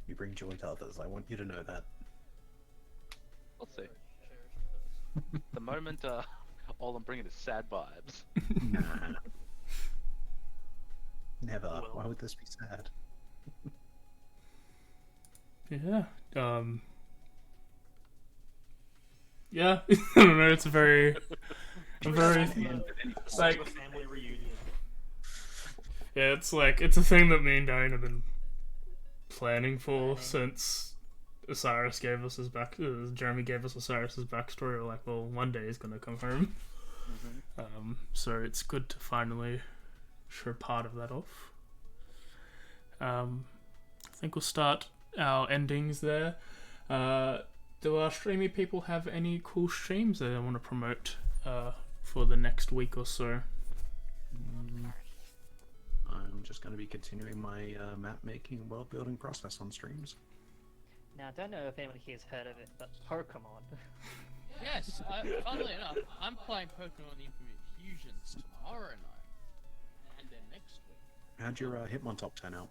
You bring joy to others. I want you to know that. We'll see. The moment, all I'm bringing is sad vibes. Nah. Never. Well. Why would this be sad? Yeah. Yeah. I don't know. It's a very It's like a family reunion. yeah. It's a thing that me and Darian have been planning for since Osiris gave us his Jeremy gave us Osiris's backstory. We're like, well, one day he's gonna come home. So it's good to finally show part of that off. I think we'll start our endings there. Do our streamy people have any cool streams that they want to promote for the next week or so? I'm just going to be continuing my map making, world building process on streams. Now, I don't know if anyone here's heard of it, but Pokemon. Yes, funnily enough, I'm playing Pokemon Infusions tomorrow night, and then next week. How'd your Hitmon top 10 out?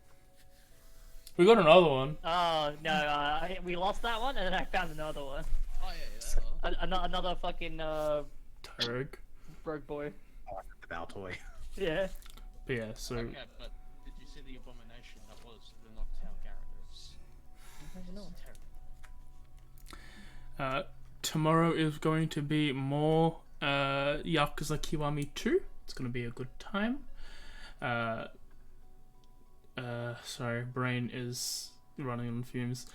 We got another one. Oh no, we lost that one, and then I found another one. Oh yeah, Another fucking Tyrog. broke boy. Oh, the Baltoy. Yeah. But yeah, so okay, but did you see the abomination that was the Noctowl Gyarados? No. tomorrow is going to be more Yakuza Kiwami 2. It's going to be a good time. Sorry, brain is running on fumes.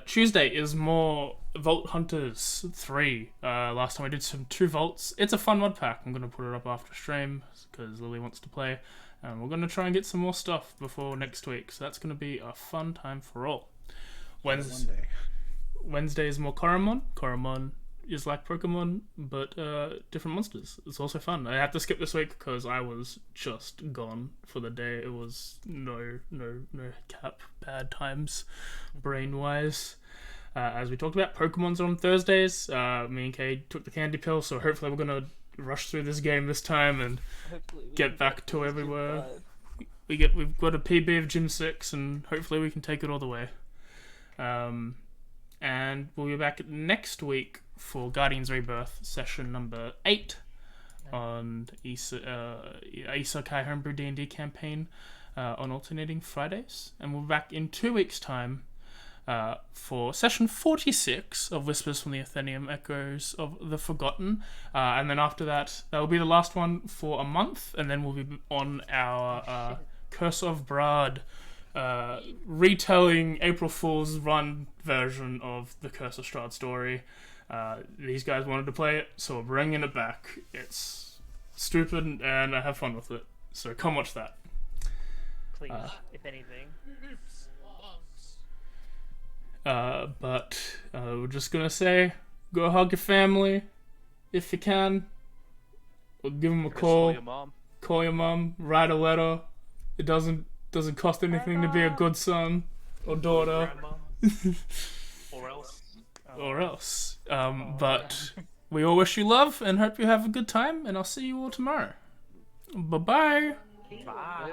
Tuesday is more Vault Hunters 3. Last time I did some 2 vaults. It's a fun mod pack. I'm going to put it up after stream because Lily wants to play. And we're going to try and get some more stuff before next week. So that's going to be a fun time for all. Wednesday is more Koromon. Koromon is like Pokemon, but different monsters. It's also fun. I had to skip this week because I was just gone for the day. It was no cap, bad times, brain-wise. As we talked about, Pokemon's on Thursdays. Me and Kay took the candy pill, so hopefully we're gonna rush through this game this time and get back to where we were. We've got a PB of Gym 6, and hopefully we can take it all the way. And we'll be back next week for Guardians Rebirth session number 8 on Isekai Homebrew D&D campaign on alternating Fridays. And we'll be back in 2 weeks' time for session 46 of Whispers from the Atheneum, Echoes of the Forgotten. And then after that, that will be the last one for a month. And then we'll be on our Curse of Brad retelling April Fool's Run version of the Curse of Strahd story. These guys wanted to play it, so we're bringing it back. It's stupid, and I have fun with it. So come watch that. Please, if anything. But we're just gonna say, go hug your family if you can. Or give them a call. Call your mom. Write a letter. It doesn't cost anything to be a good son or daughter. Or else. But we all wish you love and hope you have a good time, and I'll see you all tomorrow. Bye-bye. Bye.